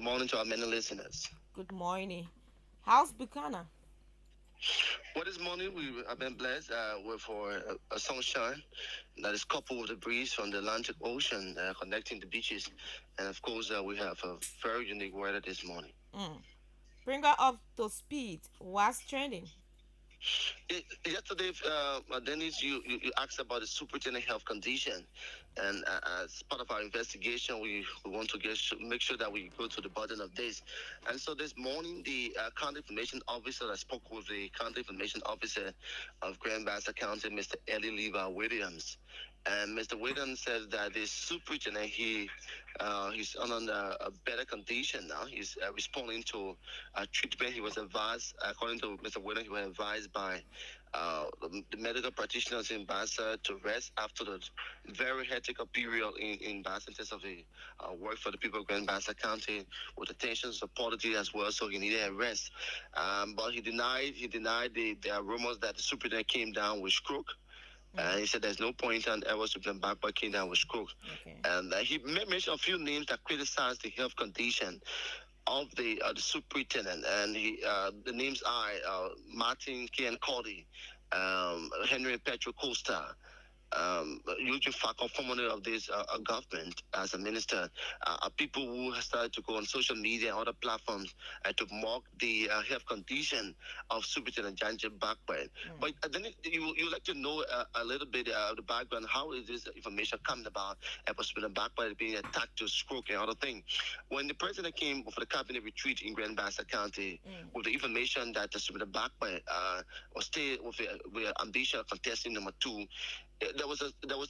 Good morning to our many listeners. Good morning. How's Buchanan? Well, this morning we have been blessed with for a sunshine that is coupled with the breeze from the Atlantic Ocean connecting the beaches, and of course we have a very unique weather this morning. Mm. Bring her up to speed. What's trending? Yesterday, Dennis, you asked about the superintendent health condition, and as part of our investigation, we want to make sure that we go to the bottom of this. And so this morning, the county information officer, I spoke with the county information officer of Grand Bassa County, Mr. Ellie Levi Williams. And Mr. Williams says that the superintendent he's on a better condition now. He's responding to treatment. He was advised, according to Mr. Williams, he was advised by the medical practitioners in Bassa to rest after the very hectic period in Bassa in terms of the work for the people of Grand Bassa County with the tensions of politics as well. So he needed a rest. But he denied the rumors that the superintendent came down with stroke. He said there's no point in ever Superintendent Bakba came down with stroke. Okay. And he mentioned a few names that criticized the health condition of the superintendent, and the names are Martin Kian Cody, Henry Petro Costa, Eugene Falcon, formerly of this government as a minister, are people who have started to go on social media and other platforms to mock the health condition of Superintendent Janje Bakwe. But then you like to know a little bit of the background. How is this information coming about? Superintendent Bakwe being attacked to stroke and other things. When the president came for the cabinet retreat in Grand Bassa County with the information that the Superintendent Bakwe was still with ambition of contesting number two, there was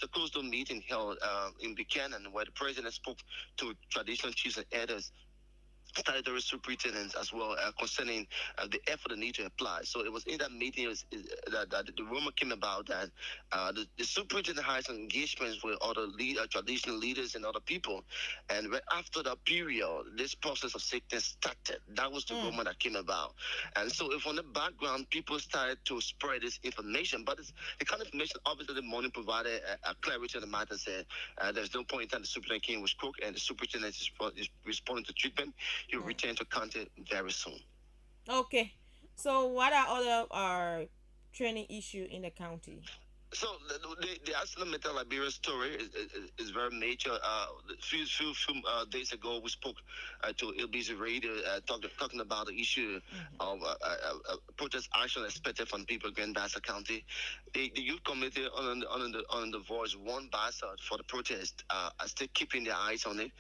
a closed door meeting held in Buchanan where the president spoke to traditional chiefs and elders, statutory superintendents as well concerning the effort they need to apply. So it was in that meeting that the rumor came about that the superintendent has engagements with other traditional leaders and other people. And right after that period, this process of sickness started. That was the rumor that came about. And so if on the background, people started to spread this information, but it's the kind of information obviously the morning provided a clarity on the matter, said there's no point in time the superintendent came with stroke and the superintendent is responding to treatment. He'll return to content very soon. Okay. So, what are other training issue in the county? So the Arsenal Metal Liberia story is very major. A few days ago, we spoke to LBC Radio talking about the issue of protest action expected from people in Grand Bassa County. The youth committee on the voice one Bassa for the protest are still keeping their eyes on it.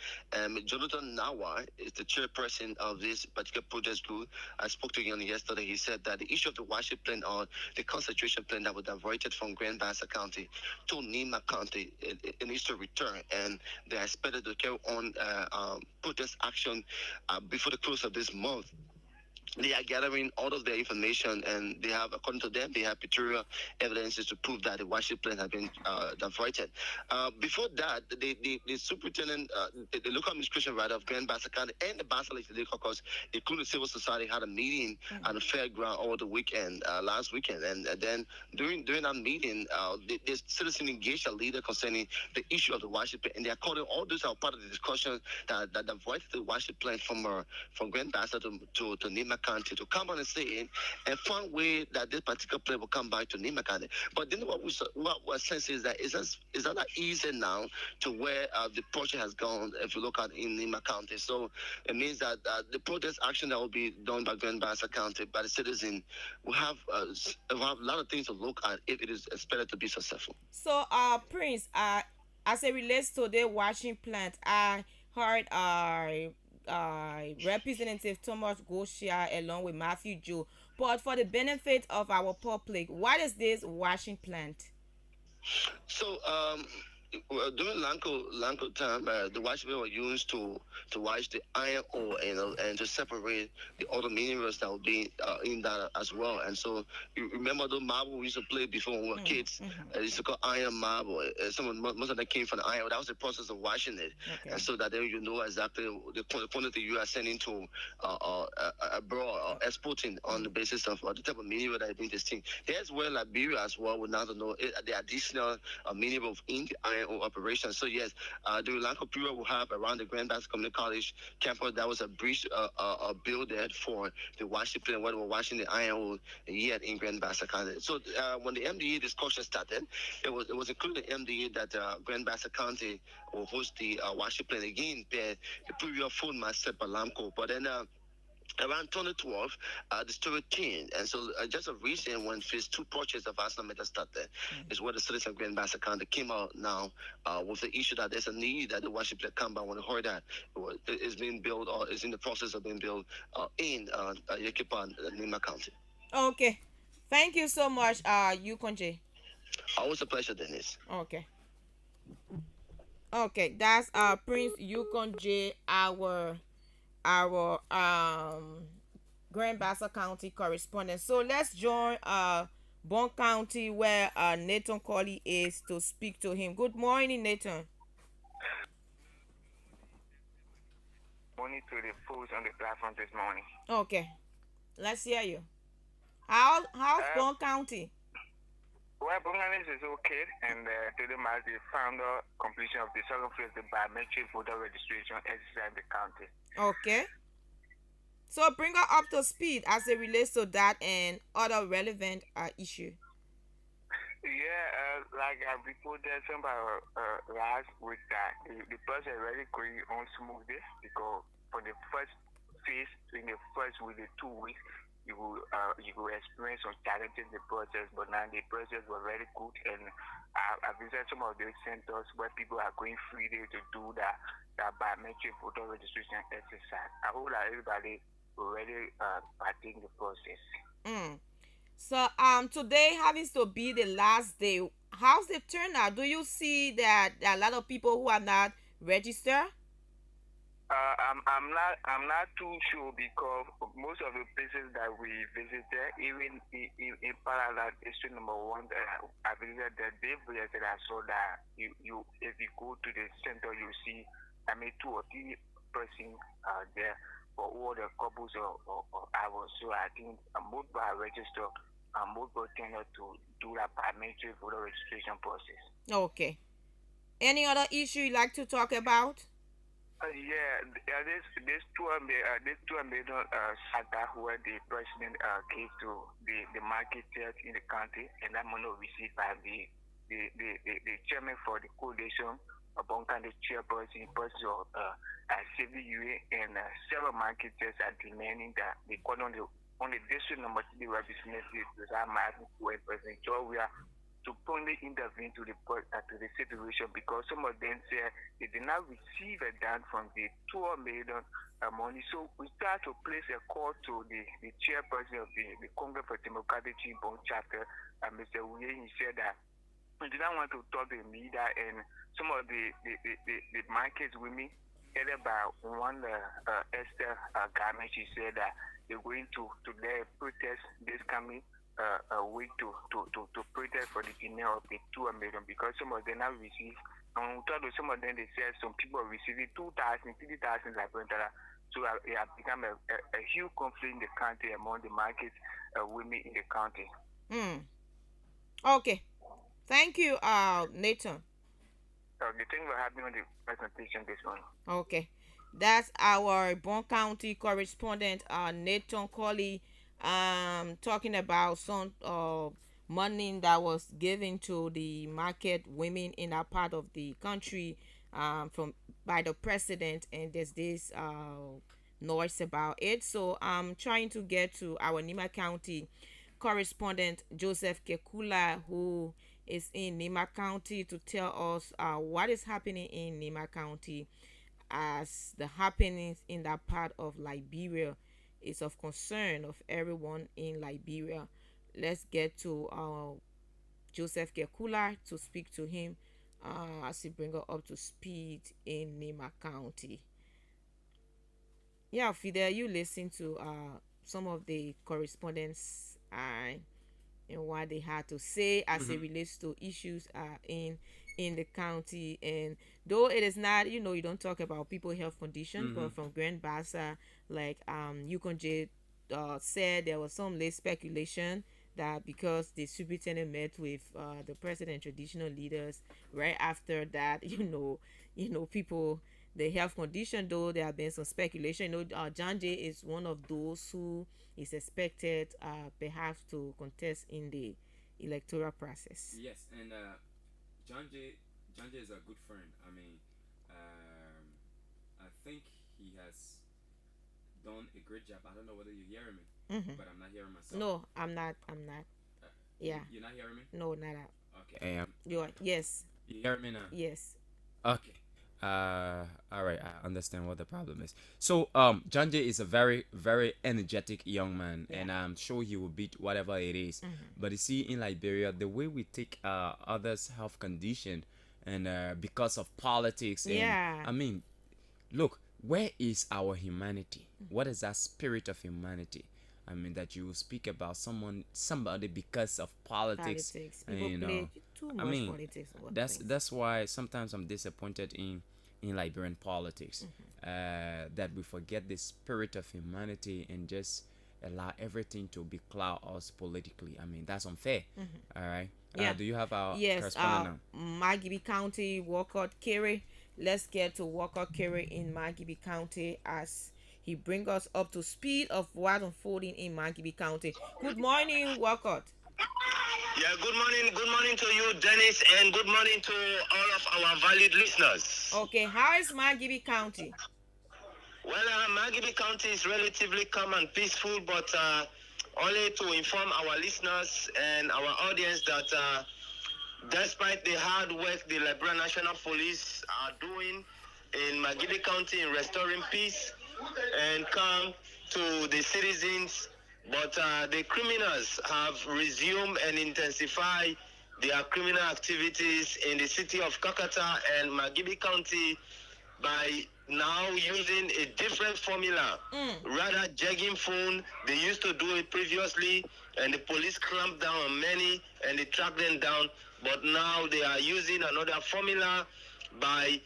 Jonathan Nawa is the chairperson of this particular protest group. I spoke to him yesterday. He said that the issue of the worship plan or the concentration plan that was diverted from Grand Bassa County to Nima County, it needs to return, and they are expected to carry on protest action before the close of this month. They are gathering all of their information, and they have, according to them, they have material evidences to prove that the worship plan has been diverted. Before that, the superintendent, the local administration rather of Grand Bassa County and the Bassa Legislative Caucus, including civil society, had a meeting at the fairground over the weekend, last weekend, and then during that meeting, the citizen engaged a leader concerning the issue of the worship plan, and they are calling all those are part of the discussion that diverted the worship plan from Grand Bassa to Nima County to come on and say it and find way that this particular play will come back to Nima County. But then what sense is that is that easy now to where the project has gone if you look at in Nima County. So it means that the protest action that will be done by Grand Bassa County by the citizen will have a lot of things to look at if it is expected to be successful. So, Prince, as it relates to the washing plant, I heard Representative Thomas Goshia along with Matthew Joe. But for the benefit of our public, what is this washing plant? So during Lanco time, the wash were used to wash the iron ore, and to separate the other minerals that would be in that as well. And so you remember the marble we used to play before when we were kids? It used to call iron marble. Most of them came from the iron. That was the process of washing it, and Okay. so that then you know exactly the quantity you are sending to abroad or exporting on the basis of the type of mineral that is being distinct. Here's where Liberia as well would now know the additional mineral in the iron INO operation. So yes, the Lanco period will have around the Grand Bassa Community College campus. That was a breach, build that for the Washington, what we're watching the INO yet in Grand Bassa County. So when the MDA discussion started, it was included MDA that Grand Bassa County will host the Washington again. The previous phone master Lamco, but then. Around 2012, the story changed. And so, just a recent when phase two purchase of Arsenal Meta started, is where the citizens of Grand Bassa County came out now with the issue that there's a need that the Washington come by when they heard that it's being built or is in the process of being built in Yekipan, Nima County. Okay. Thank you so much, Yukon J. Always a pleasure, Dennis. Okay. Okay, that's Prince Yukon J, our Grand Bassa County correspondent. So let's join Bon County where Nathan Colley is to speak to him. Good morning, Nathan. Morning to the folks on the platform this morning. Okay, let's hear you. How's Bon County? Well, Bangladesh is okay, and today marks the final completion of the second phase of the biometric voter registration exercise in the county. Okay. So bring her up to speed as it relates to that and other relevant issue. Yeah, like I reported some last week that the process already going on smoothly because for the first phase, in the first week, the 2 weeks, you will experience some challenges in the process, but now the process was very good, and I visited some of those centers where people are going freely to do that biometric voter registration exercise. I hope that everybody already partake in the process. So today happens to be the last day. How's the turnout? Do you see that there are a lot of people who are not registered? I'm not too sure because most of the places that we visited, even in Parallel District number 1, I visited the day visited, I saw that you if you go to the center, you see 2 or 3 persons there for all the couples or hours. So I think most are registered and most will tend to do that biometric voter registration process. Okay. Any other issue you like to talk about? This two million SATA where the president gave to the marketers in the country, and that money was received by the chairman for the coalition, Bon County chairperson, person of CVUA, and several marketers are demanding that they call on the district number 3 representative to that market where President Joe to only intervene to the situation because some of them say they did not receive a dime from the 2 million money. So we start to place a call to the chairperson of the Congress for Democratic Bon chapter, Mr. Wuye. He said that we did not want to talk to the media and some of the market women headed by one Esther Garment. She said that they're going to their protest this coming a week to protest for the dinner of the 2 million because some of them have received, and we talked to some of them, they said some people are receiving 2,000, 3,000 like that. So it has become a huge conflict in the country among the market women in the county. Okay. Thank you, Nathan. The thing will happen on the presentation this morning. Okay. That's our Bon County correspondent, Nathan Colley, talking about some money that was given to the market women in that part of the country from by the president, and there's this noise about it. So I'm trying to get to our Nima County correspondent Joseph Kekula, who is in Nima County, to tell us what is happening in Nima County as the happenings in that part of Liberia is of concern of everyone in Liberia. Let's get to Joseph Kekula to speak to him as he bring her up to speed in Nima County. Yeah, Fidel, you listen to some of the correspondence and what they had to say as it relates to issues in the county. And though it is not, you don't talk about people health conditions, but from Grand Bassa, like Yukon J said, there was some late speculation that because the superintendent met with the president, traditional leaders, right after that, people, the health condition, though there have been some speculation. John Jay is one of those who is expected perhaps to contest in the electoral process. Yes, and John Jay, John Jay is a good friend. I mean, um, I think he has done a great job. I don't know whether you're hearing me, Mm-hmm. but I'm not hearing myself. No, I'm not. Uh, Yeah. you're not hearing me? No, not that. Okay. You are. Yes. You hear me now? Yes. Okay. All right. I understand what the problem is. So, John Jay is a very, very energetic young man, Yeah. and I'm sure he will beat whatever it is. Mm-hmm. But you see, in Liberia, the way we take others' health condition, and because of politics, and Yeah. I mean, look, where is our humanity? What is that spirit of humanity? I mean, that you will speak about somebody because of politics, Politics. and, People you know, play too I much mean, politics. Over that's things. that's why sometimes I'm disappointed in Liberian politics, that we forget the spirit of humanity and just allow everything to be cloud us politically. I mean, that's unfair. All right. Yeah. Do you have our Yes. correspondent now? Margibi County, Walcott Kerry. Let's get to Walcott Kerry in Margibi County as he brings us up to speed of what unfolding in Margibi County. Good morning, Walcott. Yeah, good morning to you, Dennis, and good morning to all of our valued listeners. Okay, how is Margibi County? Well, Magibi County is relatively calm and peaceful, but only to inform our listeners and our audience that despite the hard work the Liberia National Police are doing in Magibi County in restoring peace and calm to the citizens, but the criminals have resumed and intensified their criminal activities in the city of Kakata and Magibi County by now using a different formula, rather jagging phone. They used to do it previously, and the police clamped down on many, and they tracked them down. But now they are using another formula by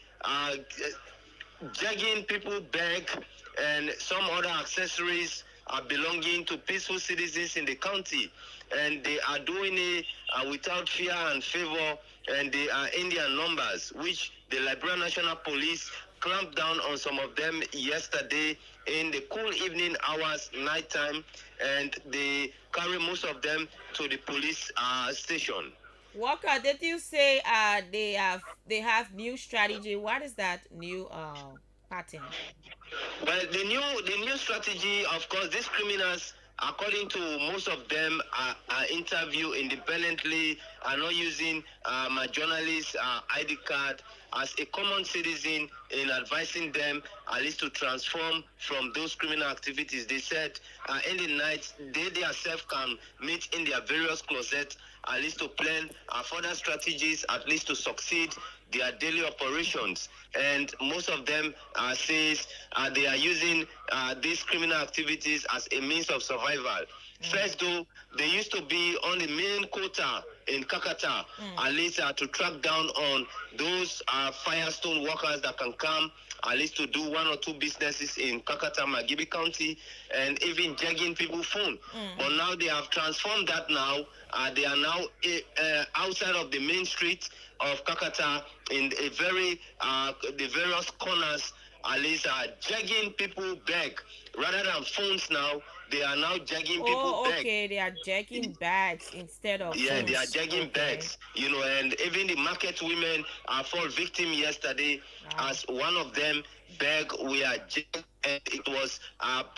jagging people back and some other accessories are belonging to peaceful citizens in the county, and they are doing it without fear and favor, and they are in their numbers, which the Liberia National Police clamped down on some of them yesterday in the cool evening hours, nighttime, and they carry most of them to the police station. Walker, did you say they have new strategy? What is that new pattern? Well, the new strategy, of course, these criminals, according to most of them, are interviewed independently, are not using my journalist ID card as a common citizen in advising them at least to transform from those criminal activities. They said in the night they themselves can meet in their various closets at least to plan further strategies, at least to succeed their daily operations. And most of them says they are using these criminal activities as a means of survival. First, though, they used to be on the main quota in Kakata, at least to track down on those Firestone workers that can come at least to do one or two businesses in Kakata, Magibi County, and even jagging people's phone. But now they have transformed that now. They are now outside of the main street of Kakata in a the various corners, at least jagging people back rather than phones now. They are now jagging people back. Okay, they are jacking bags instead of Yeah, phones. they are jagging Okay. bags, and even the market women fall victim yesterday as one of them bag we are jagged, and it was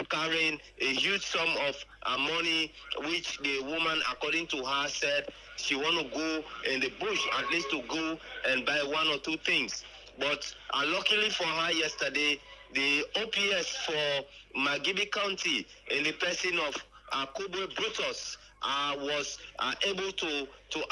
carrying a huge sum of money, which the woman, according to her, said she want to go in the bush at least to go and buy one or two things. But luckily for her yesterday, the OPS for Magibi County in the person of Kobe Brutus was able to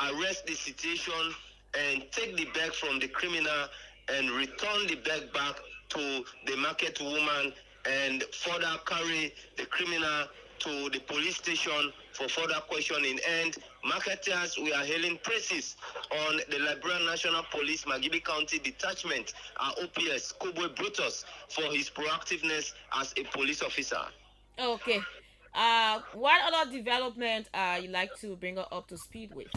arrest the situation and take the bag from the criminal and return the bag back to the market woman and further carry the criminal to the police station for further questioning. And marketers, we are hailing praises on the Liberia National Police Magibi County Detachment, OPS, Kobe Brutus, for his proactiveness as a police officer. Okay. What other development you like to bring us up to speed with?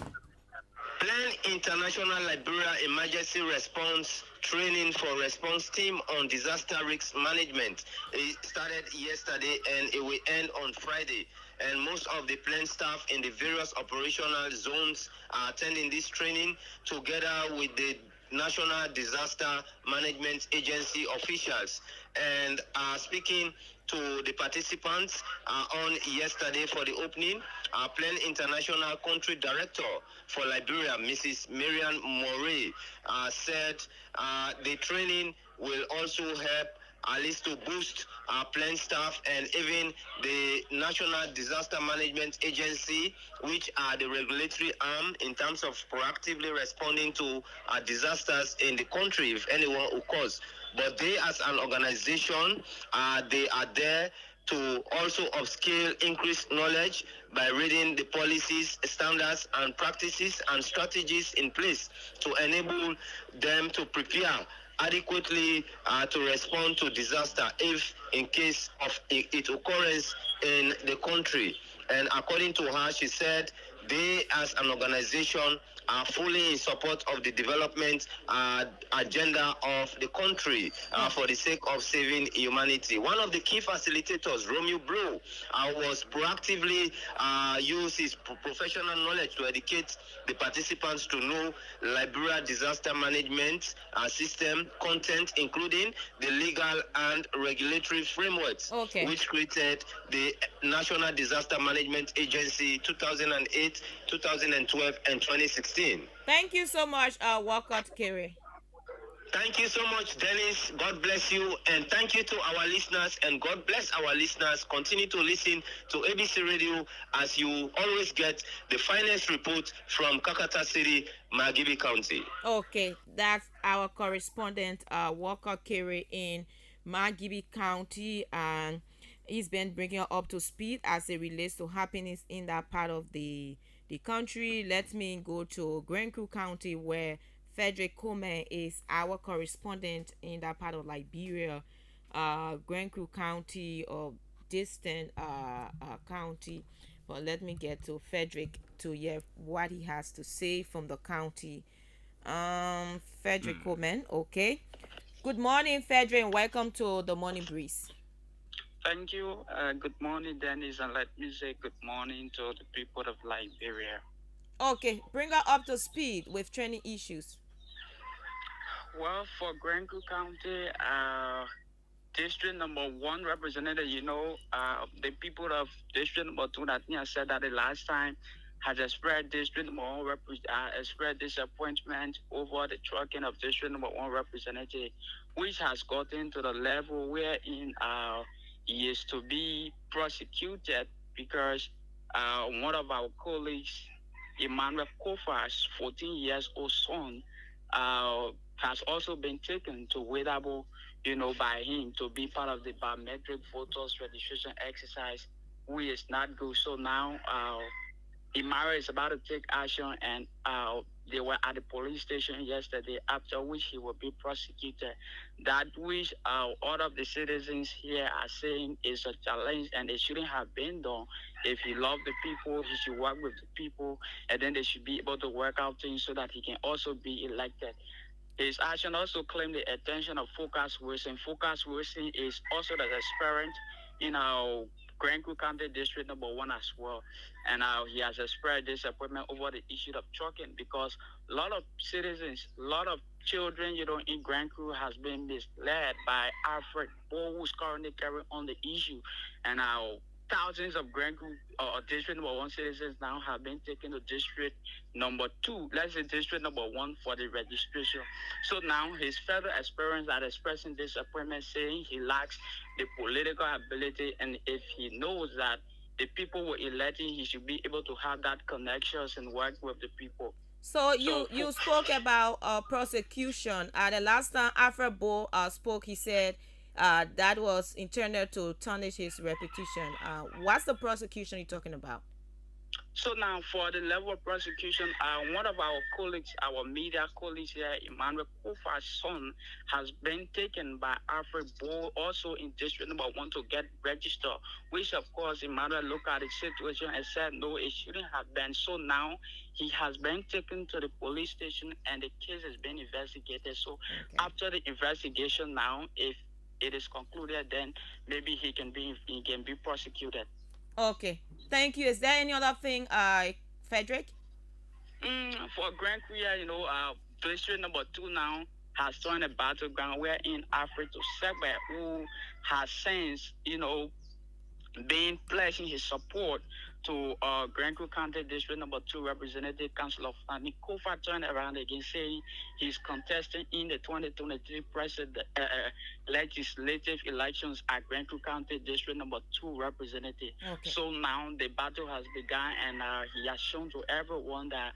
Plan International Liberia Emergency Response Training for Response Team on Disaster Risk Management. It started yesterday and it will end on Friday. And most of the plan staff in the various operational zones are attending this training together with the National Disaster Management Agency officials and are speaking to the participants on yesterday for the opening. Our Plan International Country Director for Liberia, Mrs. Miriam Moray, said the training will also help at least to boost our plan staff and even the National Disaster Management Agency, which are the regulatory arm in terms of proactively responding to disasters in the country if anyone occurs. But they, as an organization, they are there to also upscale, increase knowledge by reading the policies, standards, and practices and strategies in place to enable them to prepare adequately to respond to disaster if in case of its occurrence in the country. And according to her, she said they as an organization are fully in support of the development agenda of the country for the sake of saving humanity. One of the key facilitators, Romeo Blow, was proactively use his professional knowledge to educate the participants to know Liberia disaster management system content, including the legal and regulatory frameworks, which created the National Disaster Management Agency 2008, 2012, and 2016. Thank you so much, Walcott Kerry. Thank you so much, Dennis. God bless you. And thank you to our listeners. And God bless our listeners. Continue to listen to ABC Radio as you always get the finest report from Kakata City, Margibi County. Okay, that's our correspondent, Walcott Kerry in Margibi County. And he's been bringing up to speed as it relates to happenings in that part of the country. Let me go to Grand Crew County, where Frederick Coleman is our correspondent in that part of Liberia. Grand Crew County, or distant county. But let me get to Frederick to hear what he has to say from the county. Frederick Coleman, okay. Good morning, Frederick, and welcome to the Morning Breeze. Thank you. Good morning, Dennis, and let me say good morning to the people of Liberia. Okay, bring her up to speed with training issues. Well, for Grand Crew County, District number 1 representative, the people of District number 2 that said that the last time has expressed District number 1 expressed disappointment over the trucking of District number 1 representative, which has gotten to the level wherein he is to be prosecuted because one of our colleagues, Emmanuel Kofa's 14 years old son, has also been taken to Wedabo, by him to be part of the biometric voters registration exercise, which is not good. So now Emmanuel is about to take action, and they were at the police station yesterday, after which he will be prosecuted. That which all of the citizens here are saying is a challenge, and it shouldn't have been done. If he loved the people, he should work with the people, and then they should be able to work out things so that he can also be elected. His action also claimed the attention of Focus Wilson. Focus Wilson is also the aspirant in our Grand Crew County District number 1 as well. And he has expressed disappointment over the issue of trucking because a lot of citizens, a lot of children, in Grand Crew has been misled by Alfred Bo, who's currently carrying on the issue. And thousands of Grand Crew District number 1 citizens now have been taken to District number 2, let's say District number 1 for the registration. So now his further experience are expressing disappointment, saying he lacks the political ability, and if he knows that the people will elect him, he should be able to have that connections and work with the people. So you spoke about prosecution. The last time Alfred Bo spoke, he said that was intended to tarnish his reputation. What's the prosecution you're talking about? So now for the level of prosecution, one of our colleagues, our media colleagues here, Emmanuel Kofa's son, has been taken by Alfred Bull, also in District Number 1 to get registered, which of course Emmanuel looked at the situation and said, no, it shouldn't have been. So now he has been taken to the police station and the case is being investigated. So after the investigation now, if it is concluded, then maybe he can be prosecuted. Okay. Thank you. Is there any other thing, Frederick? For Grand Korea, District Number 2 now has joined a battleground wherein Africa Segbe, who has since, been pledging his support to Grand County District Number 2 Representative Councilor Fanny Kofa turned around again saying he's contesting in the 2023 legislative elections at Grand County District Number 2 Representative. Okay. So now the battle has begun and he has shown to everyone that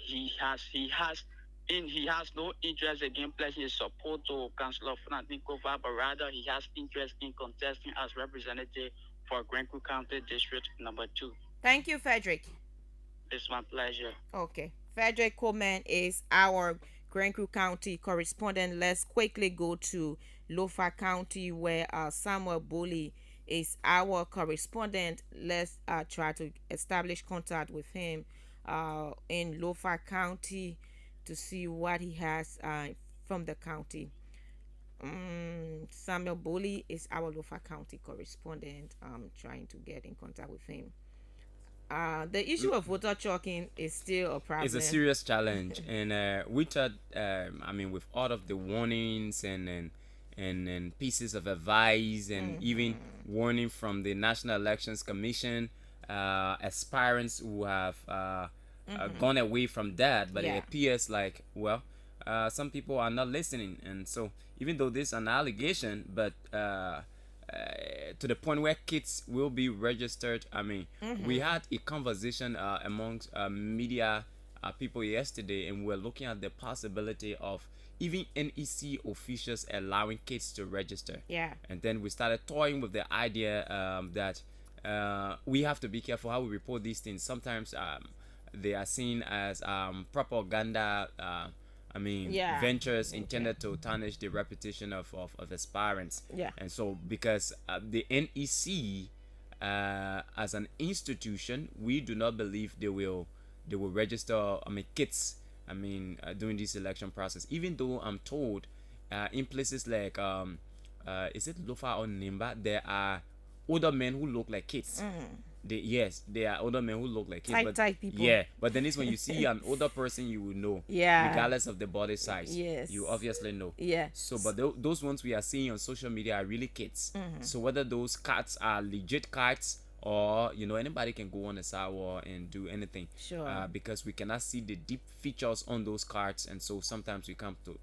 he has no interest in pledging his support to Councilor Fanny Kofa, but rather he has interest in contesting as representative for Grand County District Number 2. Thank you, Frederick. It's my pleasure. Okay. Frederick Coleman is our Grand County correspondent. Let's quickly go to Lofa County where Samuel Bully is our correspondent. Let's try to establish contact with him in Lofa County to see what he has from the county. Samuel Bully is our Lofa County correspondent. I'm trying to get in contact with him. The issue of voter chalking is still a problem. It's a serious challenge, and we thought, with all of the warnings and pieces of advice, and even warning from the National Elections Commission, aspirants who have gone away from that, but it appears like, some people are not listening, and so even though this is an allegation, but to the point where kids will be registered. We had a conversation amongst media people yesterday, and we were looking at the possibility of even NEC officials allowing kids to register. Yeah. And then we started toying with the idea that we have to be careful how we report these things. Sometimes they are seen as propaganda ventures intended to tarnish the reputation of aspirants. Yeah. And so because the NEC as an institution, we do not believe they will register kids during this election process, even though I'm told in places like is it Lofa or Nimba, there are older men who look like kids. They are older men who look like kids. Tight people. Yeah, but then it's when you see an older person, you will know. Yeah. Regardless of the body size. Yes. You obviously know. Yeah. So, but those ones we are seeing on social media are really kids. So whether those cards are legit cards or anybody can go on the sidewalk and do anything. Sure. Because we cannot see the deep features on those cards, and so sometimes we come to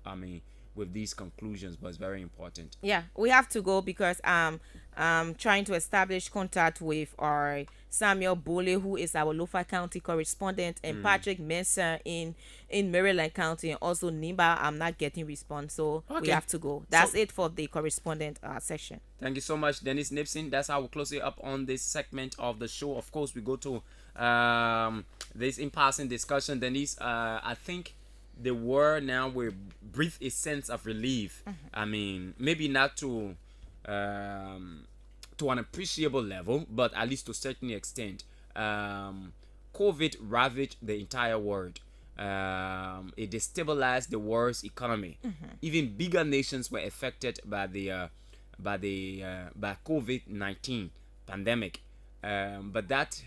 with these conclusions, but it's very important. Yeah, we have to go because trying to establish contact with our Samuel Bully, who is our Lofa County correspondent, and Patrick Mensah in Maryland County, and also Nimba. I'm not getting response, so we have to go. That's it for the correspondent section. Thank you so much, Dennis Nipson. That's how we'll close it up on this segment of the show. Of course, we go to this in-person discussion. Dennis, I think the world now will breathe a sense of relief. Maybe not to an appreciable level, but at least to a certain extent. COVID ravaged the entire world. It destabilized the world's economy. Even bigger nations were affected by COVID-19 pandemic. But that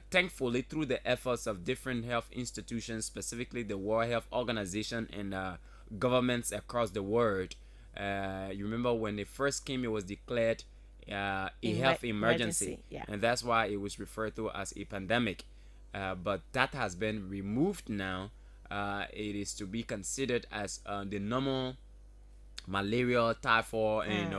thankfully, through the efforts of different health institutions, specifically the World Health Organization and governments across the world, you remember when it first came, it was declared a health emergency. Yeah. And that's why it was referred to as a pandemic. But that has been removed now. It is to be considered as the normal malaria, typhoid,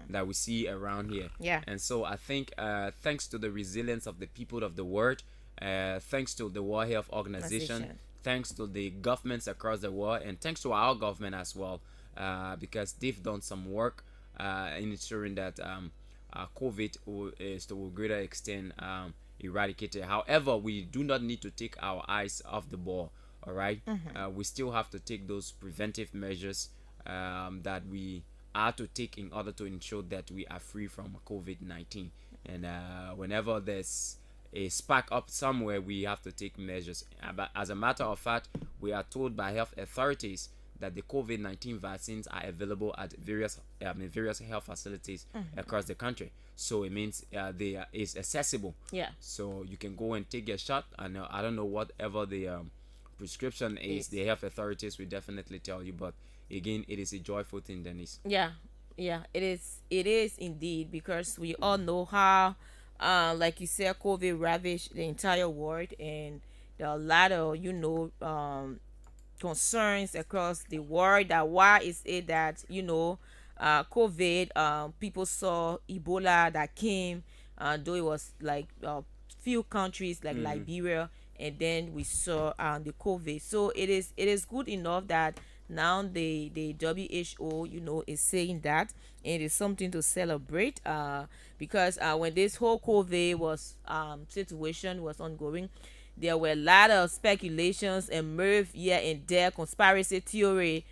that we see around here. Yeah. And so I think thanks to the resilience of the people of the world, thanks to the World Health Organization, thanks to the governments across the world, and thanks to our government as well, because they've done some work in ensuring that COVID is to a greater extent eradicated. However, we do not need to take our eyes off the ball. All right, we still have to take those preventive measures that we are to take in order to ensure that we are free from COVID-19. And whenever there's a spark up somewhere, we have to take measures. But as a matter of fact, we are told by health authorities that the COVID-19 vaccines are available at various health facilities across the country. So it means it's accessible. Yeah. So you can go and take your shot. And I don't know whatever the prescription is. Yes. The health authorities will definitely tell you. But again, it is a joyful thing, Denise. Yeah, yeah, it is indeed, because we all know how like you said, COVID ravaged the entire world, and there are a lot of concerns across the world that why is it that COVID, people saw Ebola that came, though it was like few countries like Liberia, and then we saw the COVID. So it is good enough that now the WHO is saying that, and it is something to celebrate, because when this whole COVID was situation was ongoing, there were a lot of speculations emerged here and there, conspiracy theory,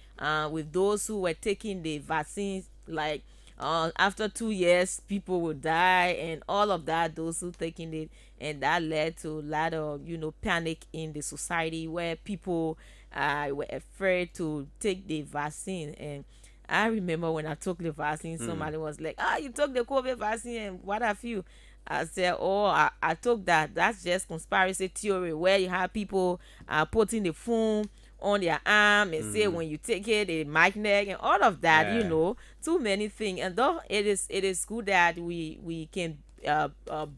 with those who were taking the vaccines, like after 2 years people will die and all of that, those who taking it, and that led to a lot of panic in the society, where people were afraid to take the vaccine. And I remember when I took the vaccine, somebody was like, you took the COVID vaccine, and what have you? I said, oh, I took that. That's just conspiracy theory, where you have people putting the phone on their arm and say when you take it, it magnet and all of that, Yeah. too many things. And though it is good that we can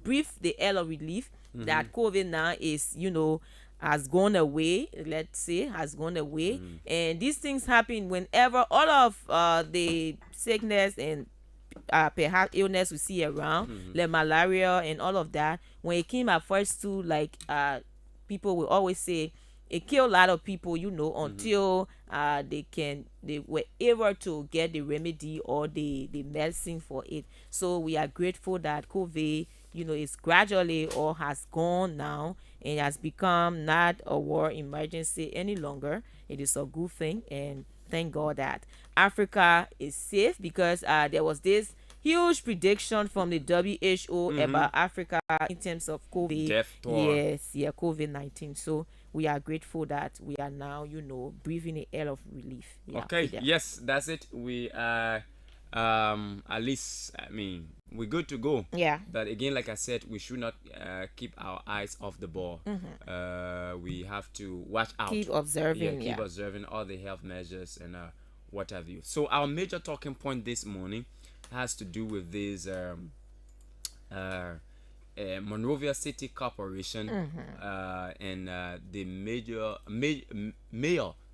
breathe the air of relief that COVID now is, has gone away, let's say, has gone away. And these things happen whenever all of the sickness and perhaps illness we see around, like malaria and all of that. When it came at first to, like, people will always say it killed a lot of people, until they were able to get the remedy or the medicine for it. So we are grateful that COVID, is gradually or has gone now and has become not a war emergency any longer. It is a good thing, and thank God that Africa is safe, because there was this huge prediction from the WHO about Africa in terms of COVID. Death toll. Yes, yeah, COVID-19. So we are grateful that we are now, breathing the air of relief. Yeah, Okay, yeah. yes, that's it. We are at least, I mean, we're good to go. Yeah. But again, like I said, we should not keep our eyes off the ball. We have to watch out. Keep observing, Keep yeah. observing all the health measures and what have you. So our major talking point this morning has to do with this Monrovia City Corporation and the mayor.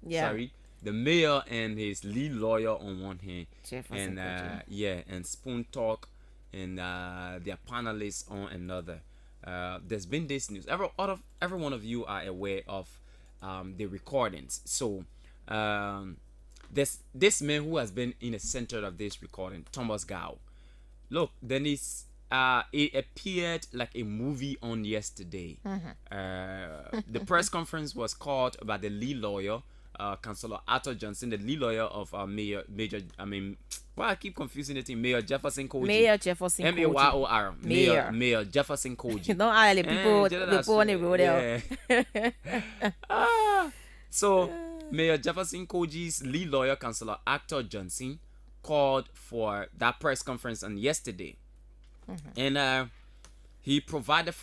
Yeah. Sorry, the mayor and his lead lawyer on one hand, Jefferson and Koji. and Spoon Talk and their panelists on another. There's been this news. Every one of you are aware of the recordings. So there's this man who has been in the center of this recording, Thomas Gow. Look, Dennis, it appeared like a movie on yesterday. The press conference was called by the lead lawyer, Councillor Arthur Johnson, the lead lawyer of I keep confusing it in Mayor Jefferson Koji. Mayor Jefferson Koji. Mayor. Mayor. Mayor Jefferson Koji. Don't ask the people, just on the road there. So, Mayor Jefferson Koji's lead lawyer, Councillor Arthur Johnson, called for that press conference on yesterday. And he provided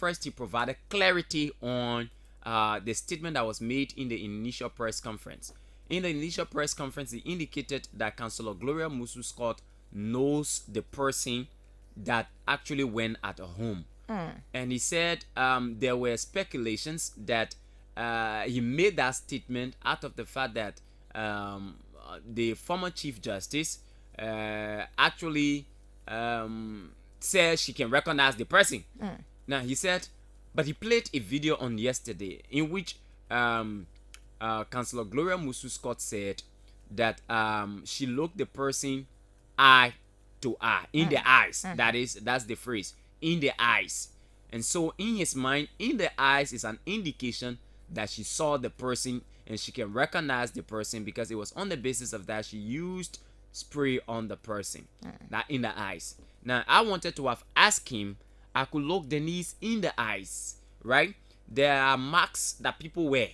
clarity on the statement that was made in the initial press conference. In the initial press conference, he indicated that Councillor Gloria Musu Scott knows the person that actually went at her home. And he said there were speculations that he made that statement out of the fact that the former Chief Justice actually says she can recognize the person. Now, he said, but he played a video on yesterday in which Councillor Gloria Musu Scott said that she looked the person eye to eye, in the eyes. That's the phrase, in the eyes. And so in his mind, in the eyes is an indication that she saw the person and she can recognize the person, because it was on the basis of that she used spray on the person, not in the eyes. Now I wanted to have asked him, I could look Denise in the eyes, right? There are marks that people wear.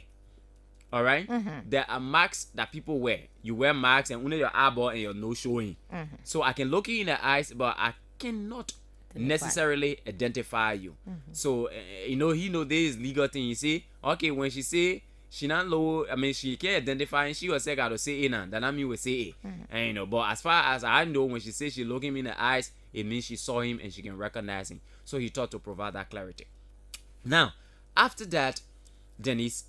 All right? There are marks that people wear. You wear marks and only your eyeball and your nose showing. So I can look you in the eyes, but I cannot necessarily identify you. So he know there is legal thing. You see, okay, when she say she not low, I mean she can identify, and she was say gotta say it, then I mean we say it. And but as far as I know, when she says she look him in the eyes, it means she saw him and she can recognize him. So he thought to provide that clarity. Now, after that, Denise,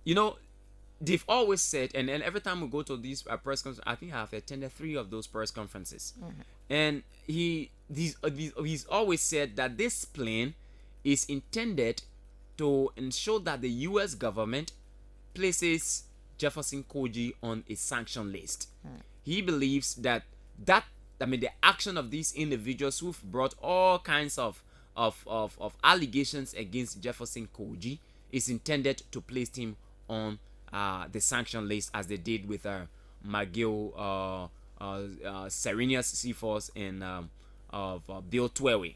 they've always said, and every time we go to these press conferences, I think I've attended 3 of those press conferences, and he's always said that this plan is intended to ensure that the U.S. government places Jefferson Koji on a sanction list. He believes that the action of these individuals who've brought all kinds of allegations against Jefferson Koji is intended to place him on the sanction list, as they did with McGill, Serenius Seaforth, and Bill Twelve.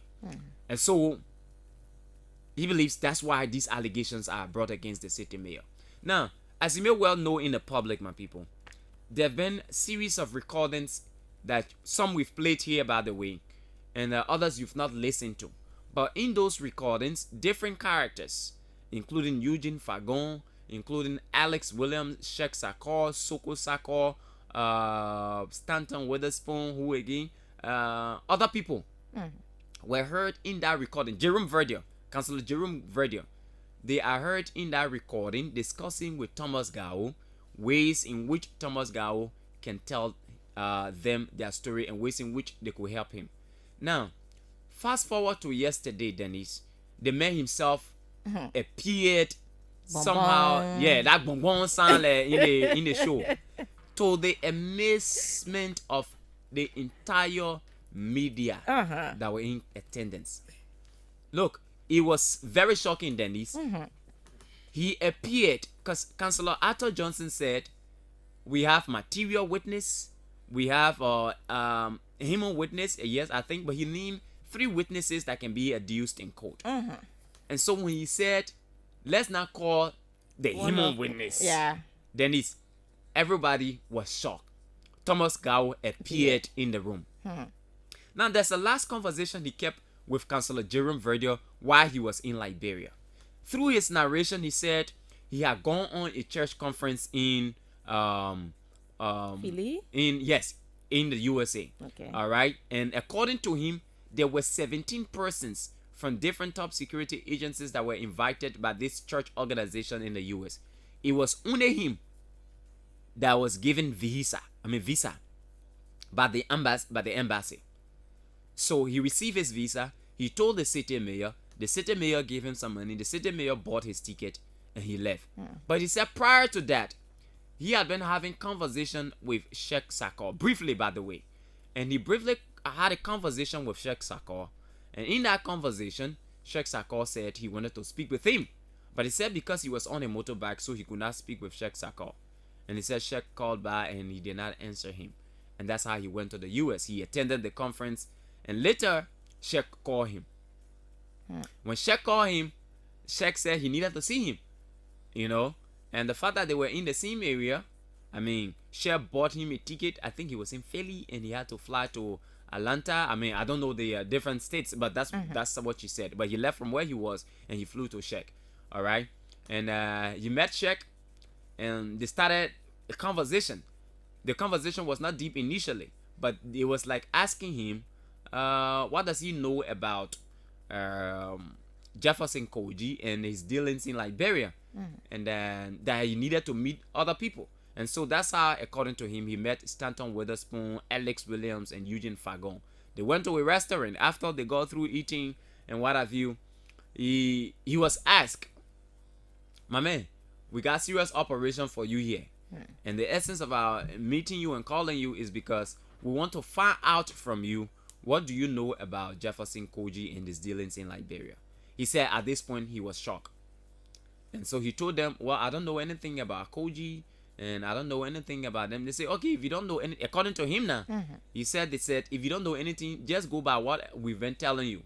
And so he believes that's why these allegations are brought against the city mayor. Now, as you may well know in the public, my people, there have been a series of recordings that some we've played here, by the way, and others you've not listened to. But in those recordings, different characters, including Eugene Fagon, including Alex Williams, Sheikh Sarkar, Soko Sarkar, Stanton Witherspoon, who again, other people were heard in that recording. Jerome Verdier, Councillor Jerome Verdier, they are heard in that recording discussing with Thomas Gao ways in which Thomas Gao can tell them their story and ways in which they could help him. Now, fast forward to yesterday, Denise, the man himself appeared somehow, that bonbon sound in the show, to the amazement of the entire media that were in attendance. Look, it was very shocking, Denise. He appeared because Councillor Arthur Johnson said, we have material witness, we have human witness, yes, I think, but he named 3 witnesses that can be adduced in court. And so when he said, let's not call the human witness, Denise, everybody was shocked. Thomas Gao appeared in the room. Now, there's a last conversation he kept with Councillor Jerome Verdier while he was in Liberia. Through his narration, he said he had gone on a church conference in Philly? in the USA. Okay. All right. And according to him, there were 17 persons from different top security agencies that were invited by this church organization in the US. It was only him that was given visa by the embassy. So he received his visa. He told the city mayor. The city mayor gave him some money. The city mayor bought his ticket and he left. But he said prior to that, he had been having conversation with Sheikh Sarkar, briefly, by the way. And he briefly had a conversation with Sheikh Sarkar. And in that conversation, Sheikh Sarkar said he wanted to speak with him. But he said because he was on a motorbike, so he could not speak with Sheikh Sarkar. And he said Sheikh called by and he did not answer him. And that's how he went to the US. He attended the conference. And later, Sheikh called him. When Sheikh called him, Sheikh said he needed to see him. And the fact that they were in the same area, I mean, Sheikh bought him a ticket. I think he was in Philly and he had to fly to Atlanta. I mean, I don't know the different states, but that's what she said. But he left from where he was and he flew to Sheikh. All right. And he met Sheikh and they started a conversation. The conversation was not deep initially, but it was like asking him, what does he know about Jefferson Koji and his dealings in Liberia, and then that he needed to meet other people. And so that's how, according to him, he met Stanton Witherspoon, Alex Williams, and Eugene Fagon. They went to a restaurant. After they got through eating and what have you, he was asked, my man, we got serious operation for you here. And the essence of our meeting you and calling you is because we want to find out from you, what do you know about Jefferson Koji and his dealings in Liberia? He said at this point he was shocked. And so he told them, well, I don't know anything about Koji, and I don't know anything about them. They say, okay, if you don't know any, according to him now, they said, if you don't know anything, just go by what we've been telling you.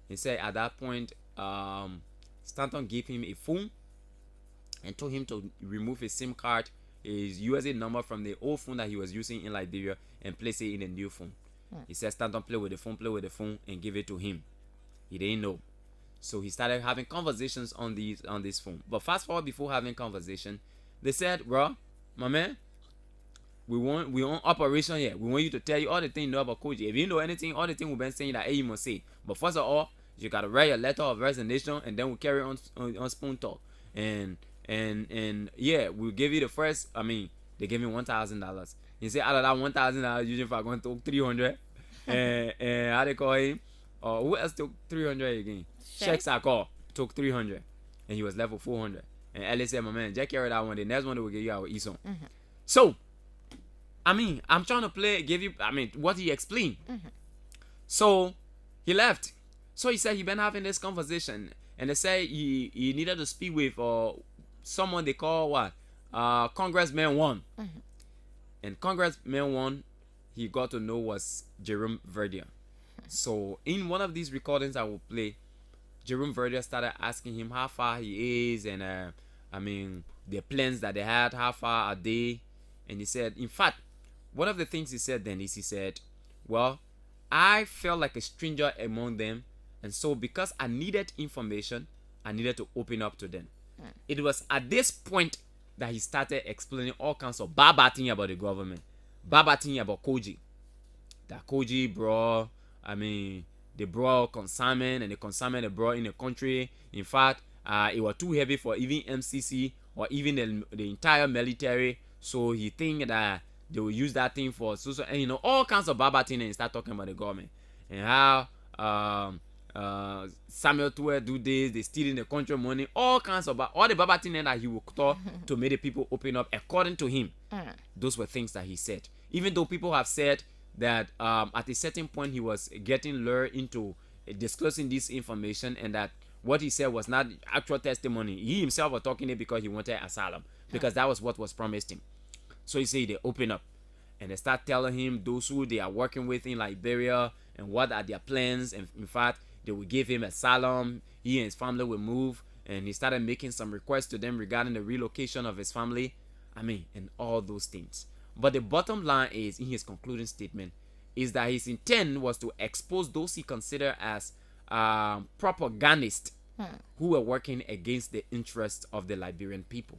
He said at that point, Stanton gave him a phone and told him to remove his SIM card, his USA number from the old phone that he was using in Liberia and place it in a new phone. He said, Stanton, play with the phone, and give it to him. He didn't know. So he started having conversations on this phone. But fast forward, before having conversation, they said, bro, my man, we on operation here. We want you to tell you all the things you know about Koji. If you know anything, all the things we've been saying that you must say. But first of all, you gotta write a letter of resignation, and then we'll carry on Spoon Talk. And yeah, we'll give you the first. I mean, they gave me $1,000. He said out of that $1,000, usually if I going to 300, and how they call him? Who else took 300 again? Checks I call took 300, and he was left with 400. And Ellie said, my man, just carry that one. The next one they will give you our Eson. So, I mean, I'm trying to give you, what he explained. So, he left. So he said he been having this conversation, and they say he needed to speak with someone they call what? Congressman One. And Congressman One, he got to know was Jerome Verdier. So in one of these recordings I will play, Jerome Verdier started asking him how far he is, and the plans that they had, how far are they? And he said, in fact, one of the things he said then is he said, well, I felt like a stranger among them, and so because I needed information, I needed to open up to them. It was at this point that he started explaining all kinds of bad things about the government, bad things about Koji. That Koji, bro, they brought consignment, and the consignment they brought in the country. In fact, it was too heavy for even MCC or even the entire military. So he think that they will use that thing for social, and all kinds of bad things, and start talking about the government and how Samuel Tuer do this, they stealing the country money, all kinds of all the bad things that he will talk to make the people open up. According to him, those were things that he said. Even though people have said that at a certain point he was getting lured into disclosing this information, and that what he said was not actual testimony. He himself was talking it because he wanted asylum, because that was what was promised him. So he said they open up and they start telling him those who they are working with in Liberia and what are their plans, and in fact they will give him asylum, he and his family will move, and he started making some requests to them regarding the relocation of his family, and all those things. But the bottom line is, in his concluding statement, is that his intent was to expose those he considered as propagandists who were working against the interests of the Liberian people.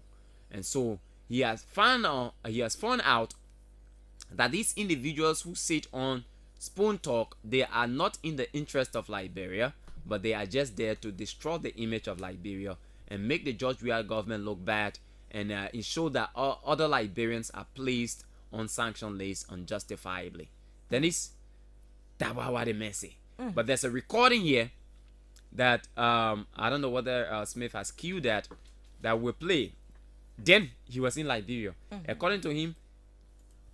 And so he has found out that these individuals who sit on Spoon Talk, they are not in the interest of Liberia, but they are just there to destroy the image of Liberia and make the George Weah government look bad, and ensure that other Liberians are placed on sanction lists unjustifiably. Dennis, that's what the man say. But there's a recording here that I don't know whether Smith has queued that will play. Then he was in Liberia. According to him,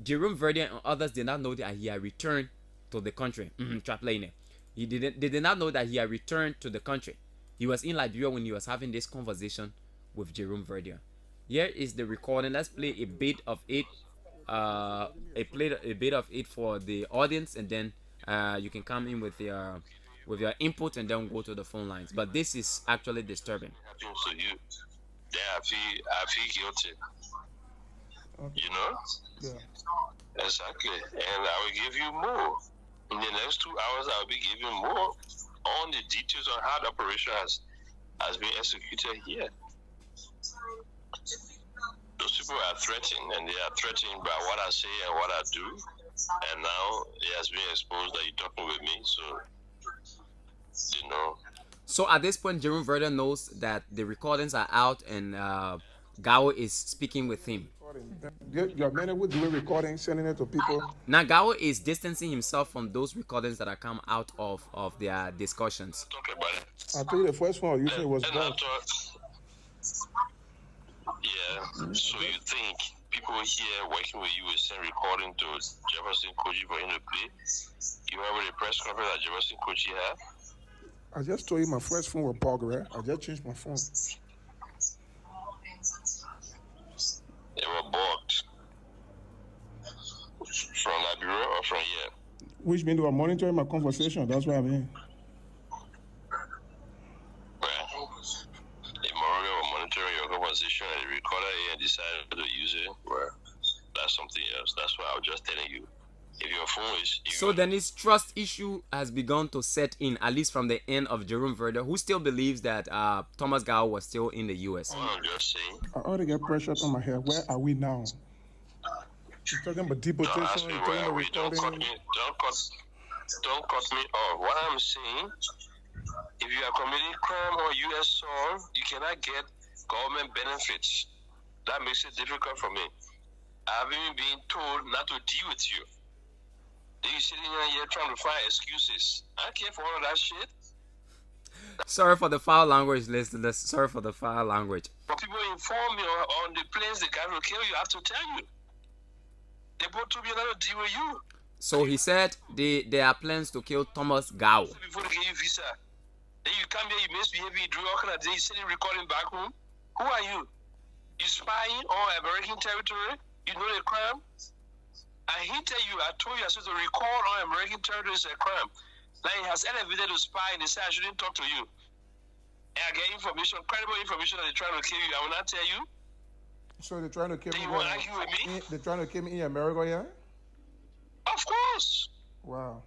Jerome Verdier and others did not know that he had returned to the country. They did not know that he had returned to the country. He was in Liberia when he was having this conversation with Jerome Verdier. Here is the recording. Let's play a bit of it. A bit of it for the audience, and then you can come in with your input, and then go to the phone lines. But this is actually disturbing. Happens to you, then I feel guilty. You know? Yeah. Exactly. And I will give you more. In the next 2 hours, I will be giving more on the details on how the operation has been executed here. Those people are threatened, and they are threatened by what I say and what I do. And now it has been exposed that you're talking with me, so you know. So at this point, Jerome Verdier knows that the recordings are out, and Gao is speaking with him. Your man was doing recording, sending it to people. Now Gao is distancing himself from those recordings that are come out of their discussions. Talk about it. I think the first one you said was wrong. Yeah, so you think people here working with you will send recording to Jefferson Koji for him to play? You remember the press conference that Jefferson Koji had? I just told you my first phone was bugged, right? I just changed my phone. They were bugged. From Liberia or from here? Which means they were monitoring my conversation. That's what I mean. Well, if Monrovia were monitoring your conversation and they recorded it and decided to use it, well, that's something else. That's why I was just telling you. If your phone is... So then his trust issue has begun to set in, at least from the end of Jerome Verder, who still believes that Thomas Gao was still in the U.S. I'm just saying. I already get pressure on my head. Where are we now? You're talking about deportation, you're talking about recording. Don't cut me off. What I'm saying, if you are committing crime on U.S. soil, you cannot get government benefits. That makes it difficult for me. I've even been told not to deal with you. Then you're sitting here trying to find excuses. I don't care for all of that shit. Sorry for the foul language, listeners. Sorry for the foul language. But people inform me on the planes the guy will kill you. I have to tell you. They both told me not to deal with you. So he said there are plans to kill Thomas Gao. Before they give you visa. Then you come here, you misbehave, you do all kind of things, you sitting recording back home. Who are you? You spying on American territory? You know the crime? I tell you, I told you I said to record on American territory is a crime. Like it has elevated to spy and they say I shouldn't talk to you. And I get information, credible information that they're trying to kill you. I will not tell you. So they're trying to kill me. You want to argue with me? They're trying to kill me in America, yeah? Of course. Wow.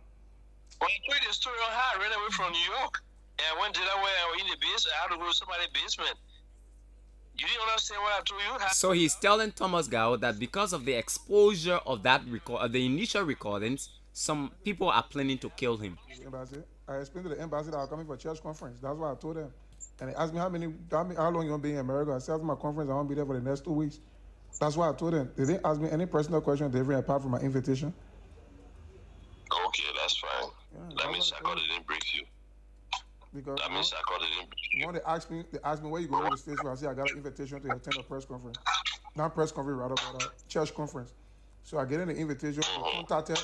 When I told you the story on how I ran away from New York and I went to that way, I was in the basement, I had to go to somebody's basement. You didn't understand what I told you? So he's telling Thomas Gao that because of the exposure of that the initial recordings, some people are planning to kill him. Embassy. I explained to the embassy that I was coming for a church conference. That's what I told them. And they asked me how long you gonna be in America. I said after my conference, I want to be there for the next 2 weeks. That's why I told them. They didn't ask me any personal question, David, apart from my invitation. Okay, that's fine. Yeah, that means Sako didn't brief you. Because that means Sako didn't brief you. When they asked me where you going to the States for, I said I got an invitation to attend a press conference. Not press conference, rather, but a church conference. So I get in the invitation. They contacted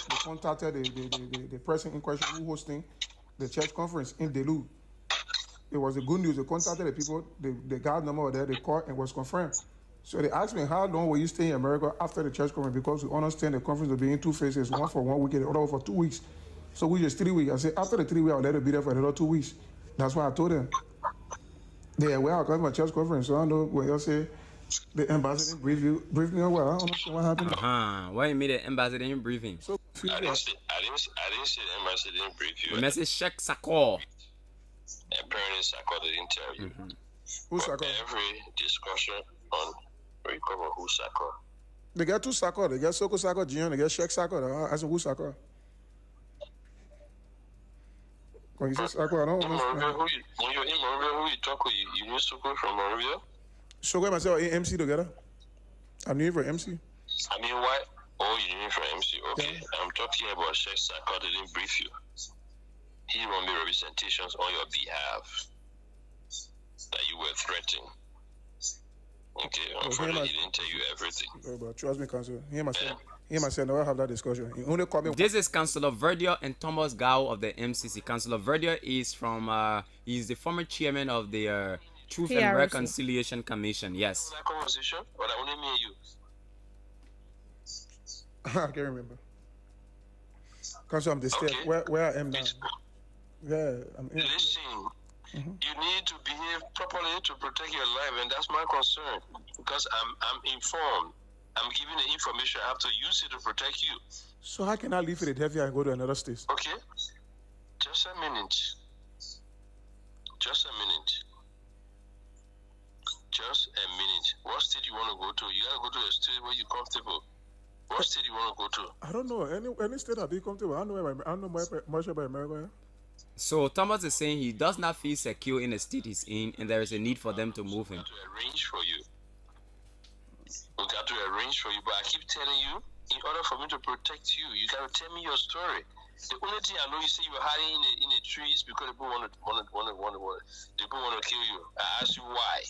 the person in question who hosting the church conference in Duluth. It was the good news. They contacted the people. The guard number was there. They called and was confirmed. So they asked me, how long will you stay in America after the church conference? Because we understand the conference will be in 2 phases, one for 1 week and the other for 2 weeks. So we just 3 weeks. I said, after the 3 weeks, I'll let it be there for another 2 weeks. That's why I told them. They were out coming to my church conference. So I know when you say the ambassador didn't brief me well. I don't understand what happened. Why you made the ambassador didn't brief him? So I didn't say the ambassador didn't brief you. The message check Sako. Apparently Sako didn't tell you. Who's Sako? Every discussion on recover who's Sako. They got 2 Sako. They got Soko Sako, Jian. They got Sheikh Sako. I said, who's Sako? When you say Sako, I don't understand. When you're in Monrovia, who you talk with? You knew Soko from Monrovia? Soko and myself in MC together. I knew him for MC. I mean, why? Oh, you knew him for MC. Okay. Yeah. I'm talking about Sheikh Sako didn't brief you. He won't be representations on your behalf that you were threatening. Okay, unfortunately, he didn't tell you everything. Oh, but trust me, Councilor. He and myself never have that discussion. He only called me. This is Councilor Verdier and Thomas Gao of the MCC. Councilor Verdier is from, he's the former chairman of the Truth and Reconciliation Commission. Yes. That conversation, but I only me and you. I can't remember. Councilor, I'm the state. Where I am now. Yeah, I'm in. Listen. You need to behave properly to protect your life, and that's my concern. Because I'm informed. I'm giving the information. I have to use it to protect you. So how can I leave Philadelphia and go to another state? Okay. Just a minute. Just a minute. Just a minute. What state you want to go to? You gotta go to a state where you're comfortable. What state you want to go to? I don't know. Any state I'll be comfortable. I don't know much about America. So Thomas is saying he does not feel secure in the state he's in, and there is a need for them to move him. To arrange for you. We got to arrange for you, but I keep telling you, in order for me to protect you, you got to tell me your story. The only thing I know, you say you were hiding in the trees because people want to kill you. I asked you why.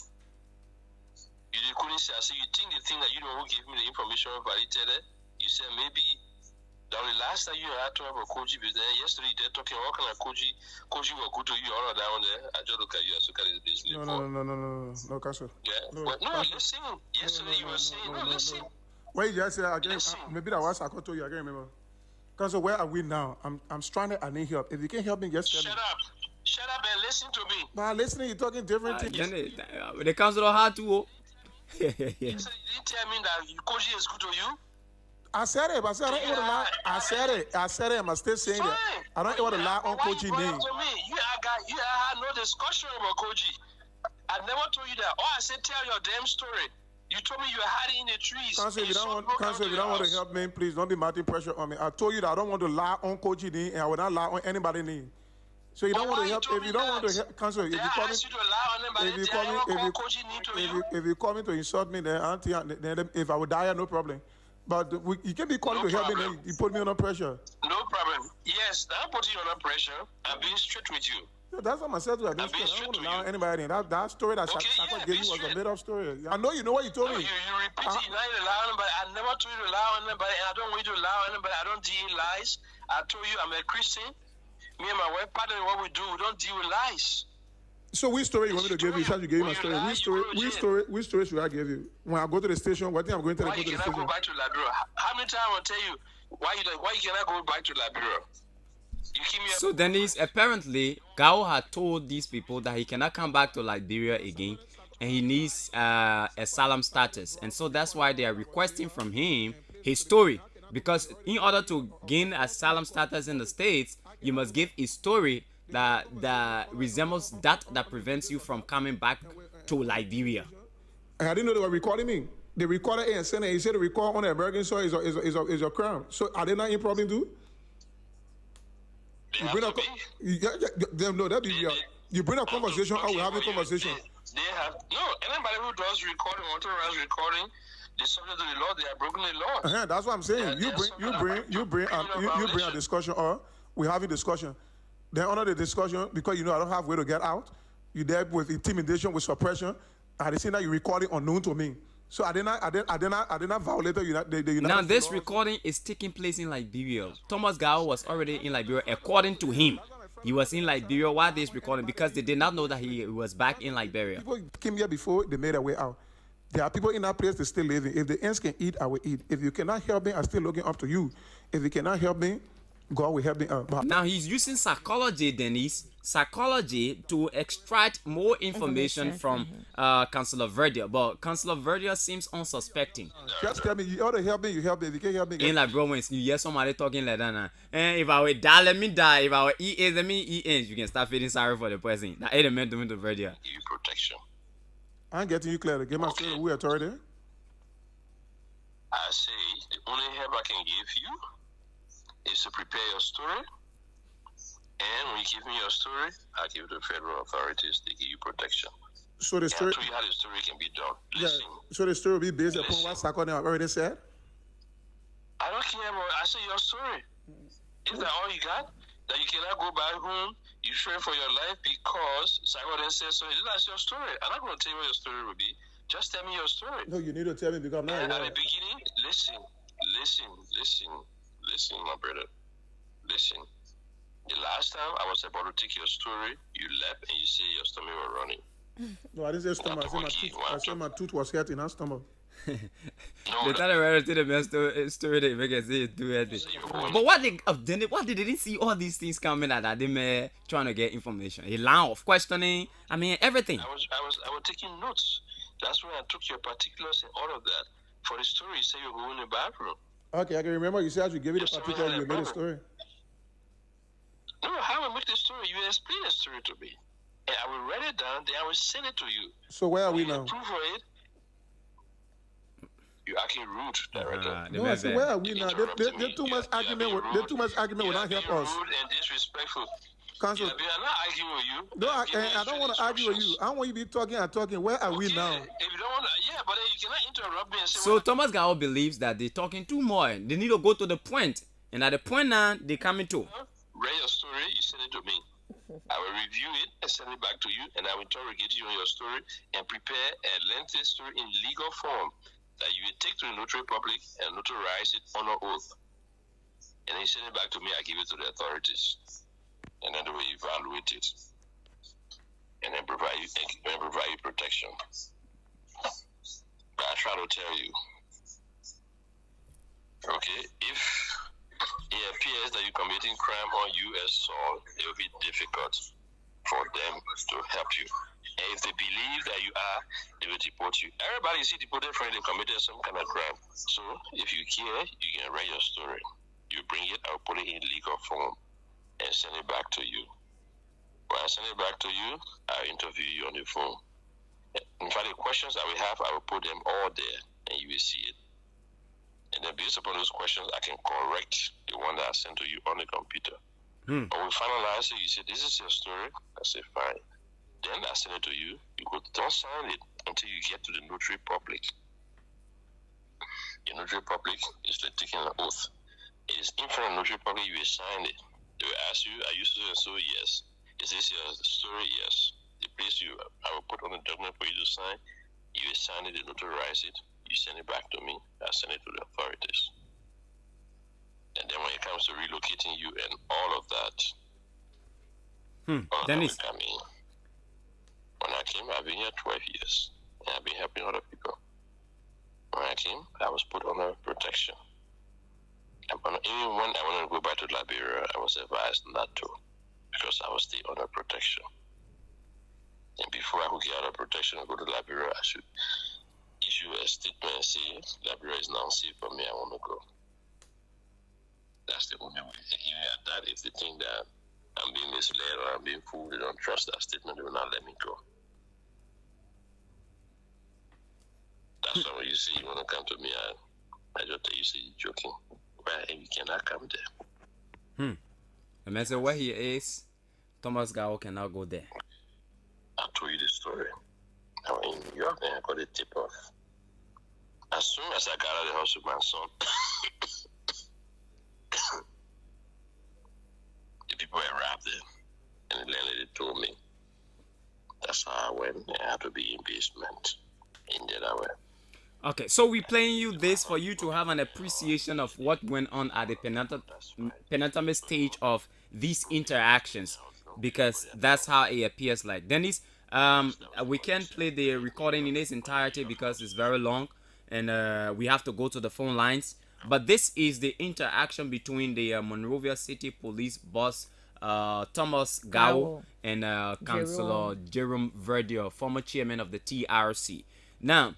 You couldn't say. I said, you think the thing that you know who gave me the information about it, you said maybe Now, the last time you had to have a Koji business, yesterday they're talking all kind of Koji were good to you, all of down there. I just look at you, I look at this. No, Council. Yeah, but no, listen. Yesterday you were saying, listen. Wait, you said again, maybe that was I could tell you, I can't remember. Council, where are we now? I'm stranded, I need help. If you can't help me, just tell me. Shut up and listen to me. But listening, you're talking different things. The council don't have to. You didn't tell me that Koji is good to you. I said it, but I don't want to lie. I said it. I'm still saying it. I don't want to lie on Koji name. You had no discussion about Koji. I never told you that. I said tell your damn story. You told me you were hiding in the trees. Council, if you don't want to help me, please don't be mounting pressure on me. I told you that I don't want to lie on Koji name, and I will not lie on anybody's name. So you don't want to help. If you don't want to help, Council, if you call me to insult me, then if I would die, no problem. But you can't be calling to help me, then you put me under pressure. No problem. Yes, I'm putting you under pressure. I'm being straight with you. Yeah, that's what I said to you. I don't want to allow anybody. That story that Shaka gave you was a made-up story. I know you know what you told me. You repeat it. You're not allowing anybody. I never told you to allow anybody, and I don't want you to allow anybody. I don't deal in lies. I told you I'm a Christian. Me and my wife, part of what we do, we don't deal with lies. So which story you want me to give you? You gave my story. Which story should I give you? When I go to the station, what thing I'm going to go to the station? Why you cannot go back to Liberia? How many times I will tell you why you cannot go back to Liberia? So Dennis, apparently Gao had told these people that he cannot come back to Liberia again, and he needs asylum status, and so that's why they are requesting from him his story, because in order to gain asylum status in the States, you must give a story that resembles that prevents you from coming back to Liberia. I didn't know they were recording me. They recorded it and sent it. He said to record on the American soil is a crime. So are they not in problem too? You bring a you bring a conversation out, we're having conversation. They have anybody who does recording, authorized recording, they subject to the law, they are broken the law. That's what I'm saying. You bring a discussion, or we're having discussion. Then under the discussion, because you know I don't have way to get out, you there with intimidation, with suppression. I did see that you recording unknown to me. So I did not violate the United Now this recording is taking place in Liberia. Thomas Gao was already in Liberia. According to him, he was in Liberia while this recording, because they did not know that he was back in Liberia. People came here before they made their way out. There are people in that place that still living. If the ants can eat, I will eat. If you cannot help me, I'm still looking up to you. If you cannot help me, God will help me out. Now he's using psychology, Denise, to extract more information from Councillor Verdier. But Councillor Verdier seems unsuspecting. Just tell me, you ought to help me, you help me. If you can't help me, in bro, when you hear somebody talking like that, if I will die, let me die. If I will eat ends, let me eat ends. You can start feeling sorry for the person. That ain't a man doing to Verdier. Give protection. I'm getting you clear. Give my story. We authority. I say the only help I can give you is to prepare your story, and when you give me your story, I'll give it to federal authorities to give you protection. So the story, I'll tell you how the story can be done. Listen. Yeah. So the story will be based upon what Sakone have already said? I don't care about I say your story. Is that all you got? That you cannot go back home, you fear for your life because Sakone says so. That's your story. I'm not going to tell you what your story will be. Just tell me your story. No, you need to tell me because I'm not at the beginning, listen, my brother. Listen. The last time I was about to take your story, you left and you say your stomach was running. No, I didn't say stomach. I said my tooth was hurting, not stomach. They tell the best story they make it say do it. But what they didn't see all these things coming that they may trying to get information. A line of questioning. I mean everything. I was taking notes. That's why I took your particulars and all of that. For the story, you say you're going in the bathroom. Okay, I can remember you said you give it the particulars, you made a story. No, how I make the story, you explain the story to me. And I will write it down, then I will send it to you. So where are we now? Proof for it. You're acting rude, director. No, I said, where are we now? There's too much argument. There's too much argument will not help us. Rude and disrespectful. Council. I'm not arguing with you. No, I don't want to argue with you. I want you to be talking and talking. Where are we now? If you don't want to, but you cannot interrupt me and say. So Thomas Gao believes that they're talking too much. They need to go to the point, and at the point now they coming to. Read your story. You send it to me. I will review it and send it back to you, and I will interrogate you on your story and prepare a lengthy story in legal form that you will take to the notary public and notarize it on oath. And then you send it back to me, I give it to the authorities. And then they will evaluate it. And then provide you protection. But I try to tell you, okay, if it appears that you're committing crime on U.S. soil, it will be difficult for them to help you. And if they believe that you are, they will deport you. Everybody you see deported for they committed some kind of crime. So if you care, you can write your story. You bring it, I'll put it in legal form and send it back to you. When I send it back to you, I'll interview you on the phone. In fact, the questions that we have, I will put them all there and you will see it. And then based upon those questions, I can correct the one that I sent to you on the computer. When we finalize it, you say, this is your story. I say, fine. Then I send it to you. You go, don't sign it until you get to the notary public. The notary public is like taking an oath. It is in front of notary public, you will sign it. They will ask you, are you so and so? Yes. Is this your story? Yes. The place I will put on the document for you to sign, you will sign it, they notarize it, you send it back to me, I send it to the authorities. And then when it comes to relocating you and all of that, Dennis. When I came, I've been here 12 years, and I've been helping other people. When I came, I was put under protection. Even when I wanted to go back to Liberia, I was advised not to, because I was still under protection. And before I could get out of protection and go to Liberia, I should issue a statement and say, Liberia is not safe for me, I want to go. That's the only way. Even at that, if they think that I'm being misled or I'm being fooled, they don't trust that statement, they will not let me go. That's why when you say you want to come to me, I just tell you, say you're joking. Well, you cannot come there. The message where he is, Thomas Gao cannot go there. I told you the story. I went in New York and I got a tip off. As soon as I got out of the house with my son, the people arrived there and the landlady told me. That's how I went. I had to be in basement in Delaware. Okay, so we're playing you this for you to have an appreciation of what went on at the penultimate stage of these interactions, because that's how it appears like. Dennis, we can't play the recording in its entirety because it's very long and we have to go to the phone lines. But this is the interaction between the Monrovia City Police boss Thomas Gao and Councillor Jerome Verdier, former chairman of the TRC. Now,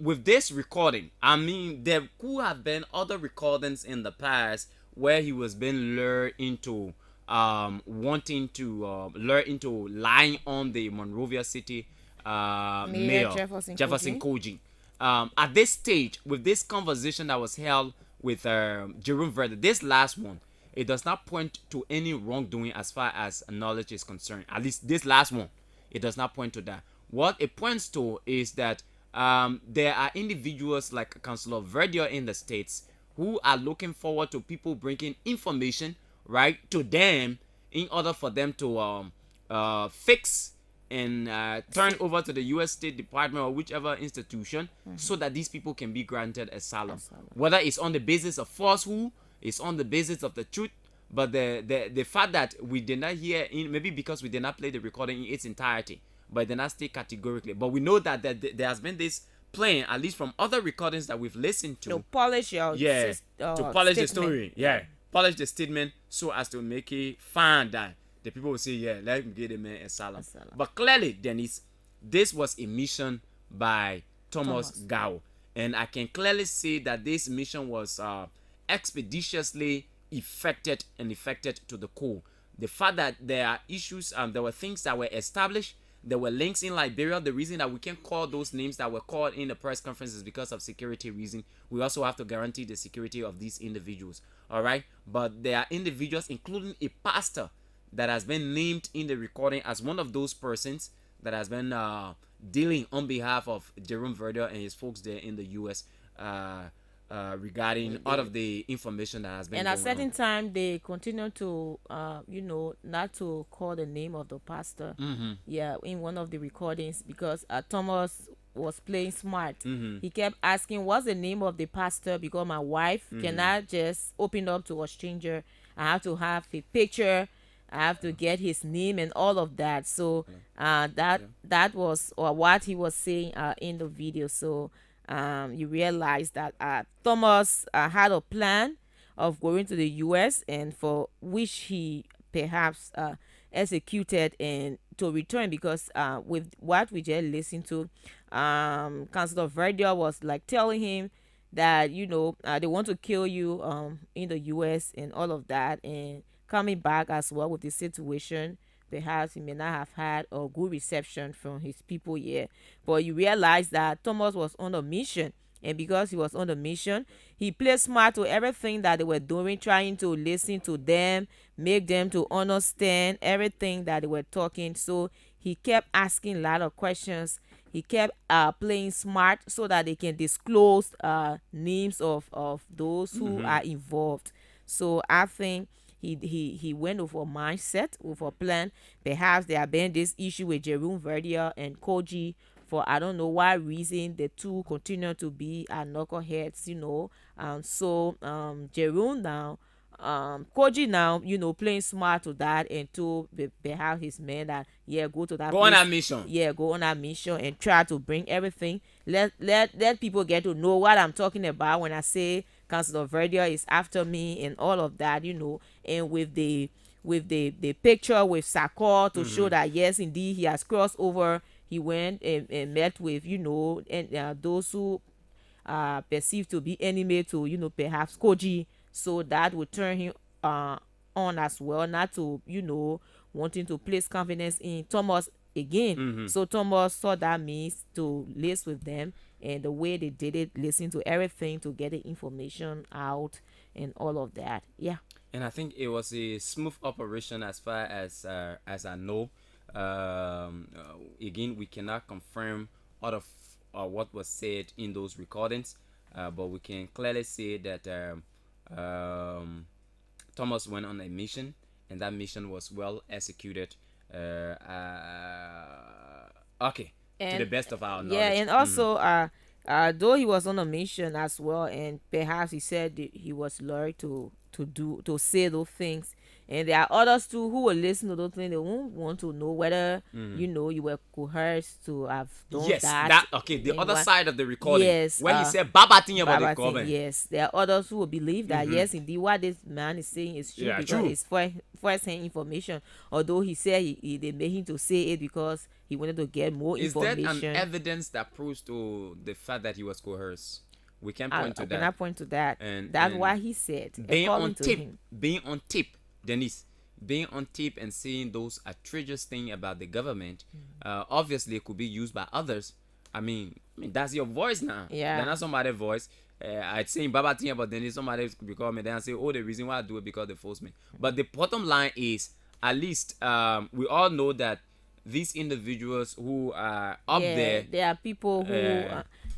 with this recording, I mean, there could have been other recordings in the past where he was being lured into wanting to lure into lying on the Monrovia City mayor Jefferson Koji. At this stage, with this conversation that was held with Jerome Verdier, this last one, it does not point to any wrongdoing as far as knowledge is concerned. At least this last one, it does not point to that. What it points to is that there are individuals like Councillor Verdier in the States who are looking forward to people bringing information, right, to them in order for them to fix and turn over to the U.S. State Department or whichever institution so that these people can be granted asylum. Whether it's on the basis of falsehood, it's on the basis of the truth, but the fact that we did not hear, maybe because we did not play the recording in its entirety, but did not state categorically. But we know that there has been this playing, at least from other recordings that we've listened to polish your to polish the story, polish the statement so as to make it fine that the people will say, yeah, let me give the man asylum. But clearly, Dennis, this was a mission by Thomas Gao, and I can clearly see that this mission was expeditiously effected to the core. The fact that there are issues, there were things that were established. There were links in Liberia. The reason that we can't call those names that were called in the press conference is because of security reason. We also have to guarantee the security of these individuals. All right. But there are individuals, including a pastor, that has been named in the recording as one of those persons that has been dealing on behalf of Jerome Verdier and his folks there in the U.S. Regarding all of the information that has been and at certain time they continue to not to call the name of the pastor in one of the recordings, because Thomas was playing smart. Mm-hmm. He kept asking, "What's the name of the pastor? Because my wife Mm-hmm. cannot just open up to a stranger. I have to have a picture. I have to get his name and all of that." So that was what he was saying in the video. So you realize that Thomas had a plan of going to the U.S. and for which he perhaps executed and to return, because with what we just listened to, Councilor Verdia was like telling him that they want to kill you in the U.S. and all of that, and coming back as well with the situation, perhaps he may not have had a good reception from his people here. But you realize that Thomas was on a mission, and because he was on the mission, he played smart to everything that they were doing, trying to listen to them, make them to understand everything that they were talking. So he kept asking a lot of questions. He kept playing smart so that they can disclose names of those who are involved. So I think he went with a mindset, with a plan. Perhaps there have been this issue with Jerome Verdia and Koji. For I don't know why reason the two continue to be knuckleheads, So Jerome now, Koji now, playing smart to that, and to perhaps his men that go to that Go place, on a mission. go on a mission and try to bring everything. Let people get to know what I'm talking about when I say Councilor Verdia is after me and all of that, and with the picture with Sakor to show that yes indeed he has crossed over. He went and met with and those who are perceived to be enemy to perhaps Koji, so that would turn him on as well, not to wanting to place confidence in Thomas again. So Thomas saw that means to list with them, and the way they did it, listen to everything to get the information out and all of that. Yeah. And I think it was a smooth operation as far as I know. Again, we cannot confirm all of what was said in those recordings, but we can clearly say that Thomas went on a mission, and that mission was well executed. Okay, and, to the best of our knowledge. Yeah, and also, though he was on a mission as well, and perhaps he said that he was loyal to say those things, and there are others too who will listen to those things. They won't want to know whether you were coerced to have done that. Okay, the other side of the recording. Yes, when he said Babatin about the government. Yes, there are others who will believe that yes indeed what this man is saying is true, because it's first-hand information. Although he said they made him to say it because he wanted to get more information. Is that an evidence that proves to the fact that he was coerced? We can point to that. I cannot point to that. And that's why he said. Being on tip, Denise, being on tip and saying those outrageous things about the government, obviously it could be used by others. I mean, that's your voice now. Yeah. That's not somebody's voice. I'd say Baba thing about Denise, somebody could call me then and say, oh, the reason why I do it because they force me. But the bottom line is, at least we all know that these individuals who are up there are people who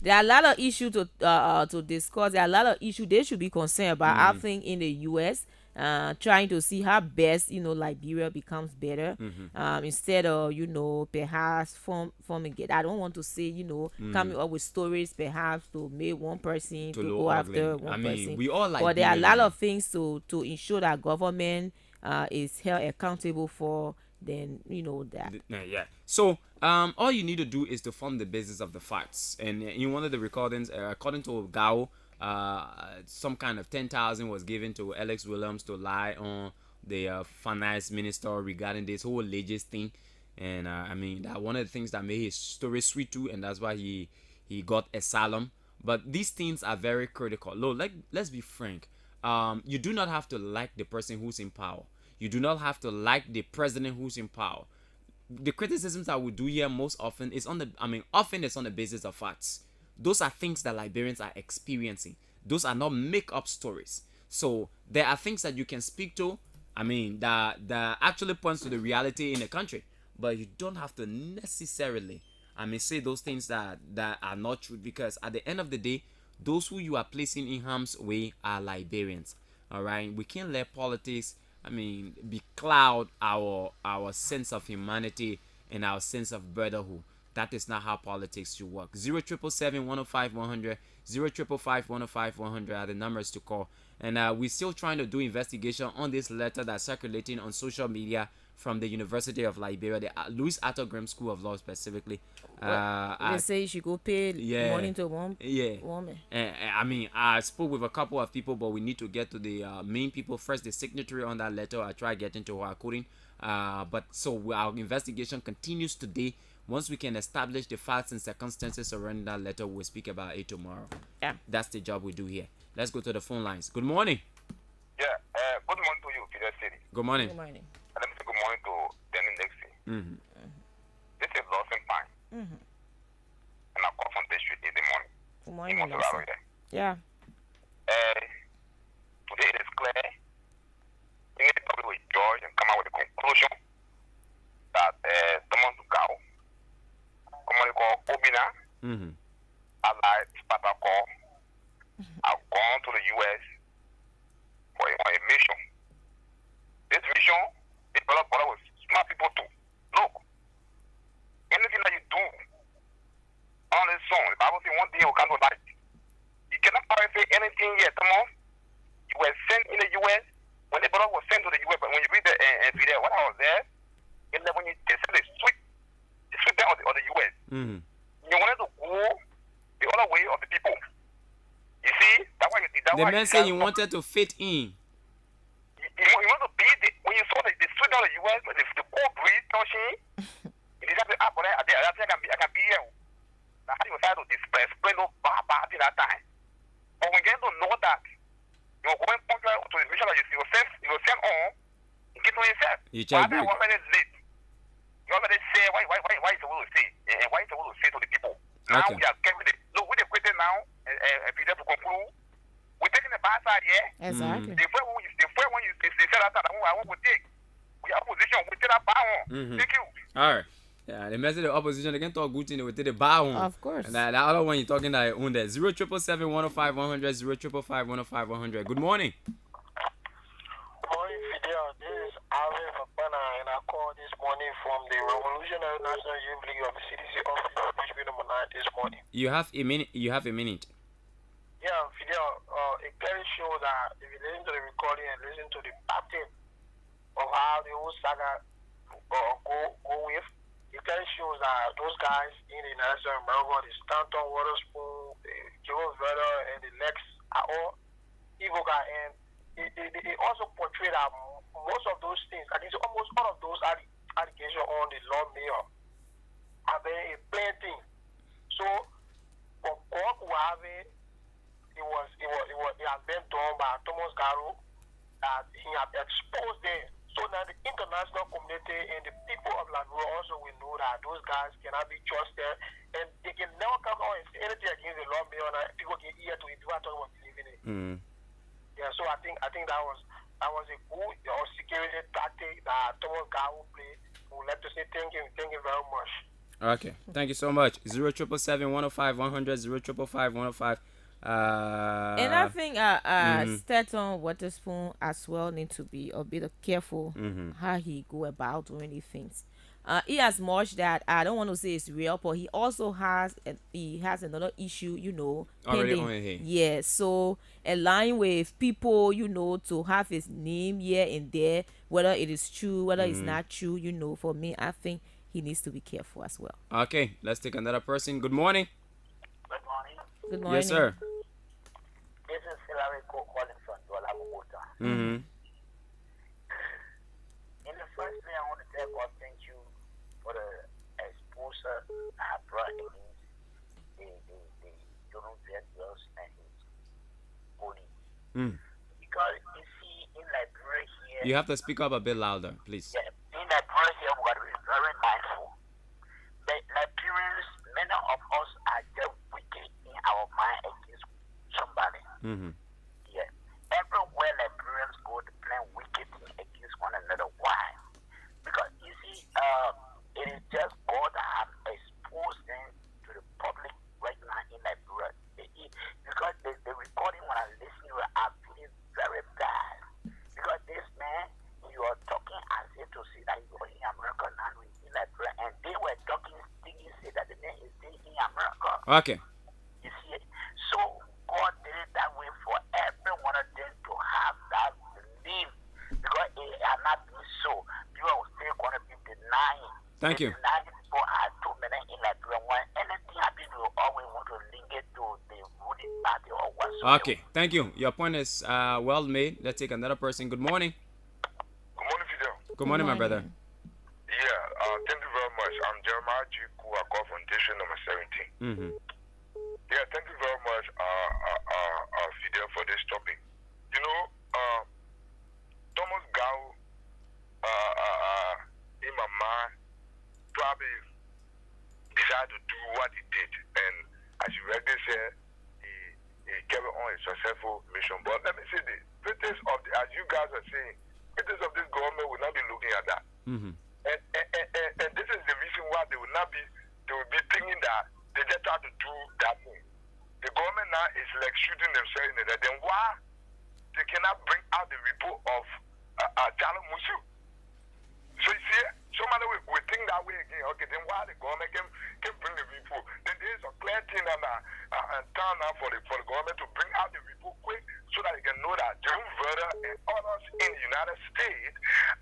there are a lot of issues to discuss. There are a lot of issues they should be concerned about. I think in the US, trying to see how best Liberia becomes better, instead of perhaps forming it. I don't want to say coming up with stories perhaps to make one person to go after one person. We all but there are a lot of things to ensure that government is held accountable for. Then that. Yeah. So all you need to do is to form the basis of the facts. And in one of the recordings, according to Gao, some kind of 10,000 was given to Alex Williams to lie on the finance minister regarding this whole alleges thing. And that one of the things that made his story sweet too, and that's why he got asylum. But these things are very critical. Look, let's be frank. You do not have to like the person who's in power. You do not have to like the president who's in power. The criticisms that we do here most often is often it's on the basis of facts. Those are things that Liberians are experiencing. Those are not make-up stories. So there are things that you can speak to, that actually points to the reality in the country. But you don't have to necessarily, say those things that are not true, because at the end of the day, those who you are placing in harm's way are Liberians. All right? We can't let politics becloud our sense of humanity and our sense of brotherhood. That is not how politics should work. 077-105-100, 055-105-100 are the numbers to call. And we're still trying to do investigation on this letter that's circulating on social media from the University of Liberia, the Louis Arthur Graham School of Law specifically. They say you should go pay money to one woman. I mean, I spoke with a couple of people, but we need to get to the main people first. The signatory on that letter, I tried getting to her, I couldn't. But so our investigation continues today. Once we can establish the facts and circumstances surrounding that letter, we'll speak about it tomorrow. Yeah. That's the job we do here. Let's go to the phone lines. Good morning. Yeah, good morning to you, Peter City. Good morning. Good morning. And let me say good morning to Danny Nixie. This is Lawson Pine. And I call from the street in the morning. Good morning, Lawson. Yeah. Today it is clear. We need to talk with George and come out with a conclusion that someone to go. Someone called Obina, allied Spartaco, have gone to the U.S. for a mission. This mission is brought with smart people too. Look, anything that you do on this song, the Bible says one day will come to light. You cannot say anything yet. Come on. You were sent in the U.S. When the brother was sent to the U.S., but when you read the video, when I was there, when they said they switch down on the U.S. You wanted to go the other way of the people. You see, that's why you did that. The man said he wanted to fit in. You want to be when you saw the switch down the U.S., the cold breeze touching. You did have to but I can be here. Now, how do you decide to explain no bad in that time? But when you get to know that, you're going contrary to the mission that you sent on, you get to yourself. You check it. You already say why is the will to say? And why is the will to say to the people? Now we are getting it. Look, we're quitting now, and Peter to conclude. We're taking the bad side, yeah? Exactly. The first one you say that I want to take. We are opposition, we take that bad one. Thank you. All right. Yeah, the message of the opposition, they can talk good thing, they will take the bad one. Of course. And the other one you're talking that on there. 077-105-100, 055-105-100. Good morning. Good morning, Fidel. This is Alvin Fapana, and I called this morning from the Revolutionary National Youth League of the CDC office of HP number 9 this morning. You have a minute. Yeah, Fidel, it clearly shows that if you listen to the recording and listen to the pattern of how the whole saga go with, it clearly shows that those guys in the United States of America, the Stanton, Waterspoon, the Joe Vedder, and the Lex are all evil guys. And it also portrayed that most of those things, at least almost all of those allegations on the Lord Mayor have been a plain thing. So, for God who have it, it has been done by Thomas Garrow, that he has exposed them. So now the international community and the people of Liberia also will know that those guys cannot be trusted, and they can never come out and say anything against the Lord Mayor. People get ear to it. People are talking about believing it. Yeah, so I think that was a good security tactic that Thomas Garrow played. We would like to say thank you very much. Okay, thank you so much. 077-105-100, 055-105. And I think Stanton Waterspoon as well need to be a bit careful how he go about doing these things. He has much that I don't want to say it's real, but he also has another issue, pending. Yeah, so align with people, to have his name here and there, whether it is true, whether it's not true, for me, I think he needs to be careful as well. Okay, let's take another person. Good morning. Good morning. Good morning. Yes, sir. This is Hilary calling from Douala, Bogota. Mm-hmm. In the first place, I want to tell God thank you for the exposure I brought against the Donald Girls and his police. Because you see, in Liberia here... You have to speak up a bit louder, please. Yeah, in Liberia here, we got to be very mindful. The Liberians, many of us are just wicked in our mind against somebody. Yeah. Everywhere Liberians go to plan wicked against one another. Why? Because you see, it is just God that have exposed them to the public right now in Liberia. Because the recording when I listen to it, I feel it very bad. Because this man, you are talking as if to see that you are in America now in Liberia, and they were talking things, say that the Okay. You see, so God did it that way for every one of them to have that belief, because it had not been so. You are still going to be denying. Thank you. Denying people are too many in Liberia. When anything happens, you always want to link it to the ruling party or whatsoever. Okay, thank you. Your point is well made. Let's take another person. Good morning. Good morning, Fidel. Good morning, my brother. Yeah, thank you very much. I'm Jeremiah G. Kua, confrontation number 17. Yeah, thank you very much, Fidel, for this topic. You know, Thomas Gao, in my mind, probably decided to do what he did. And as you read this here, he carried on a successful mission. But let me say this. Critics of as you guys are saying, critics of this government will not be looking at that. And this is the reason why they will be thinking that they just try to do that thing. The government now is like shooting themselves in the head. Then why they cannot bring out the report of Jalo Musu? So you see, somebody will think that way again. Okay, then why the government can bring the report? Then there is a clear thing and time now for the government to bring out the report quick so that they can know that John Verda and others in the United States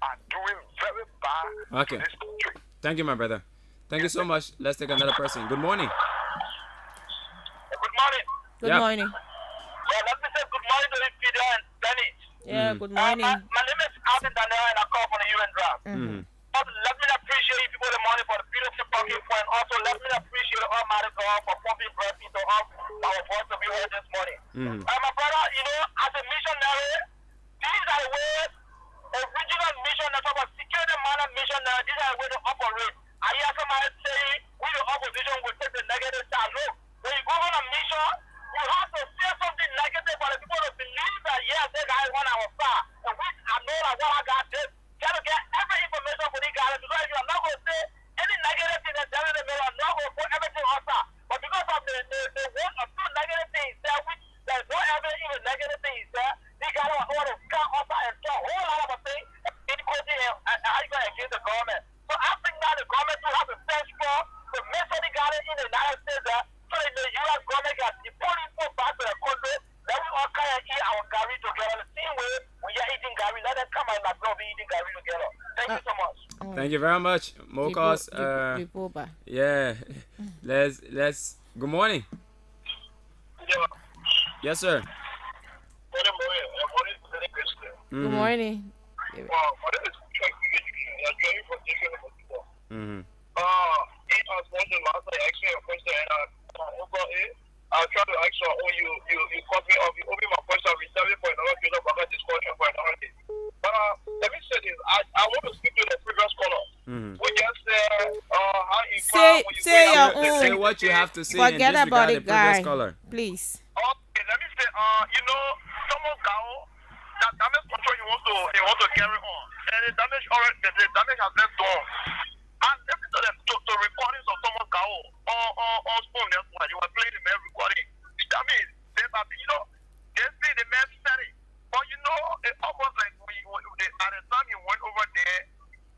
are doing very bad to this country. Thank you, my brother. Thank you so much. Let's take another person. Good morning. Good morning. Good morning. Yeah, let me say good morning to Fidel and Danny. Yeah, good morning. My name is Alvin Daniel and I call from the UN draft. Let me appreciate you people the morning for the beautiful talking point. Also, let me appreciate Almighty God for pumping breath into us, our voice to be heard this morning. My brother, you know, as a missionary, these are the ways original missionary, about security-minded missionary, these are the ways to operate. I hear somebody say, we the opposition will take the negative side. Look, when you go on a mission, you have to say something negative for the people to believe that, yes, this guy is on our side. And which I know that what I got this. Try to get every information for these guys. Because if you're not going to say any negative thing that's down in the middle, I'm not going to put everything on top. But because of the one or two negative things there, which there's no evidence even negative things there, these guys are going to come on and talk a whole lot of things and how you going to against the government. So I think that the government will have a search for to make sure they got it in the United States there, so that the U.S. government can deport people back to the country. Let we all kind of eat our Gary together the same way when you're eating Gary. Let them come and like be eating Gary together. Thank you so much. Thank you very much, Mokos. Yeah, let's. Good morning. Yes, sir. Good morning. I'll try to ask you, you cut me off, you open my question, reserving for another period of our discussion for another day. But let me say this, I want to speak to the previous caller. We just how you say your own. Say what you have to say. Forget and about the it, guy. caller. Please. Okay, let me say, you know, someone Gao, that damage control you want to carry on, and the damage has been done. And let me tell them to recordings of someone Gao on phone. That's why you were playing the man recording. That means they say the man said it, but you know, it's almost like at the time he went over there,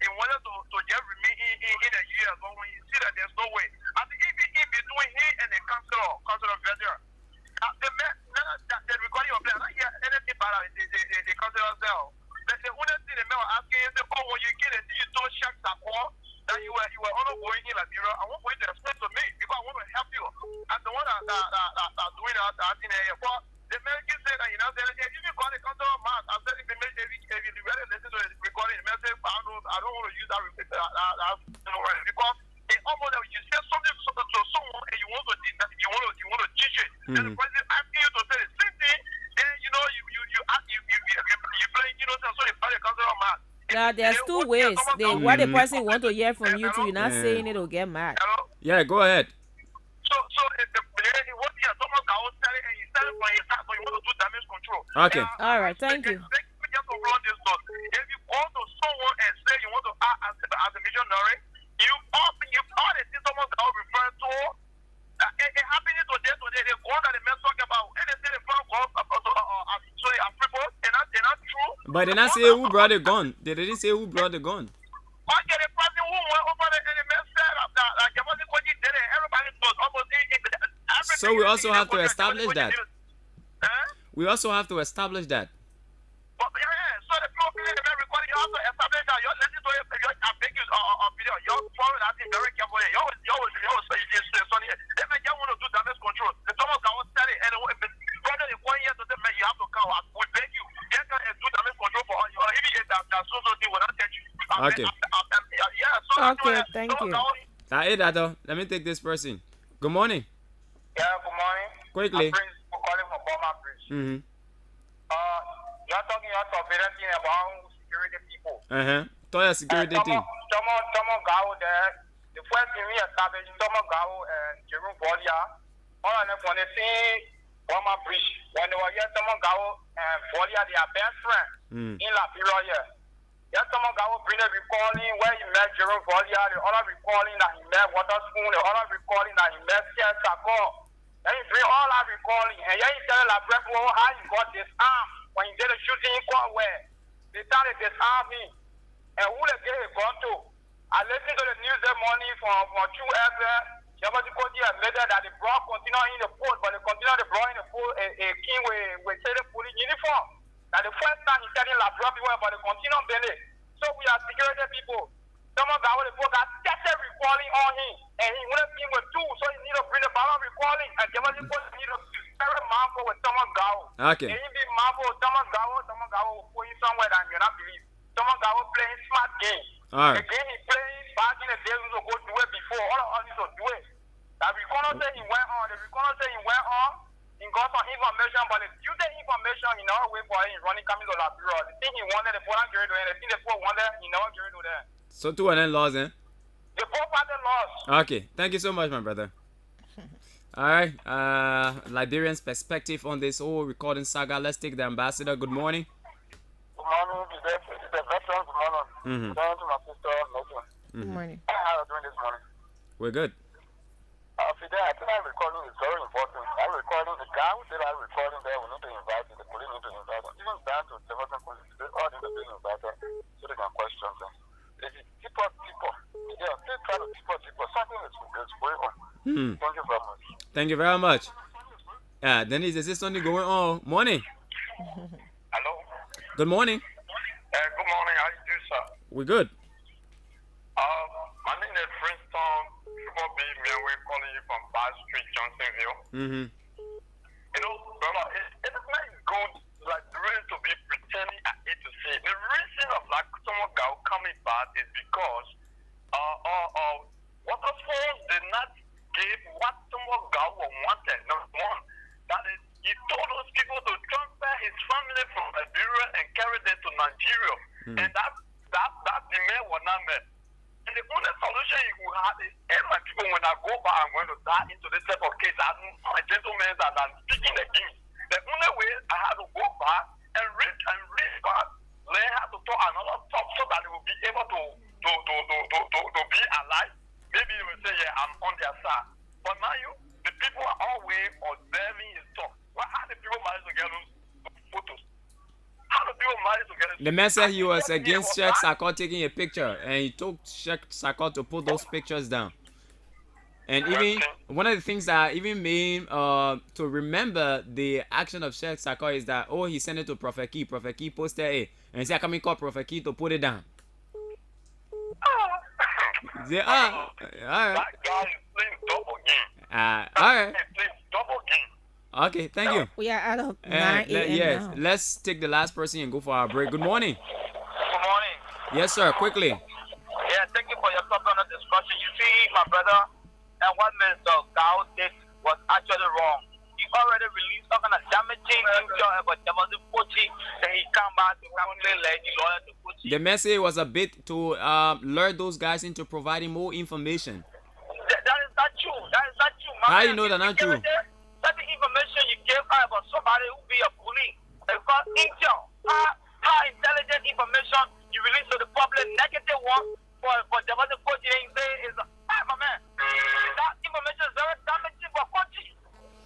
he wanted to get with me in a year. But when you see that there's no way, I think if between he and the councilor Vedder, the recording of that, I don't hear anything about the councilor cell. The only thing the man was asking is, when you get it, you don't check that call. That you were only going in Liberia. I want for you to explain to me because I want to help you. As the one that doing that in here. But the man keeps saying that, if you call the council of mass, I said if you really listen to the recording, the man says, I don't want to use that because it almost like you say something to someone and you want to teach it. Then the president asking you to say the same thing, then you play innocent, so they call the council of mass. Now, there's two ways. What the person want to hear from you to, you're not saying it will get mad. Yeah, go ahead. So what someone Gao said it and he said it for his side, so you want to do damage control. Okay. All right, thank you. Just to run this note. If you go to someone and say you want to act as a missionary, you already see someone Gao referring to. It happening today, the gun that the men talk about, and they say the phone calls they're not true. But they not say who brought the gun. They didn't say who brought the gun. Okay, the person who went over there and the man said that everybody knows almost So we also have to establish that. We also have to establish that. But yeah, so the people playing the recording, you have to establish that. You're listening to it, I beg you on video. You're following that thing very carefully. You always say Sonny. If you want to do damage control, the Thomas can sell it. And brother, if 1 year to them, you have to come. We beg you. You can do damage control for you. If you get that so thing will not take you. Okay. Okay, thank you. Let me take this person. Good morning. Yeah, good morning. Quickly. I'm Prince, calling from Burma Bridge. Mm-hmm. You're talking about surveillance about security people. Toya security team. Someone go there. The first thing we established, someone go and Jerome Volia. All of them when they see Burma Bridge, when they were here, someone go and Volia, their best friend in Liberia here. Yes, someone go bring a recalling where he met Jerome Volia, the other recalling that he met Waterspoon, the other recalling that he met Pierre Sacco. Then he bring all that recalling, and then he tell Labrepo how he got this arm when he did a shooting in Conway. They started disarm him. And who they gave a gun to? I listened to the news that morning from 2 FM. Somebody admitted that they brought container in the port, but the container they brought in the port a king with the police uniform. Now the first time he telling Labrepo about the container belly. So we are security people. Someone got the book got started recalling on him, and he went in with 2, so he need to bring the bottom recalling, and somebody need to be very mindful with someone go. Okay. And he be mindful with someone go will put him somewhere that you're not believe. Someone go playing smart game. All right. The game he playing back in the days we used to go do it before. All of us used to do it. That recorder say he went on. The recorder say he went on. He got some information, but the due to information, he never wait for him running coming to Liberia. The thing he wanted, the poor not giving to him. The thing the poor wanted, he never giving to them. So 2 of them lost, eh? The poor party lost. Okay. Thank you so much, my brother. All right. Liberian's perspective on this whole recording saga. Let's take the ambassador. Good morning. Good morning. The veteran, good morning. Good morning to my sister, Megan. Good morning. How are you doing this morning? We're good. Fidel, I think that recording is very important. That recording, the guy who did that recording there, we need to invite him. The police need to invite him. Even down to Jefferson Police, they all need to be invited so they can question them. If you tip up people, yeah, they try to tip up people. Something is going on. Thank you very much. Thank you very much. Denise, is this something going on? Morning. Hello. Good morning. Good morning. How you do, sir? We're good. My name is Princeton. People be me. We're calling you from Bass Street, Johnsonville. You know, brother, it is not good like the reason to be pretending at A to C. The reason of like someone coming back is because Waterspoon did not give what someone wanted. Number one, that is, he told those people to transfer his family from Liberia and carry them to Nigeria, and that demand was not met. And the only solution you have is, my people, when I go back, I'm going to die into this type of case. I'm a gentleman that I'm speaking against. The only way I have to go back and read back, learn how to talk another talk so that they will be able to be alive. Maybe you will say, yeah, I'm on their side. But now the people are always observing his talk. How do people manage to get those photos? How do people manage to get it? The man said he was against Sheikh Sako taking a picture, and he told Sheikh Sako to put those pictures down. And even one of the things that even made to remember the action of Sheikh Sako is that, he sent it to Prophet Key. Prophet Key posted it, and he said, "Come and call Prophet Key to put it down." That guy is playing double game. All right. He's playing double game. Okay, thank you. We are out of 9 a.m. Yes, now. let's take the last person and go for our break. Good morning. Good morning. Yes, sir. Quickly. Yeah, thank you for your topic on the discussion. You see, my brother, and what Mr. Gao did was actually wrong. He already released some kind of damaging picture about Jamazi Kochi, then he come back to play like the lawyer to Kochi. The message was a bit to lure those guys into providing more information. That is not true. That is not true. How you know that not true? That's the information you gave out about somebody who be a police. Because intel, high intelligent information you release to the public, negative one for Jamazi Kochi, and say is my man. That information is very damaging for Kochi.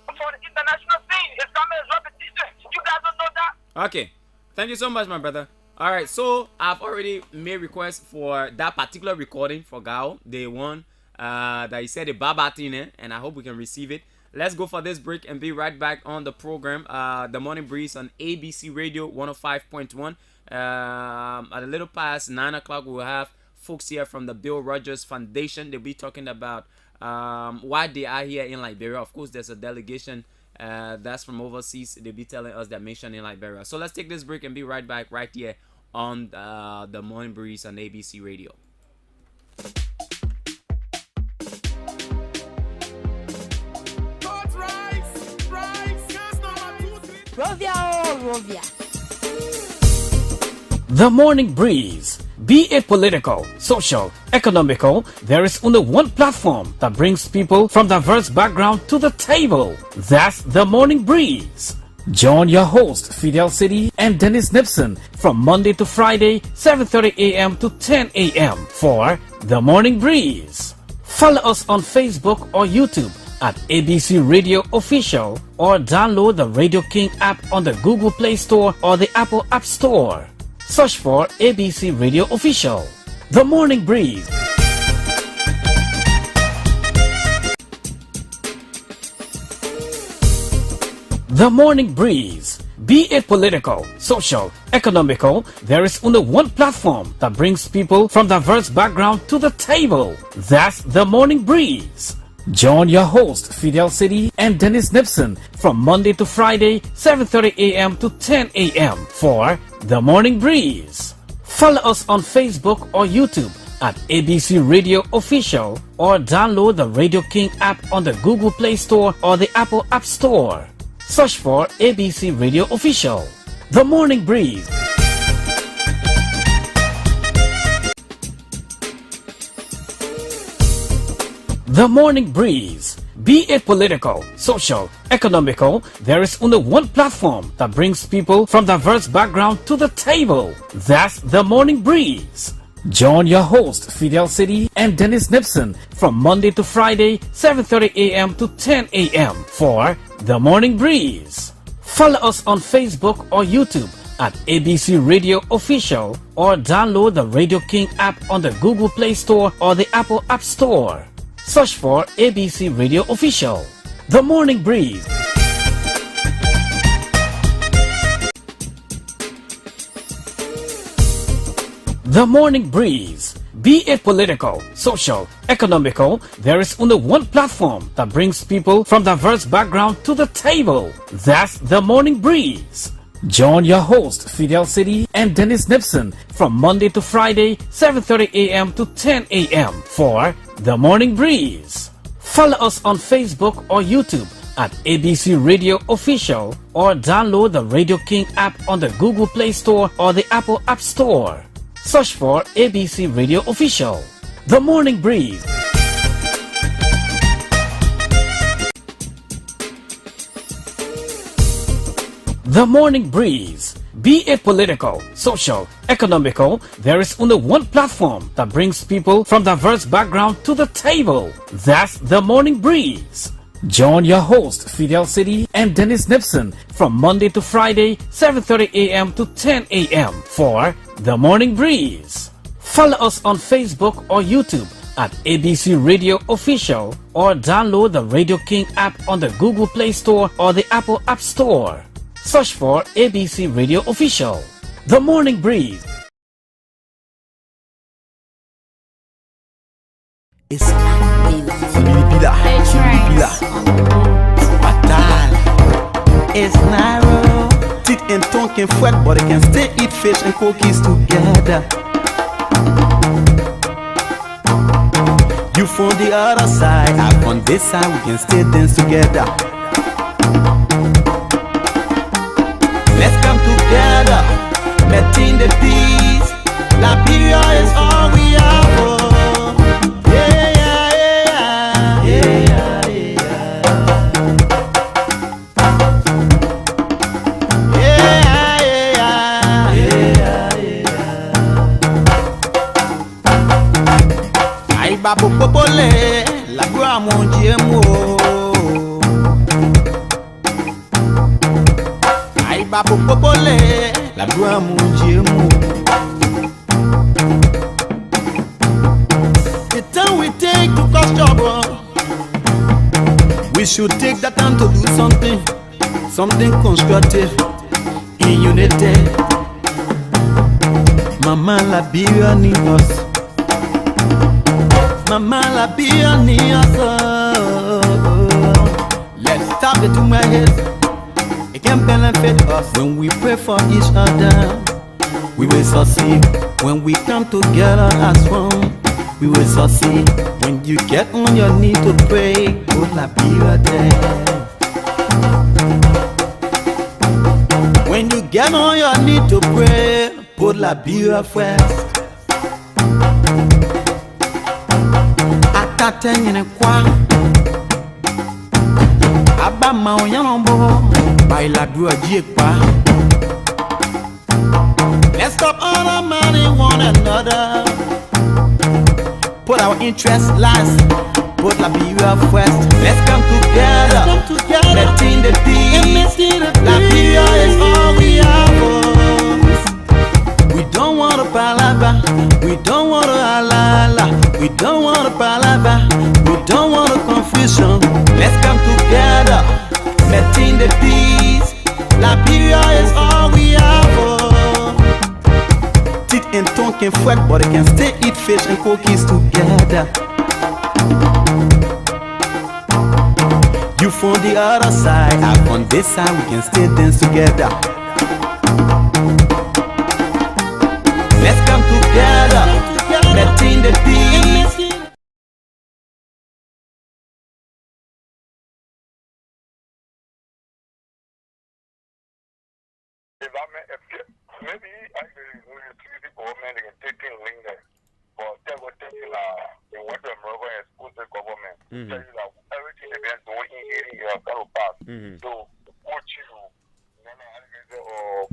For the international scene, it's damaging repetition. You guys don't know that? Okay. Thank you so much, my brother. All right, so I've already made requests for that particular recording for Gao, the one that he said the Baba thing, and I hope we can receive it. Let's go for this break and be right back on the program. The Morning Breeze on ABC Radio 105.1. At a little past 9 o'clock, we'll have folks here from the Bill Rogers Foundation. They'll be talking about why they are here in Liberia. Of course, there's a delegation that's from overseas. They'll be telling us their mission in Liberia. So let's take this break and be right back right here on the Morning Breeze on ABC Radio. Rovia. The Morning Breeze. Be it political, social, economical, there is only one platform that brings people from diverse backgrounds to the table. That's The Morning Breeze. Join your host, Fidel City and Dennis Nipson from Monday to Friday, 7:30 a.m. to 10 a.m. for The Morning Breeze. Follow us on Facebook or YouTube at ABC Radio Official, or download the Radio King app on the Google Play Store or the Apple App Store. Search for ABC Radio Official. The Morning Breeze. The Morning Breeze. Be it political, social, economical, there is only one platform that brings people from diverse backgrounds to the table. That's The Morning Breeze. Join your host, Fidel City and Dennis Nipson from Monday to Friday, 7:30 a.m. to 10 a.m. for The Morning Breeze. Follow us on Facebook or YouTube at ABC Radio Official, or download the Radio King app on the Google Play Store or the Apple App Store. Search for ABC Radio Official. The Morning Breeze. The Morning Breeze. Be it political, social, economical, there is only one platform that brings people from diverse backgrounds to the table. That's The Morning Breeze. Join your host, Fidel City and Dennis Nipson from Monday to Friday, 7:30 a.m. to 10 a.m. for The Morning Breeze. Follow us on Facebook or YouTube at ABC Radio Official, or download the Radio King app on the Google Play Store or the Apple App Store. Search for ABC Radio Official. The Morning Breeze. The Morning Breeze. Be it political, social, economical, there is only one platform that brings people from diverse backgrounds to the table. That's The Morning Breeze. Join your host, Fidel City and Dennis Nipson from Monday to Friday, 7:30 a.m. to 10 a.m. for The Morning Breeze. Follow us on Facebook or YouTube at ABC Radio Official, or download the Radio King app on the Google Play Store or the Apple App Store. Search for ABC Radio Official. The Morning Breeze. The Morning Breeze. Be it political, social, economical, there is only one platform that brings people from diverse backgrounds to the table. That's The Morning Breeze. Join your host, Fidel City and Dennis Nipson from Monday to Friday, 7:30 a.m. to 10 a.m. for The Morning Breeze. Follow us on Facebook or YouTube at ABC Radio Official, or download the Radio King app on the Google Play Store or the Apple App Store. Search for ABC Radio Official. The Morning Breeze. It's It's narrow. Teeth and tongue can fret, but they can still eat fish and cookies together. You from the other side, I on this side, we can still dance together. Let's come together, meeting the peace. Liberia is all we are for. Yeah, yeah, yeah, yeah, yeah. Yeah, yeah, yeah, yeah. Ay, babu popole, la gua mondiemo. Babu popole, la gloire mon Dieu. The time we take to cause trouble, We should take that time to do something constructive in unity. Mama Liberia need us. Mama Liberia need us. Let's stop the two my heads. It can benefit us when we pray for each other. We will succeed when we come together as one. We will succeed when you get on your knees to pray. Put Liberia there. When you get on your knees to pray, put Liberia first. Akatenye kwa Aba maonyanombo Baila dua jiekwa. Let's stop undermining one another. Put our interests last. Put Liberia first. Let's come together. Letting the peace. Liberia is all we have. We don't want a palaver. We don't want a halala. We don't want a palaver. We don't want a confusion. Let's come together. Letting the peace. Liberia is all we have. Teeth and tongue can fight, but they can still eat fish and cookies together. You from the other side, I from this side, we can still dance together. Let's come together, letting the peace. Maybe actually when you see the government they can take in linger, but they were taking in what the Morocco and school the government. Tell you that everything they been doing in here is going to pass. So what you or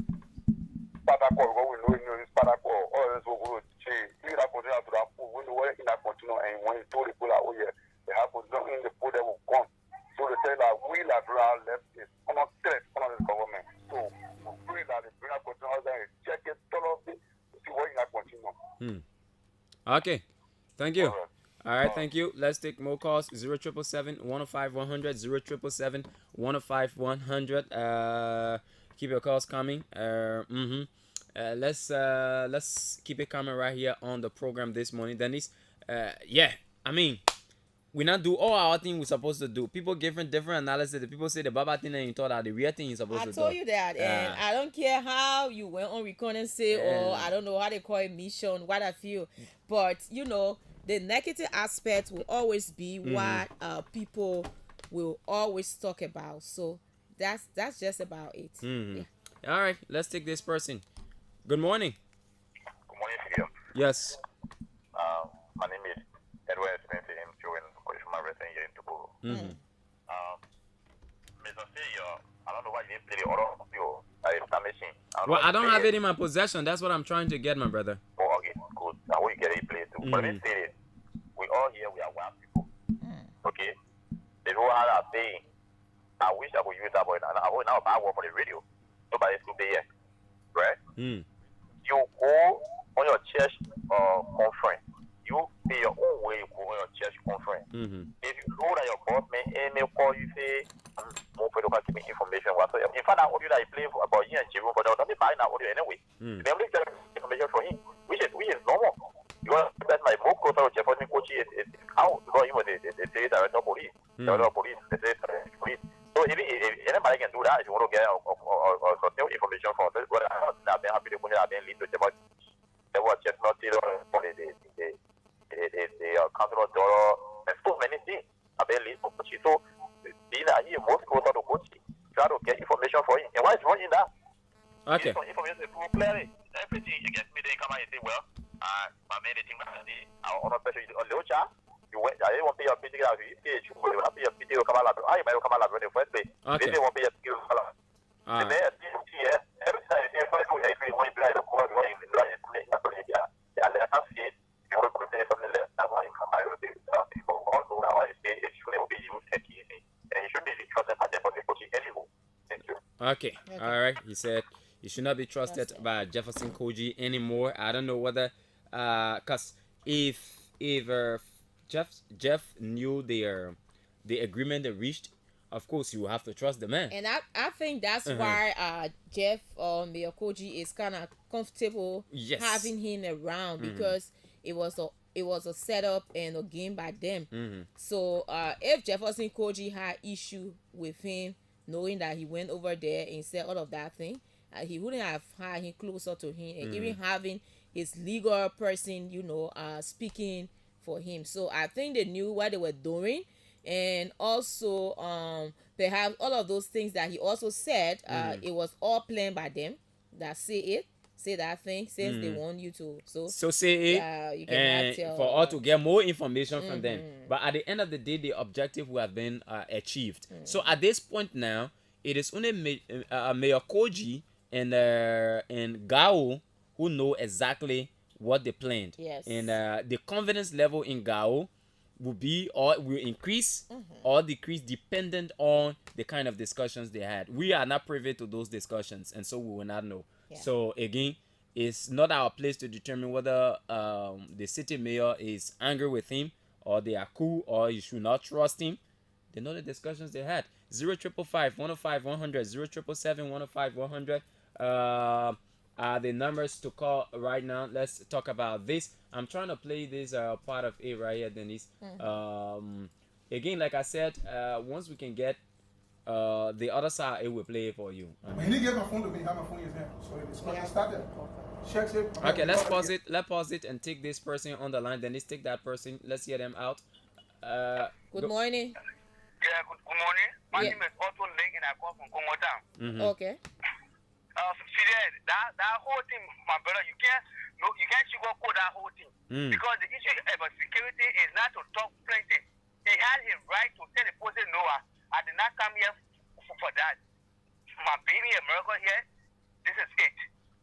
Patako, what we know is Patako, or else we will say, you have to have that when the way in that continue and when you told the people out here, they have to know in the food that will come. So they say that we liberal left is not threat on the government. So we that the bring up continue check it thoroughly to see what you have continue. Okay, thank you. All right, thank you. Let's take more calls. 0777 105 100 0777 105 100. Keep your calls coming. Let's keep it coming right here on the program this morning. Dennis, yeah, I mean, we not do all our thing we're supposed to do. People giving different analysis. The people say the Baba thing and you thought that the real thing is supposed to do. I told you that, and I don't care how you went on reconnaissance or I don't know how they call it, mission, what I feel, but you know the negative aspect will always be what people will always talk about. So that's just about it. Yeah. All right, let's take this person. Good morning. Good morning, Fidio. Yes. My name is Edward Smith. I'm showing my wrestling here in Togo. Mr. Fidio, I don't know why you didn't play the other video. Well, I don't have it in my possession. That's what I'm trying to get, my brother. Oh, okay, good. I want you to get it played too. But let me say it. We all here, we are one people. Okay? The whole other thing, I wish I could use that, but I will now buy one for the radio. Nobody could be here. Right? You go on your church conference. You pay your own way, you go on your church conference. If you know that your boss may email call you, say, more people can give me information. In fact, I audio that I play about you and Jiru, but they'll not be buying that audio anyway. They only get information from him, which is normal. Because that's my more closer to Jefferson Kochi is out, because he was the state director of police. Director of police, the state police. So if anybody can do that, if you want to get some information from this, but I've been happy to put it out there and lead to Jefferson. There was just not the council dollar and so many things. I've been lead to Kochi. So these are here most closer to Kochi. Try to get information for him. And why is wrong in that? Okay. Information is full clearly. Everything you get me, they come out and say, well, my main thing our other person is a little child. You went, I didn't want to be a pity out. You will not be a pity come out. I might come out in the first place. Okay. They won't be a pity come out. Every time they find out every one blind of course, one in the blind, yeah, let us see it. You want to say something less than one come out with it. Also, now I say it should be used and easy. And it should be trusted by the coaching anymore. Thank you. Okay. All right. He said you should not be trusted by Jefferson Koji anymore. I don't know whether, cause if Jeff knew the agreement they reached, of course you have to trust the man. And I think that's why Jeff Mayor Koji is kind of comfortable having him around, because it was a setup and a game by them. So if Jefferson Koji had issue with him, knowing that he went over there and said all of that thing, he wouldn't have had him closer to him, and even having his legal person, speaking for him. So I think they knew what they were doing. And also perhaps all of those things that he also said, it was all planned by them. That say that thing, since they want you to so say it, you and tell, for us to get more information from them. But at the end of the day, the objective will have been achieved. So at this point now, it is only Mayor Koji and Gao who know exactly what they planned. Yes. And the confidence level in Gao will be, or will increase or decrease dependent on the kind of discussions they had. We are not privy to those discussions, and so we will not know. So again, it's not our place to determine whether the city mayor is angry with him, or they are cool, or you should not trust him. They know the discussions they had. 0555 105 100, 0777 105 100 are the numbers to call right now. Let's talk about this. I'm trying to play this part of it right here, Denise. Again, like I said, once we can get the other side, it will play it for you. When he gave my phone to me, how my phone is there. So it's going to start there. Checks it. Okay, let's pause it. Let's pause it and take this person on the line. Denise, take that person. Let's hear them out. Good morning. Yeah, good morning. My name is Otto Lake, and I come from Congo Town. Okay. Fidel, that whole thing, my brother, you can't sugarcoat that whole thing. Because the issue about security is not to talk plenty. He had his right to tell the person, no, I did not come here for that. My baby America here, this is it.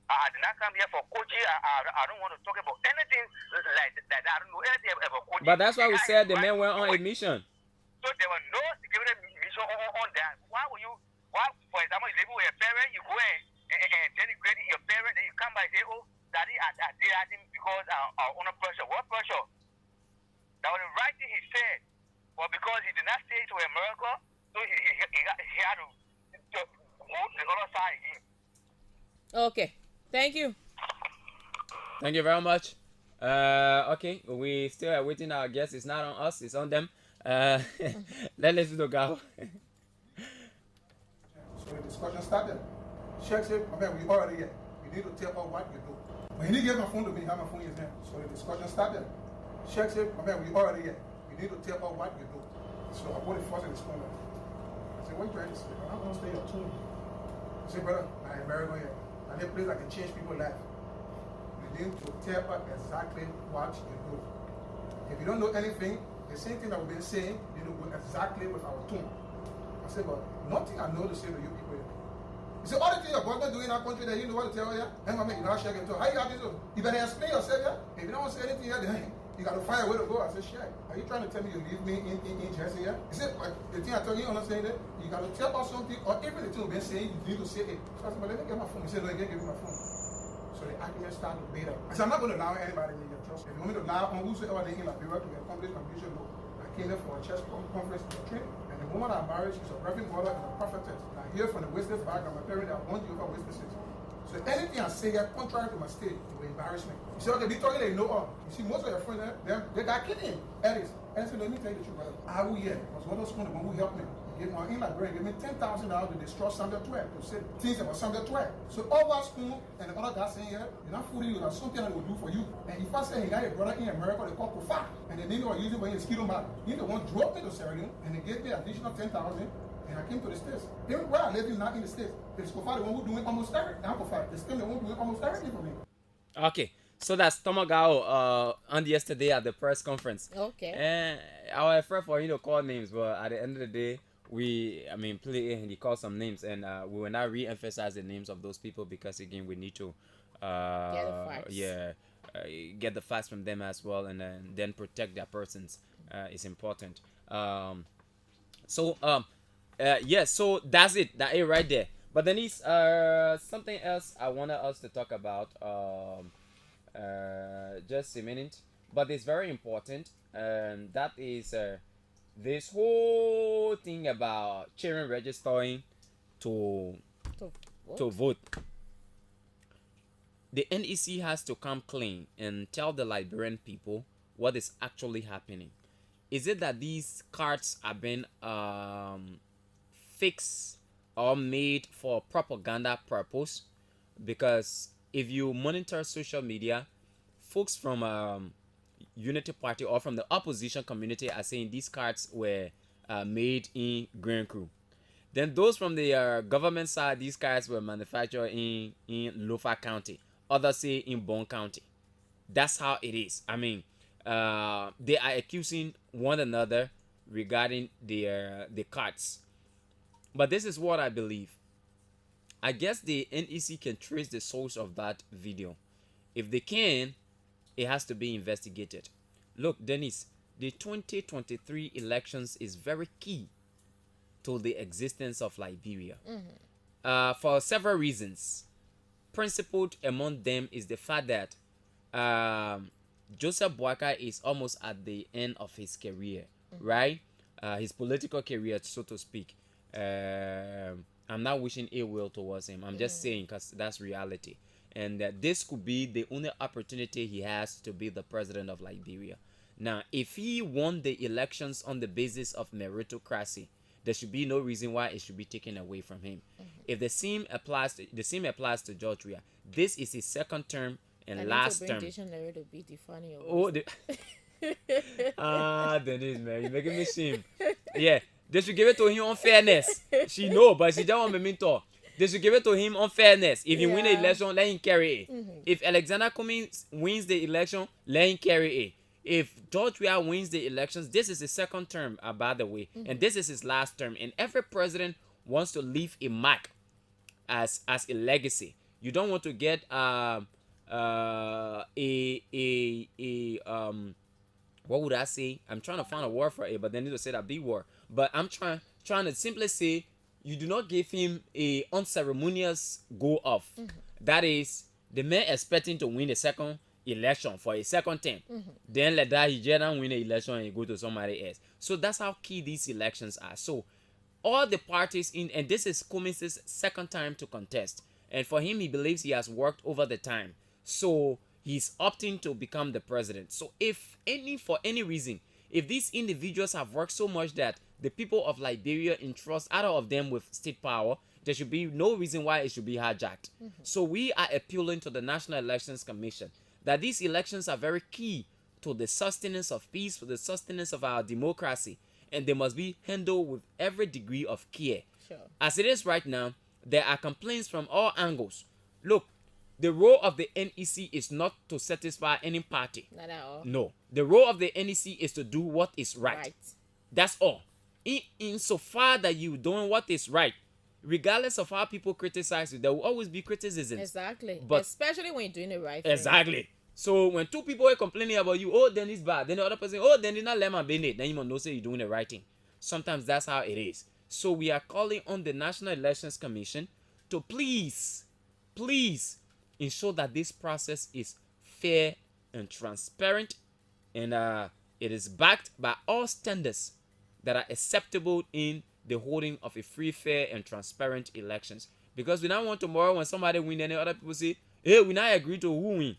I did not come here for Koji. I don't want to talk about anything like that. I don't know anything about Koji. But that's why we said the man went on a mission. So there was no security mission on that. Why, for example, you live with your parent, you go and denigrate your parent, then you come back and say, oh, daddy, I did that thing because under pressure. What pressure? That was the right thing he said. But because he did not stay to America, so he had to go to the other side again. Okay. Thank you. Thank you very much. Okay, we still are waiting. Our guest. It's not on us, it's on them. Let's listen to go. So the discussion started. Checks it. Okay, we already here. You need to tell us what you do. When he gave my phone to me, how my phone is there. So the discussion started. Checks it. Okay, we already here. You need to tell us what you do. So I put it first in his phone. I said, what you trying to say? I'm going to stay up too. I said, brother, I'm American here. And a place that can change people's life. You need to tell us exactly what you do. If you don't know anything, the same thing that we've been saying, you know, exactly with our tone. I said, but nothing I know to say to you people. You see, all the things your government doing in our country that you know what to tell you, hang on, you know, share it. How you got this? You better explain yourself, yeah? If you don't want to say anything here, then you got to find a way to go. I said, share. Are you trying to tell me you leave me in Jersey here? He said, the thing I told you, understand that? You got to tell us something, or even the thing we've been saying, you need to say it. So I said, but let me get my phone. He said, no, you can't give me my phone. So the argument started to beat up. I said, I'm not going to allow anybody in your trust. If you want me to allow on whosoever they in Liberia to accomplish my mission, no. I came there for a church conference in the training. And the woman I married, she's a reverend mother and a prophetess. And I hear from the witness background, my parents are one Jehovah's witnesses. So anything I say here, contrary to my state, it will embarrass me. You say, okay, be talking, they know all. You see, most of your friends, they got kidding. Ellis. And I said, let me tell you the truth, brother. I will hear. Was one of those one who helped me. He gave my in-library, gave me $10,000 to destroy Samuel 12, to say things about Samuel 12. So all that school and the other guys saying here, you're not fooling you, that's something that will do for you. And he first said he got a brother in America, they call Kofa. And the name they were using for his mosquito mat. He the one drove me to Sierra Leone, and they gave me additional 10,000. And I came to the States. Even where I live in, not in the States. It's Kofa, the one who's doing almost everything. Now Kofa, it's still the one doing almost everything for me. Okay. So that's Tomagao on yesterday at the press conference. Okay. And I was afraid for you to call names, but at the end of the day, play and he called some names, and we will not re-emphasize the names of those people because again we need to get the facts. Get the facts from them as well, and then protect their persons is important. So that's it. That it right there. But then is something else I wanted us to talk about. Just a minute, but it's very important, and that is this whole thing about children registering to To to vote. vote, the NEC has to come clean and tell the Liberian people what is actually happening. Is it that these cards are being fixed or made for propaganda purpose? Because if you monitor social media, folks from Unity Party or from the opposition community are saying these cards were made in Grand Crew. Then those from the government side, these cards were manufactured in Lofa County. Others say in Bon County. That's how it is. I mean, they are accusing one another regarding the cards. But this is what I believe. I guess the NEC can trace the source of that video. If they can, it has to be investigated. Look, Dennis, the 2023 elections is very key to the existence of Liberia. For several reasons. Principled among them is the fact that Joseph Boakai is almost at the end of his career, right? His political career, so to speak. I'm not wishing ill will towards him. I'm just saying because that's reality. And that this could be the only opportunity he has to be the president of Liberia. Now, if he won the elections on the basis of meritocracy, there should be no reason why it should be taken away from him. If the same applies to George Weah, this is his second term and last term. Dictionary to be defining Denise, man, you're making me shame. Yeah, they should give it to him on fairness. She know, but she don't want me to talk. They should give it to him on fairness. If he win the election, let him carry it. If Alexander Cummings wins the election, let him carry it. If George Weah wins the elections, this is his second term, by the way, and this is his last term. And every president wants to leave a mark as a legacy. You don't want to get what would I say? I'm trying to find a word for it, but then need to say that B word. But I'm trying to simply say you do not give him a unceremonious go off. That is the man expecting to win the second election for a second term. Then let that he just win the election and he go to somebody else. So that's how key these elections are. So all the parties in, and this is Cummings' second time to contest, and for him, he believes he has worked over the time, so he's opting to become the president. So for any reason, if these individuals have worked so much that the people of Liberia entrust either of them with state power, there should be no reason why it should be hijacked. So we are appealing to the National Elections Commission that these elections are very key to the sustenance of peace, for the sustenance of our democracy, and they must be handled with every degree of care. Sure. As it is right now, there are complaints from all angles. Look, the role of the NEC is not to satisfy any party. Not at all. No. The role of the NEC is to do what is right. That's all. Insofar that you're doing what is right, regardless of how people criticize you, there will always be criticisms. Exactly. But especially when you're doing the right thing. exactly. So when two people are complaining about you, oh, then it's bad. Then the other person, oh, then it's not lemon bene. Then you must know say you're doing the right thing. Sometimes that's how it is. So we are calling on the National Elections Commission to please ensure that this process is fair and transparent, and it is backed by all standards that are acceptable in the holding of a free, fair, and transparent elections. Because we don't want tomorrow when somebody win, then the other people say, hey, we not agree to who win.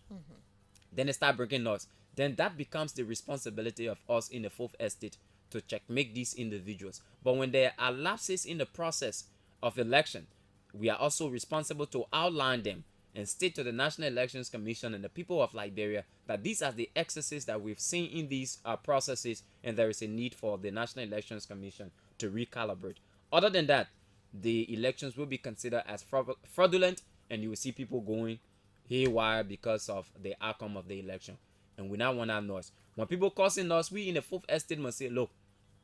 Then they start breaking laws. Then that becomes the responsibility of us in the fourth estate to checkmate these individuals. But when there are lapses in the process of election, we are also responsible to outline them and state to the National Elections Commission and the people of Liberia that these are the excesses that we've seen in these processes, and there is a need for the National Elections Commission to recalibrate. Other than that, the elections will be considered as fraudulent, and you will see people going haywire because of the outcome of the election. And we not want that noise. When people causing us, we in the fourth estate must say, look,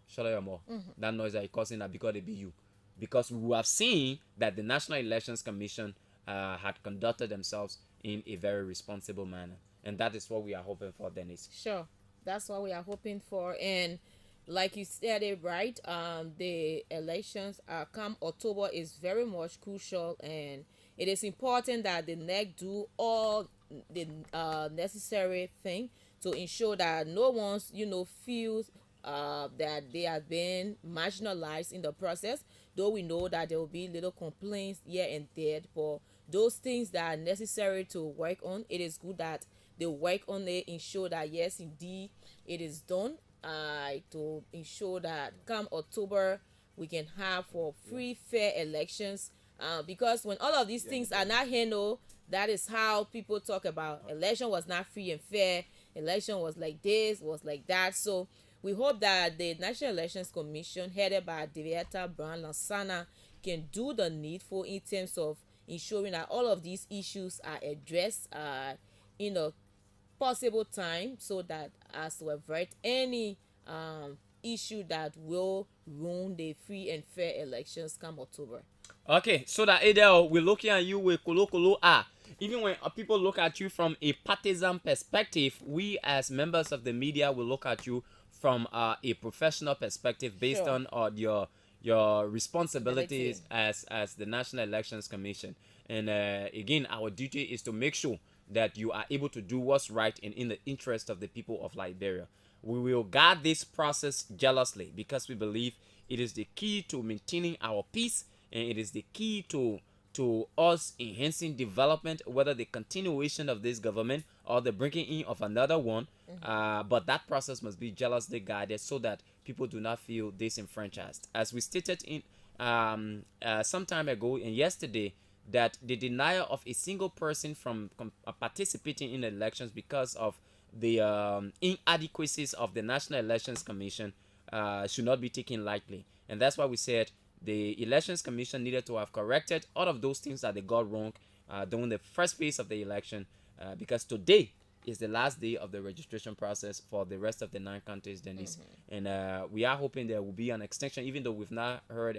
shut up your mouth. That noise that you're causing that because they be you. Because we have seen that the National Elections Commission had conducted themselves in a very responsible manner. And that is what we are hoping for, Dennis. Sure. That's what we are hoping for. And like you said it right, the elections come October is very much crucial, and it is important that the NEC do all the necessary thing to ensure that no one feels that they have been marginalized in the process, though we know that there will be little complaints here and there. But those things that are necessary to work on, it is good that they work on it, ensure that yes indeed it is done, to ensure that come October we can have for free fair elections, because when all of these things are not handled, that is how people talk about election was not free and fair, election was like this, was like that. So we hope that the National Elections Commission, headed by Deviata Brown Lansana, can do the needful in terms of ensuring that all of these issues are addressed in a possible time, so that as to avoid any issue that will ruin the free and fair elections come October. Okay, so that Adele, we're looking at you with Kolo. Even when people look at you from a partisan perspective, we as members of the media will look at you from a professional perspective based on your responsibilities as the National Elections Commission. And again, our duty is to make sure that you are able to do what's right and in the interest of the people of Liberia. We will guard this process jealously because we believe it is the key to maintaining our peace, and it is the key to us enhancing development, whether the continuation of this government or the bringing in of another one. But that process must be jealously guarded so that people do not feel disenfranchised. As we stated in some time ago and yesterday, that the denial of a single person from participating in elections because of the inadequacies of the National Elections Commission should not be taken lightly. And that's why we said the Elections Commission needed to have corrected all of those things that they got wrong during the first phase of the election, because today is the last day of the registration process for the rest of the 9 counties, Denise. And we are hoping there will be an extension, even though we've not heard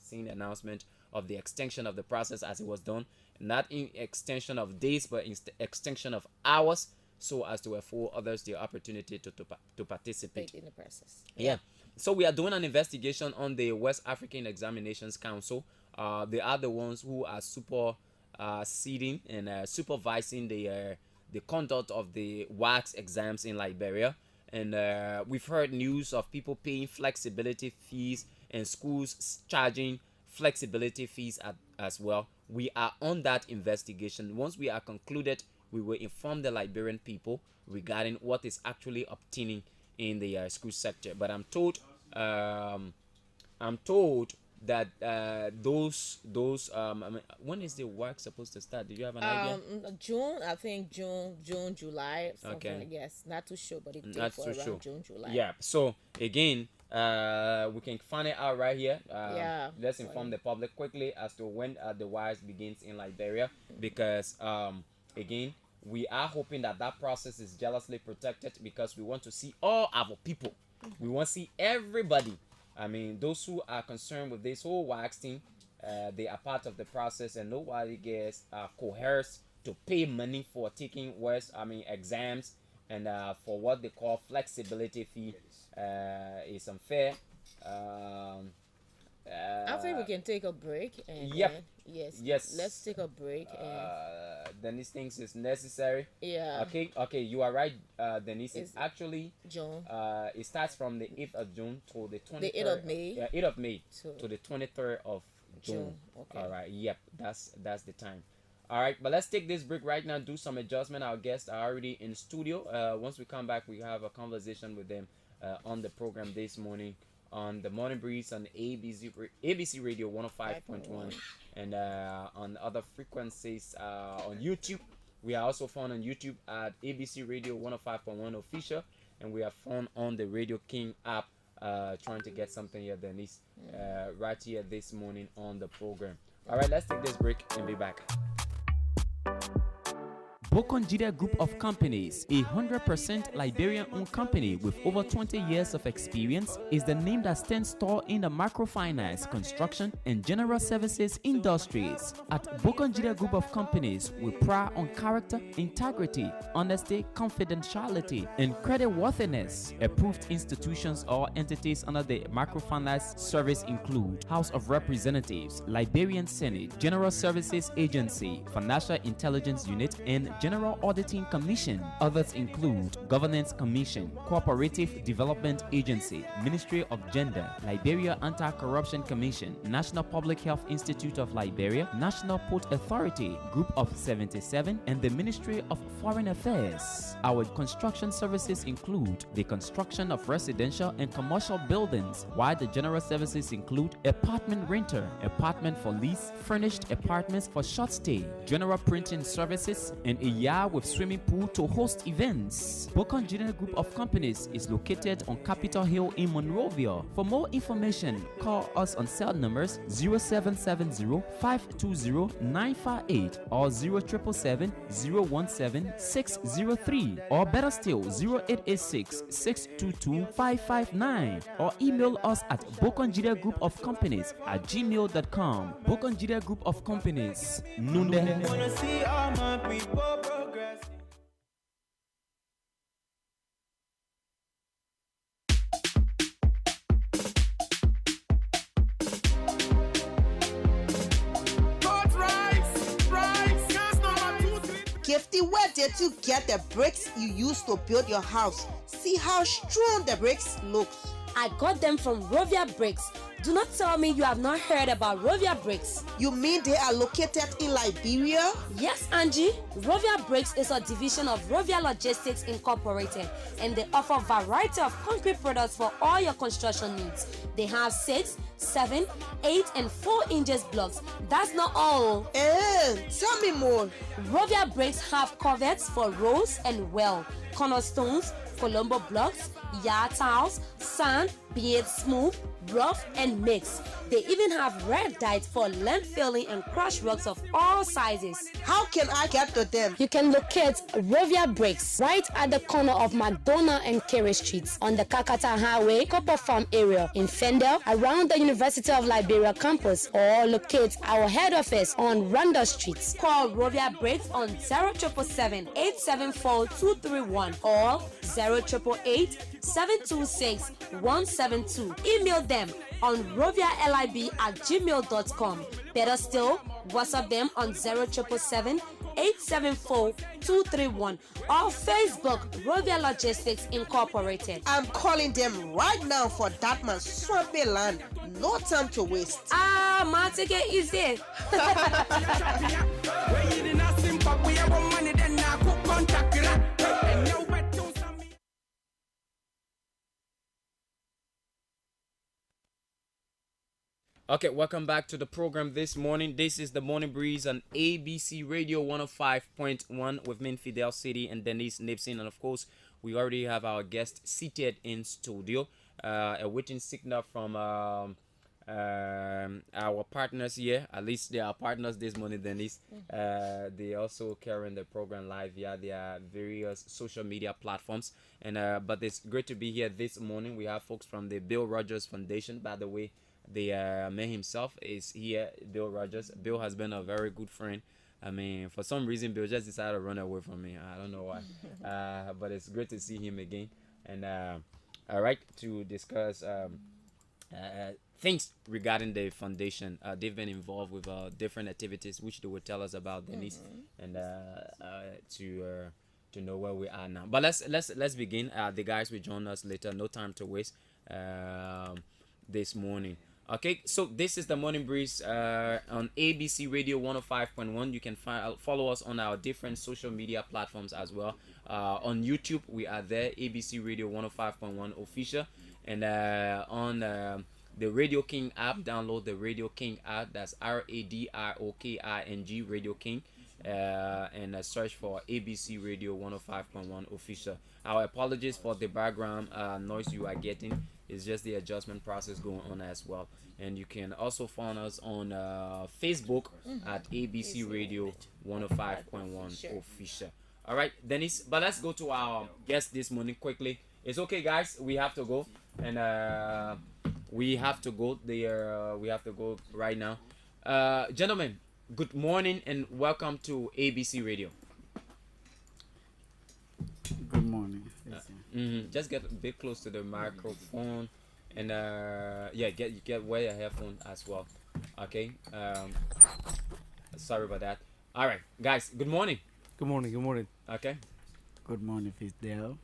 seen announcement of the extension of the process as it was done. Not in extension of days, but in extension of hours, so as to afford others the opportunity to participate in the process. Yeah. So we are doing an investigation on the West African Examinations Council. They are the ones who are superseding and supervising the conduct of the WACS exams in Liberia. And we've heard news of people paying flexibility fees and schools charging flexibility fees as well. We are on that investigation. Once we are concluded, we will inform the Liberian people regarding what is actually obtaining in the school sector. But I'm told that those when is the work supposed to start? Do you have an idea? June, I think June, July, something. Okay. Yes, not too sure, but it takes for around June, July. Yeah. So again, we can find it out right here. Let's inform the public quickly as to when the wires begins in Liberia, because again, we are hoping that process is jealously protected, because we want to see all our people. We want to see everybody. I mean, those who are concerned with this whole WACS thing, they are part of the process, and nobody gets coerced to pay money for taking exams, and for what they call flexibility fee is unfair. I think we can take a break. And yes. Let's take a break. Denise thinks it's necessary. Yeah. Okay. You are right, Denise. It's actually June. It starts from the 8th of June to the 23rd. The 8th of May. Yeah, 8th of May to the 23rd of June. Okay. All right. Yep. That's the time. All right. But let's take this break right now. Do some adjustment. Our guests are already in studio. Once we come back, we have a conversation with them on the program this morning, on the Morning Breeze on ABC Radio 105.1, and on other frequencies on YouTube. We are also found on YouTube at ABC Radio 105.1 official, and we are found on the Radio King app, trying to get something here, Denise, right here this morning on the program. All right, let's take this break and be back. Bokonjida Group of Companies, a 100% Liberian-owned company with over 20 years of experience, is the name that stands tall in the microfinance, construction, and general services industries. At Bokonjida Group of Companies, we pride on character, integrity, honesty, confidentiality, and creditworthiness. Approved institutions or entities under the microfinance service include House of Representatives, Liberian Senate, General Services Agency, Financial Intelligence Unit, and General Auditing Commission. Others include Governance Commission, Cooperative Development Agency, Ministry of Gender, Liberia Anti-Corruption Commission, National Public Health Institute of Liberia, National Port Authority, Group of 77, and the Ministry of Foreign Affairs. Our construction services include the construction of residential and commercial buildings, while the general services include apartment renter, apartment for lease, furnished apartments for short stay, general printing services, and a yard with swimming pool to host events. Bokon General Group of Companies is located on Capitol Hill in Monrovia. For more information, call us on cell numbers 0770-520-958 or 0777-017-603, or better still 0886-622-559, or email us at bokonjida@gmail.com. Bokonjida Group of Companies. Nunde. Wanna see all my people progress. Gifty, where did you get the bricks you used to build your house? See how strong the bricks look. I got them from Rovia Bricks. Do not tell me you have not heard about Rovia Bricks. You mean they are located in Liberia? Yes, Angie. Rovia Bricks is a division of Rovia Logistics Incorporated, and they offer a variety of concrete products for all your construction needs. They have 6, 7, 8, and 4 inches blocks. That's not all. Tell me more. Rovia Bricks have coverts for rows and well, cornerstones, Colombo blocks, yard tiles, sand, be it smooth, rough, and mixed. They even have red dyes for land filling and crushed rocks of all sizes. How can I get to them? You can locate Rovia Bricks right at the corner of McDonough and Carey Streets on the Kakata Highway, Copper Farm area in Fendel, around the University of Liberia campus, or locate our head office on Randall Street. Call Rovia Bricks on 0777-874-231 or 0888-726-172. Email them on rovialib@gmail.com. Better still, WhatsApp them on 0777-874-231 or Facebook Rovia Logistics Incorporated. I'm calling them right now for that man's swampy land. No time to waste. Man, take it easy. Okay, welcome back to the program this morning. This is the Morning Breeze on ABC Radio 105.1 with me, Fidel City, and Denise Nipson. And of course, we already have our guest seated in studio. A waiting signal from our partners here. At least they are partners this morning, Denise. They also carrying the program live via their various social media platforms. And but it's great to be here this morning. We have folks from the Bill Rogers Foundation, by the way. The man himself is here, Bill Rogers. Bill has been a very good friend. I mean, for some reason, Bill just decided to run away from me. I don't know why. But it's great to see him again. And all right, to discuss things regarding the foundation. They've been involved with different activities, which they will tell us about, Denise, and to know where we are now. But let's begin. The guys will join us later. No time to waste. This morning. Okay, so this is the Morning Breeze on ABC Radio 105.1. You can follow us on our different social media platforms as well. On YouTube, we are there, ABC Radio 105.1 official. And on the Radio King app, download the Radio King app. That's RADROKING, Radio King. And search for ABC Radio 105.1 official. Our apologies for the background noise you are getting. It's just the adjustment process going on as well. And you can also find us on Facebook at ABC Radio 105.1 official. All right, Dennis, but let's go to our guest this morning quickly. It's okay, guys. We have to go, and we have to go there. We have to go right now. Gentlemen, good morning and welcome to ABC Radio. Good morning. Just get a bit close to the microphone, and get wear your headphone as well. Okay. Sorry about that. All right, guys. Good morning. Good morning. Good morning. Okay. Good morning, Fizdale.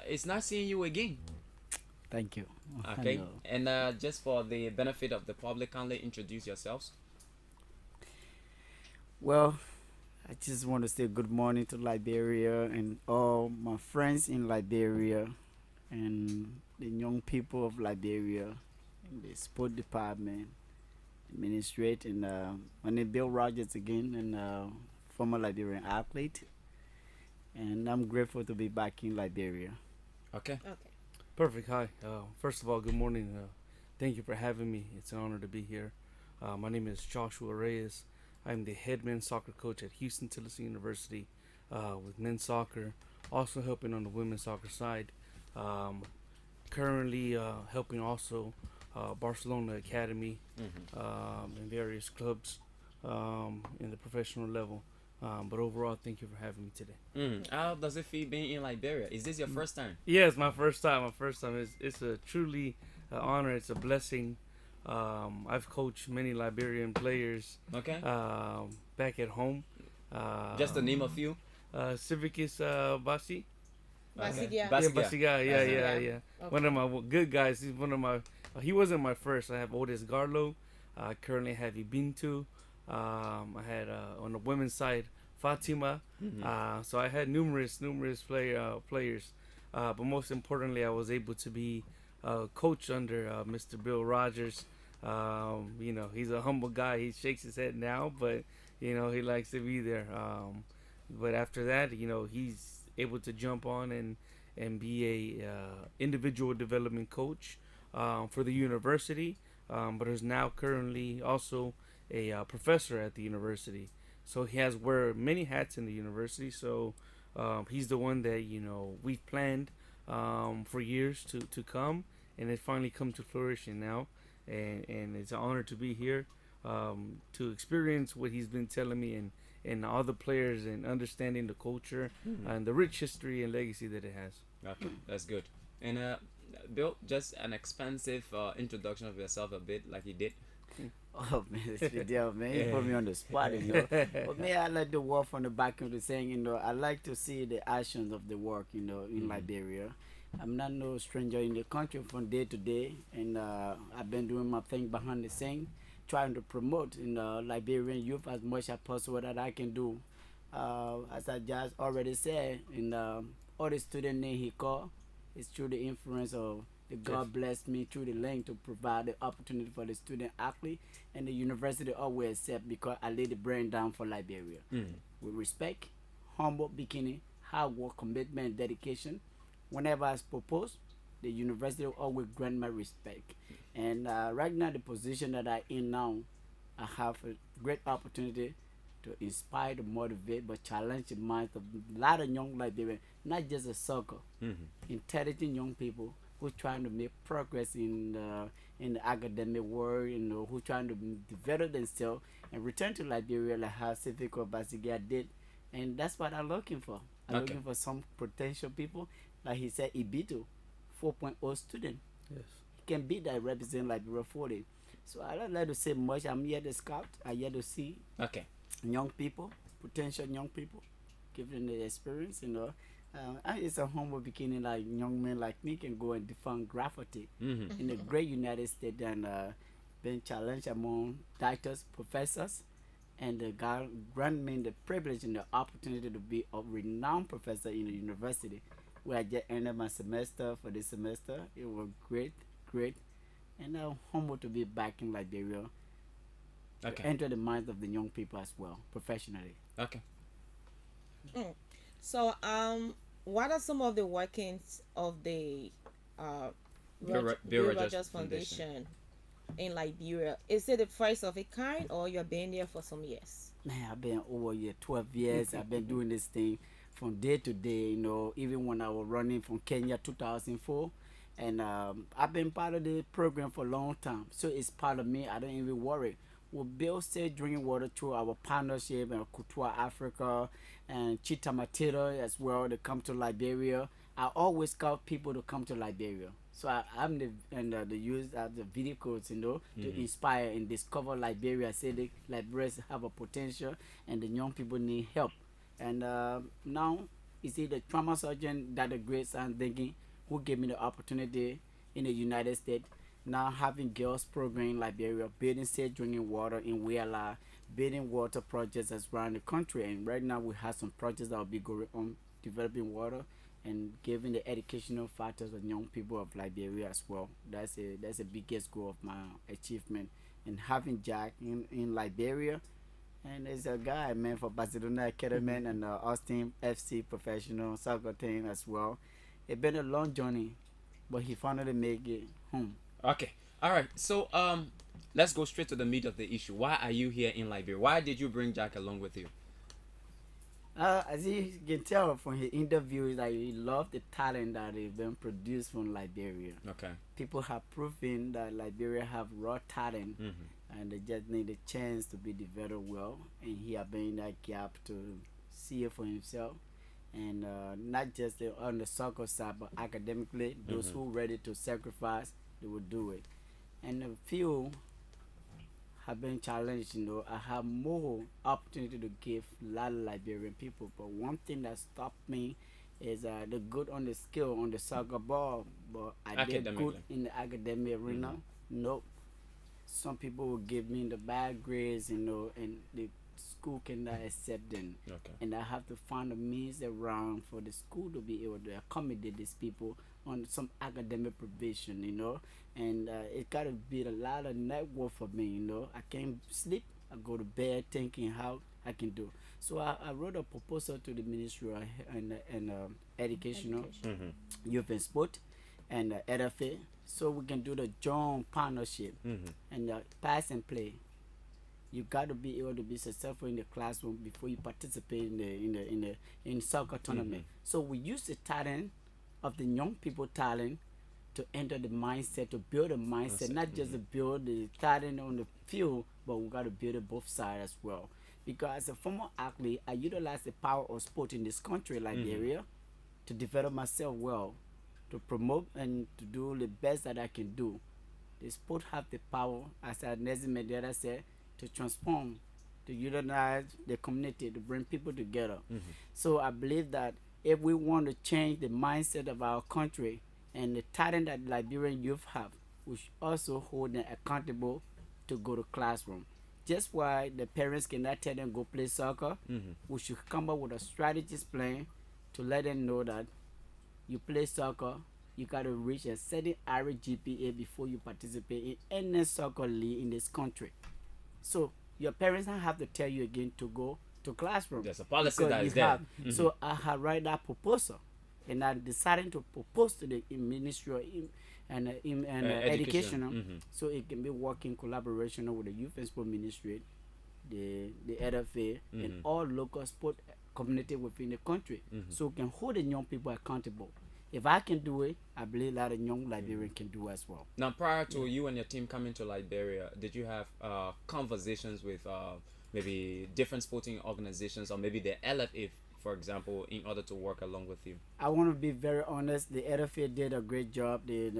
It's nice seeing you again. Thank you. Okay. Hello. And just for the benefit of the public, kindly introduce yourselves. Well, I just want to say good morning to Liberia and all my friends in Liberia and the young people of Liberia, in the sport department, administrate, and my name Bill Rogers again, and former Liberian athlete. And I'm grateful to be back in Liberia. Okay. Okay. Perfect. Hi. First of all, good morning. Thank you for having me. It's an honor to be here. My name is Joshua Reyes. I'm the head men's soccer coach at Houston Tillotson University with men's soccer, also helping on the women's soccer side. Currently helping also Barcelona Academy in various clubs in the professional level. But overall, thank you for having me today. How does it feel being in Liberia? Is this your first time? Yeah, it's my first time. It's a truly honor. It's a blessing. I've coached many Liberian players. Okay. Back at home. Just to name a few. Civicus Basi. Basiga. Yeah, Basiga. Yeah. Okay. One of my good guys. He wasn't my first. I have Otis Garlow. I currently have Ibintu. I had on the women's side Fatima. So I had numerous players. But most importantly, I was able to be coach under Mr. Bill Rogers. He's a humble guy. He shakes his head now, but he likes to be there. But after that, he's able to jump on and be a individual development coach for the university, but is now currently also a professor at the university. So he has wear many hats in the university. So he's the one that we've planned for years to come, and it finally come to fruition now. And it's an honor to be here to experience what he's been telling me and all the players and understanding the culture and the rich history and legacy that it has. Okay, that's good. And Bill, just an expansive introduction of yourself a bit, like you did. Oh man, it's Fidel, man. You put me on the spot, But me, I like the work from the back of the saying, I like to see the actions of the work, in Liberia. I'm not no stranger in the country from day to day, and I've been doing my thing behind the scene, trying to promote Liberian youth as much as possible that I can do. As I just already said, all the student name he called, it's through the influence of the God blessed me through the link to provide the opportunity for the student athlete, and the university always accept because I lay the brand down for Liberia. With respect, humble beginning, hard work, commitment, dedication. Whenever I propose, the university will always grant my respect. And right now, the position that I'm in now, I have a great opportunity to inspire, to motivate, but challenge the minds of a lot of young Liberians, not just a soccer, intelligent young people who trying to make progress in the academic world, who trying to develop themselves and return to Liberia like how Civico Basiga did. And that's what I'm looking for. I'm looking for some potential people, like he said, Ibito, 4.0 student. Yes. He can be that represent Liberia 40. So I don't like to say much. I'm here to scout. I'm here to see young people, potential young people, give them the experience, it's a humble beginning, like young men like me can go and define graffiti in the great United States and been challenged among doctors, professors, and God grant me the privilege and the opportunity to be a renowned professor in the university, where I just ended my semester for this semester. It was great, and I'm humbled to be back in Liberia. To enter the minds of the young people as well, professionally. Okay. So, what are some of the workings of the Bill Rogers Foundation in Liberia? Is it the first of a kind, or you've been there for some years? Man, I've been over 12 years. I've been doing this thing from day to day, even when I was running from Kenya 2004. And I've been part of the program for a long time. So it's part of me. I don't even worry. We build safe drinking water through our partnership and Kutua Africa and Chita Matera as well. They come to Liberia. I always scout people to come to Liberia. So I'm the use of the vehicles, to inspire and discover Liberia. I say the Liberians have a potential and the young people need help. And now, you see, the trauma surgeon that the great son thinking, who gave me the opportunity in the United States, now having girls program in Liberia, building safe drinking water in Wheeler, building water projects as around the country. And right now we have some projects that will be going on developing water and giving the educational factors of young people of Liberia as well. That's the biggest goal of my achievement. And having Jack in Liberia, and there's a guy, man, for Barcelona Academy and Austin FC professional soccer team as well. It's been a long journey, but he finally made it home. Okay. All right. So let's go straight to the meat of the issue. Why are you here in Liberia? Why did you bring Jack along with you? As you can tell from his interviews, that he loved the talent that is being produced from Liberia. Okay. People have proven that Liberia have raw talent, and they just need a chance to be developed well. And he has been in that gap to see it for himself, and not just on the soccer side, but academically, those who are ready to sacrifice, they will do it. And a few have been challenged, I have more opportunity to give a lot of Liberian people, but one thing that stopped me is the good on the skill on the soccer ball, but I did good in the academic arena. Nope. Some people will give me the bad grades, and the school cannot accept them. Okay. And I have to find a means around for the school to be able to accommodate these people on some academic provision, and it got to be a lot of network for me, I can't sleep. I go to bed thinking how I can do. So I wrote a proposal to the Ministry of Educational, Youth and Sport, and EDFA, so we can do the joint partnership and pass and play. You got to be able to be successful in the classroom before you participate in soccer tournament. So we use the talent of the young people talent to enter the mindset, to build a mindset, not just to build the talent on the field, but we got to build it both sides as well. Because as a former athlete, I utilize the power of sport in this country, Liberia, to develop myself well, to promote and to do the best that I can do. The sport have the power, as Nelson Mandela said, to transform, to utilize the community, to bring people together. So I believe that if we want to change the mindset of our country and the talent that Liberian youth have, we should also hold them accountable to go to classroom. Just why the parents cannot tell them go play soccer, we should come up with a strategist plan to let them know that you play soccer, you got to reach a certain average GPA before you participate in any soccer league in this country. So your parents don't have to tell you again to go to classroom. There's a policy that is there. So I had write that proposal, and I decided to propose to the Ministry of Education, so it can be working collaboration with the Youth and Sport Ministry, the EDFA, and all local sport community within the country, so we can hold the young people accountable. If I can do it, I believe a lot of young Liberians can do as well. Now, prior to you and your team coming to Liberia, did you have conversations with maybe different sporting organizations, or maybe the LFA, for example, in order to work along with you? I want to be very honest. The LFA did a great job. They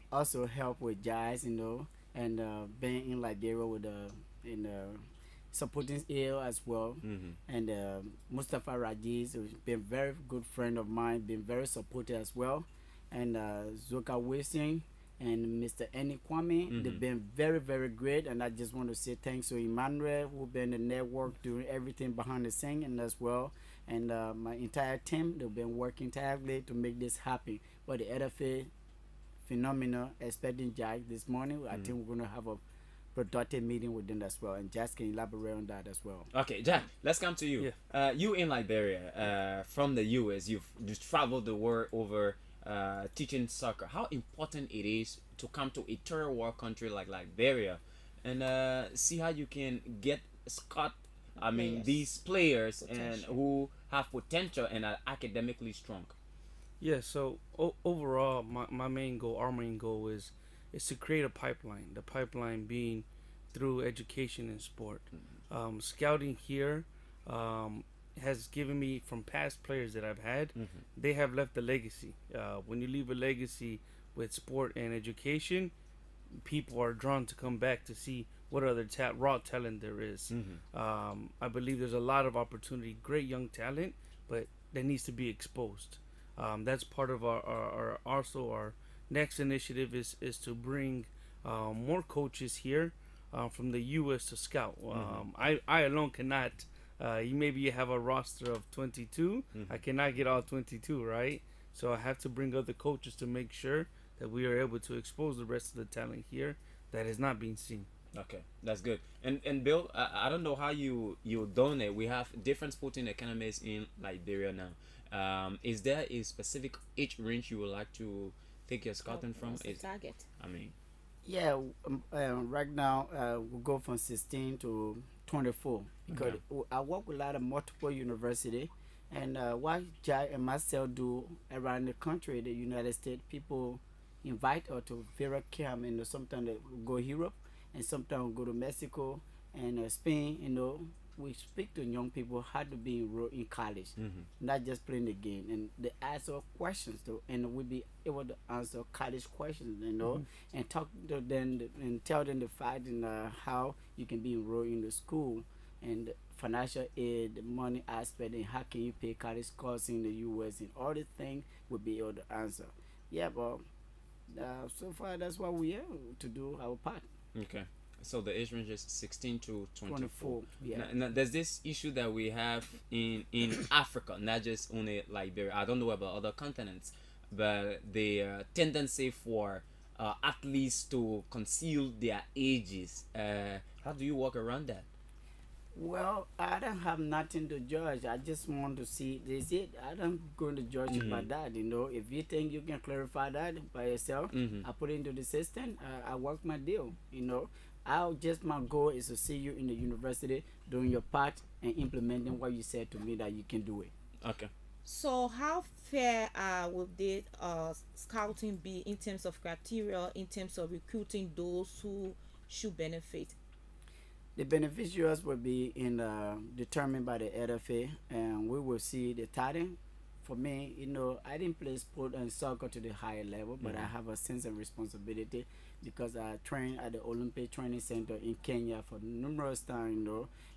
also help with Jazz, and being in Liberia with supporting AL as well. And Mustafa Rajiz, who's been a very good friend of mine, been very supportive as well. And Zoka Wilson and Mr. Annie Kwame, they've been very, very great. And I just want to say thanks to Emmanuel, who's been in the network doing everything behind the scene, and as well. And my entire team, they've been working tirelessly to make this happen. But the LFA, phenomenal, expecting Jack this morning. I think we're going to have a productive meeting with them as well, and Jack can elaborate on that as well. Okay, Jack, let's come to you. You in Liberia, from the US, you've traveled the world over teaching soccer. How important it is to come to a third world country like Liberia and see how you can get these players and who have potential and are academically strong. Yeah, so overall, my main goal, our main goal is to create a pipeline. The pipeline being through education and sport. Scouting here has given me, from past players that I've had, they have left a legacy. When you leave a legacy with sport and education, people are drawn to come back to see what other raw talent there is. I believe there's a lot of opportunity, great young talent, but that needs to be exposed. That's part of our also our next initiative is to bring more coaches here from the U.S. to scout. I alone cannot. Maybe you have a roster of 22. I cannot get all 22, right? So I have to bring other coaches to make sure that we are able to expose the rest of the talent here that is not being seen. Okay, that's good. And Bill, I don't know how you donate. We have different sporting academies in Liberia now. Is there a specific age range you would like to take your scouting from? What's the target? I mean, yeah, right now we go from 16 to 24 because I work with a lot of multiple university, and what Jai and myself do around the country, the United States, people invite us to various camp, and sometimes they go Europe, and sometimes go to Mexico and Spain. We speak to young people how to be enrolled in college, not just playing the game, and they ask us questions too, and we'll be able to answer college questions, and talk to them and tell them the fact and how you can be enrolled in the school, and financial aid, the money aspect, and how can you pay college costs in the U.S. and all the things we'll be able to answer. Yeah, but so far that's what we have to do our part. Okay. So the age range is 16 to 24. Yeah. Now, there's this issue that we have in Africa, not just only Liberia. I don't know about other continents, but the tendency for athletes to conceal their ages. How do you work around that? Well, I don't have nothing to judge. I just want to see this it. I don't going to judge you by that. If you think you can clarify that by yourself, I put it into the system. I work my deal. My goal is to see you in the university doing your part and implementing what you said to me that you can do it. Okay. So how fair will the scouting be in terms of criteria, in terms of recruiting those who should benefit? The beneficiaries will be determined by the LFA, and we will see the talent. For me, I didn't play sport and soccer to the higher level, but I have a sense of responsibility because I trained at the Olympic Training Center in Kenya for numerous times,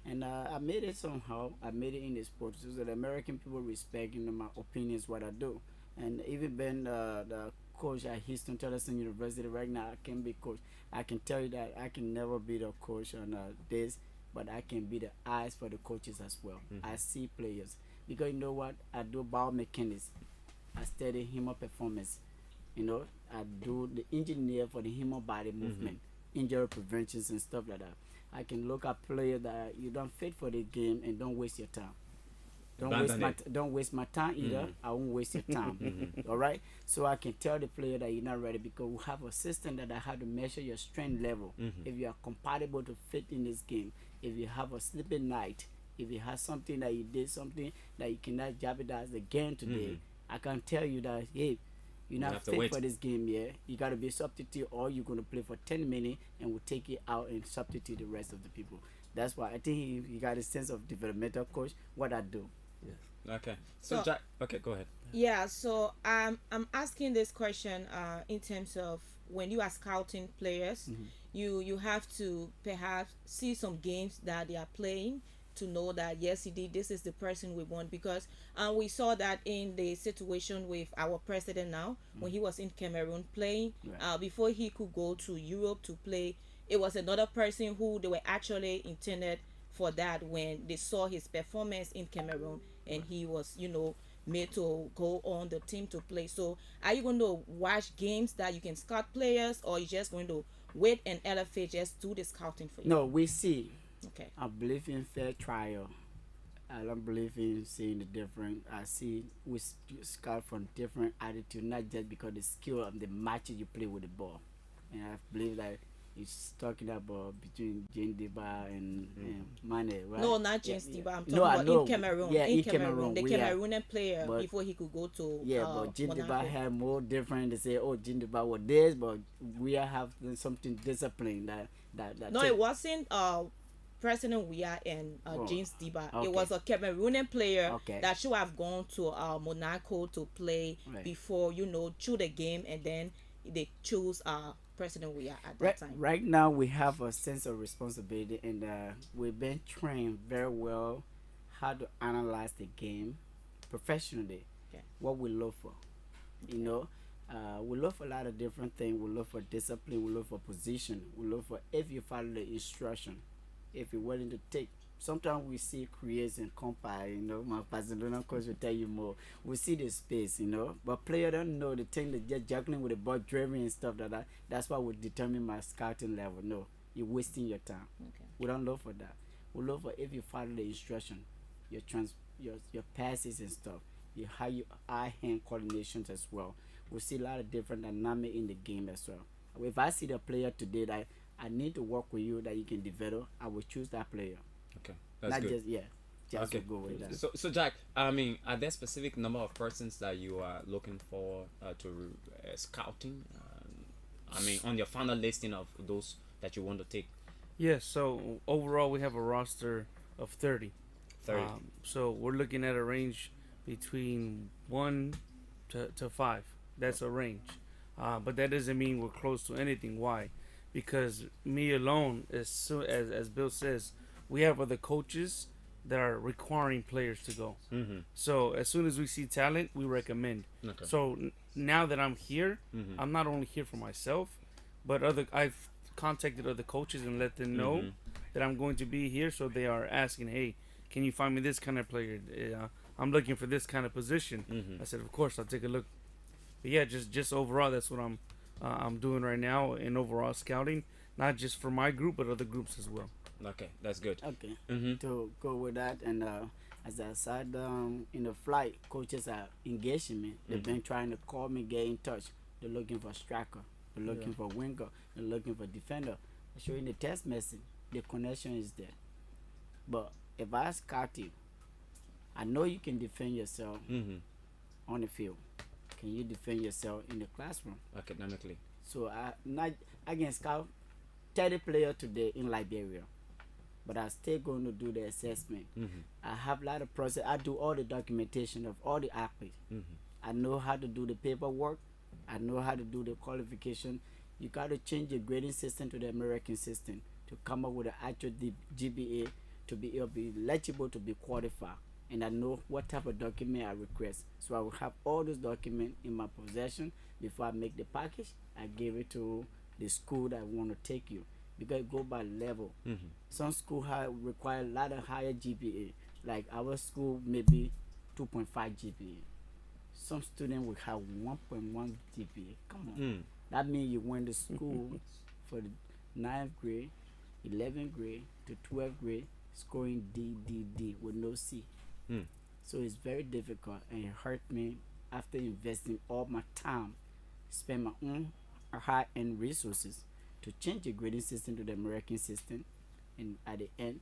and I made it somehow. I made it in the sport, so that the American people respect my opinions, what I do. And even being the coach at Houston Tellison University right now, I can be coach. I can tell you that I can never be the coach on this, but I can be the eyes for the coaches as well. I see players. Because you know what? I do biomechanics. I study human performance. I do the engineer for the human body movement, injury preventions and stuff like that. I can look at players that you don't fit for the game and don't waste your time. Don't waste my time either. I won't waste your time. All right. So I can tell the player that you're not ready because we have a system that I have to measure your strength level. If you are compatible to fit in this game, if you have a sleeping night, if you have something that you did something that you cannot jeopardize the game today, I can tell you that hey, you're not fit for this game. Yeah, you got to be a substitute, or you're going to play for 10 minutes and we'll take it out and substitute the rest of the people. That's why I think he got a sense of developmental coach. What I do. Okay. So Jack, okay, go ahead. Yeah. So I'm asking this question in terms of when you are scouting players, you have to perhaps see some games that they are playing to know that yes, indeed, this is the person we want, because we saw that in the situation with our president now when he was in Cameroon playing before he could go to Europe to play. It was another person who they were actually intended for that when they saw his performance in Cameroon and he was made to go on the team to play. So are you going to watch games that you can scout players, or are you just going to wait and LFA just do the scouting for you? No, we see. Okay. I believe in fair trial. I don't believe in seeing the different. I see we scout from different attitude, not just because the skill of the matches you play with the ball. And I believe that it's talking about between Jane Diba and Mane, right? No, not James Diba. I'm talking about in Cameroon. Yeah, in Cameroon. The Cameroonian player before he could go to but Jane Diba had more different. They say, oh, Jane Diba was this, but we have something disciplined that. No, it wasn't. President Weah and James Diba. Okay. It was a Cameroonian player that should have gone to Monaco to play before through the game, and then they choose president we are at that Right, time? right now we have a sense of responsibility, and we've been trained very well how to analyze the game professionally. Okay. What we look for, you know, we look for a lot of different things. We look for discipline. We look for position. We look for if you follow the instruction, if you're willing to take. Sometimes we see creates and compare, you know, my Barcelona coach will tell you more. We see the space, you know, but player don't know the thing that just juggling with the ball, driving and stuff like that. That's why we determine my scouting level. No, you're wasting your time. Okay. We don't look for that. We look for if you follow the instruction, your your passes and stuff, you how you eye hand coordinations as well. We see a lot of different dynamic in the game as well. If I see the player today that I need to work with you that you can develop, I will choose that player. Okay, that's Not good. Just Okay. to go with that. So Jack, I mean, are there specific number of persons that you are looking for to scouting? I mean, on your final listing of those that you want to take. Yes. So overall, we have a roster of 30. 30. So we're looking at a range between 1 to 5. That's a range. But that doesn't mean we're close to anything. Why? Because me alone, as Bill says, we have other coaches that are requiring players to go. Mm-hmm. So as soon as we see talent, we recommend. Okay. So now that I'm here, Mhm. I'm not only here for myself, but I've contacted other coaches and let them know Mhm. that I'm going to be here. So they are asking, hey, can you find me this kind of player? I'm looking for this kind of position. Mhm. I said, of course, I'll take a look. But yeah, just overall, that's what I'm doing right now in overall scouting, not just for my group, but other groups as well. Okay, that's good. Okay. Mm-hmm. To go with that, and as I said in the flight, coaches are engaging me. They've been trying to call me, get in touch. They're looking for striker. They're looking for winger. They're looking for defender. I show you in the text message, the connection is there. But if I scout you, I know you can defend yourself on the field. Can you defend yourself in the classroom? Academically. So I can scout 30 players today in Liberia, but I'm still going to do the assessment. I have a lot of process. I do all the documentation of all the athletes. I know how to do the paperwork. I know how to do the qualification. You got to change the grading system to the American system to come up with an actual GPA to be able to be eligible to be qualified. And I know what type of document I request. So I will have all those documents in my possession before I make the package. I give it to the school that I want to take you, because it go by level. Some school require a lot of higher GPA. Like our school maybe 2.5 GPA. Some student will have 1.1 GPA. Come on. That means you went to school for the 9th grade, 11th grade to 12th grade, scoring D with no C. So it's very difficult, and it hurt me after investing all my time, spend my own high-end resources to change the grading system to the American system, and at the end,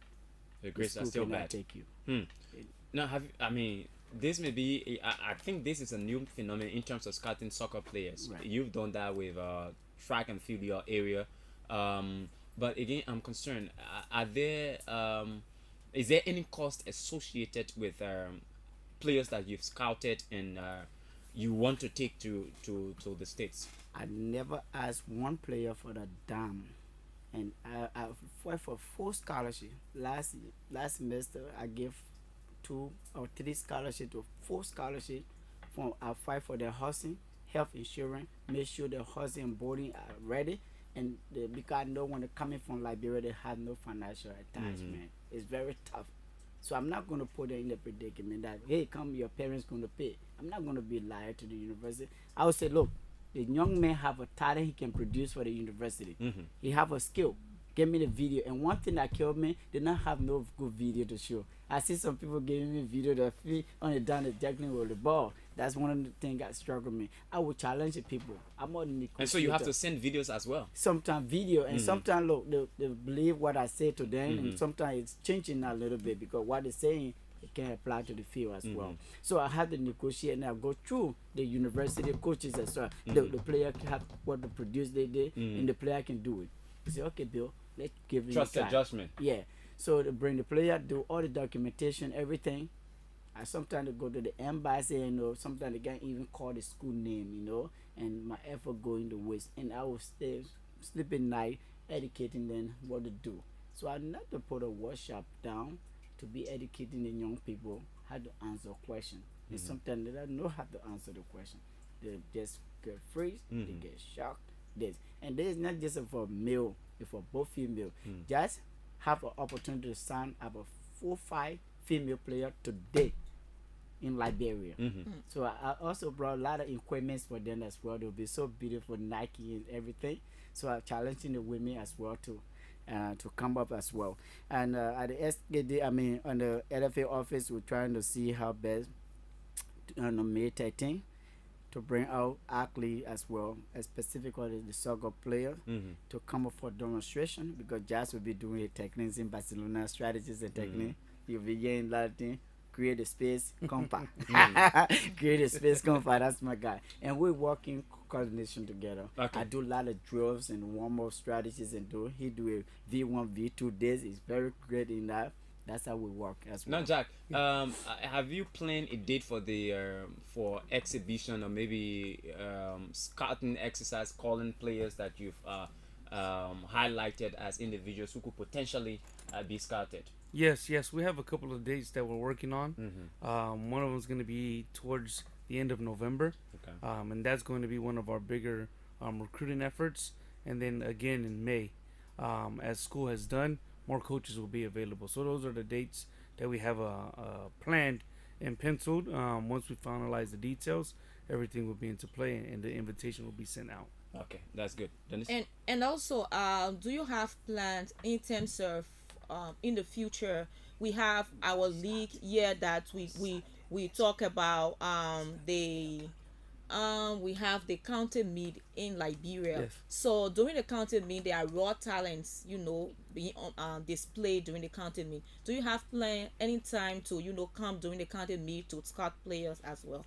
the grades are still bad. Take you. Now, I mean, this may be. I think this is a new phenomenon in terms of scouting soccer players. Right. You've done that with track and field your area, but again, I'm concerned. Are there? Is there any cost associated with players that you've scouted and you want to take to the States? I never asked one player for the dime, and I fought for 4 scholarships. Last semester, I gave 2 or 3 scholarships to 4 scholarships. I fight for their housing, health insurance, make sure the housing and boarding are ready. And because I know when they're coming from Liberia, they have no financial attachment. It's very tough. So I'm not going to put them in the predicament that, hey, come, your parents going to pay. I'm not going to be a liar to the university. I would say, look, the young man have a talent he can produce for the university. He have a skill. Give me the video. And one thing that killed me, they not have no good video to show. I see some people giving me video that feet on the down the juggling with the ball. That's one of the things that struggle me. I will challenge the people. I'm more than the And so you have to send videos as well. Sometimes video, and sometimes look, they believe what I say to them, and sometimes it's changing a little bit because what they're saying it can apply to the field as well. So I have to negotiate and I go through the university coaches as well. The player can have what the produce they did, and the player can do it. You say, okay, Bill, let's give it Trust adjustment. Yeah. So to bring the player, do all the documentation, everything. I sometimes go to the embassy, sometimes they can't even call the school name, and my effort go in the waste. And I will stay sleeping night educating them what to do. So I need to put a workshop down to be educating the young people how to answer a question. And sometimes they don't know how to answer the question. They just get freeze, they get shocked. This and this is not just for male, it's for both female. Just have an opportunity to sign up a 4-5 female player today in Liberia. So I also brought a lot of equipments for them as well. They'll be so beautiful, Nike and everything. So I'm challenging the women as well to come up as well. And at the SKD, I mean, on the LFA office, we're trying to see how best on May 13th to bring out Ackley as well, specifically the soccer player, to come up for demonstration because Jazz will be doing techniques in Barcelona, strategies and techniques. You'll be getting a lot of things. Create a space, compa. Create a space, compa. That's my guy. And we're working coordination together. Okay. I do a lot of drills and warm-up strategies and he do a V1, V2 days. He's very great in that. That's how we work as well. Now, Jack, have you planned a date for the for exhibition or maybe scouting exercise, calling players that you've highlighted as individuals who could potentially be scouted? Yes, we have a couple of dates that we're working on. One of them is going to be towards the end of November, and that's going to be one of our bigger recruiting efforts. And then again in May, as school has done, more coaches will be available. So those are the dates that we have planned and penciled. Once we finalize the details, everything will be into play, and the invitation will be sent out. Okay, that's good. Dennis? And also, do you have plans in terms of in the future? We have our league here that we talk about we have the county meet in Liberia. Yes. So during the county meet, there are raw talents, being displayed during the county meet. Do you have plan any time to come during the county meet to scout players as well?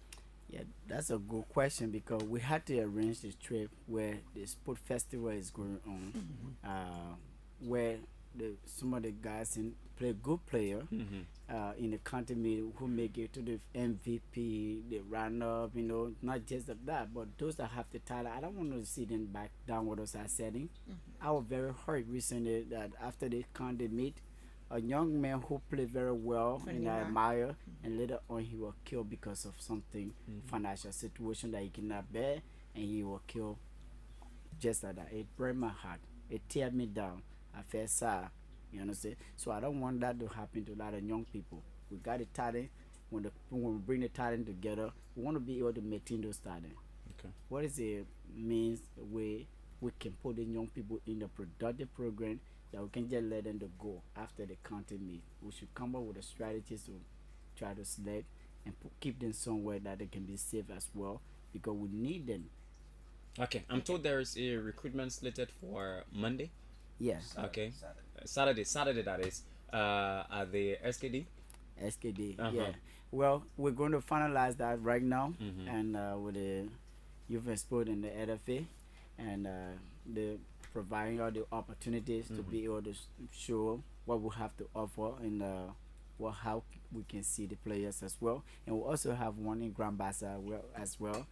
Yeah, that's a good question because we had to arrange this trip where the sport festival is going on, where some of the guys play good player in the county meet who make it to the MVP, the run-up, not just of that, but those that have the talent. I don't want to see them back down what us are setting. I was very hurt recently that after the county meet, a young man who played very well and I admire, and later on he was killed because of something financial situation that he cannot bear, and he was killed just like that. It broke my heart. It teared me down. I felt sad, you understand? So I don't want that to happen to a lot of young people. We got the talent. When we bring the talent together, we want to be able to maintain those talent. Okay. What is the means way we can put the young people in the productive program that we can just let them to go after the county meet? We should come up with a strategy to try to select and keep them somewhere that they can be safe as well because we need them. Okay, I'm told there is a recruitment slated for Monday. Yes. Okay. Saturday that is. At the SKD. SKD. Yeah. Well, we're going to finalize that right now, and with the Youth and Sport and the LFA, and the providing all the opportunities to be able to show what we have to offer and how we can see the players as well. And we also have one in Grand Bassa as well.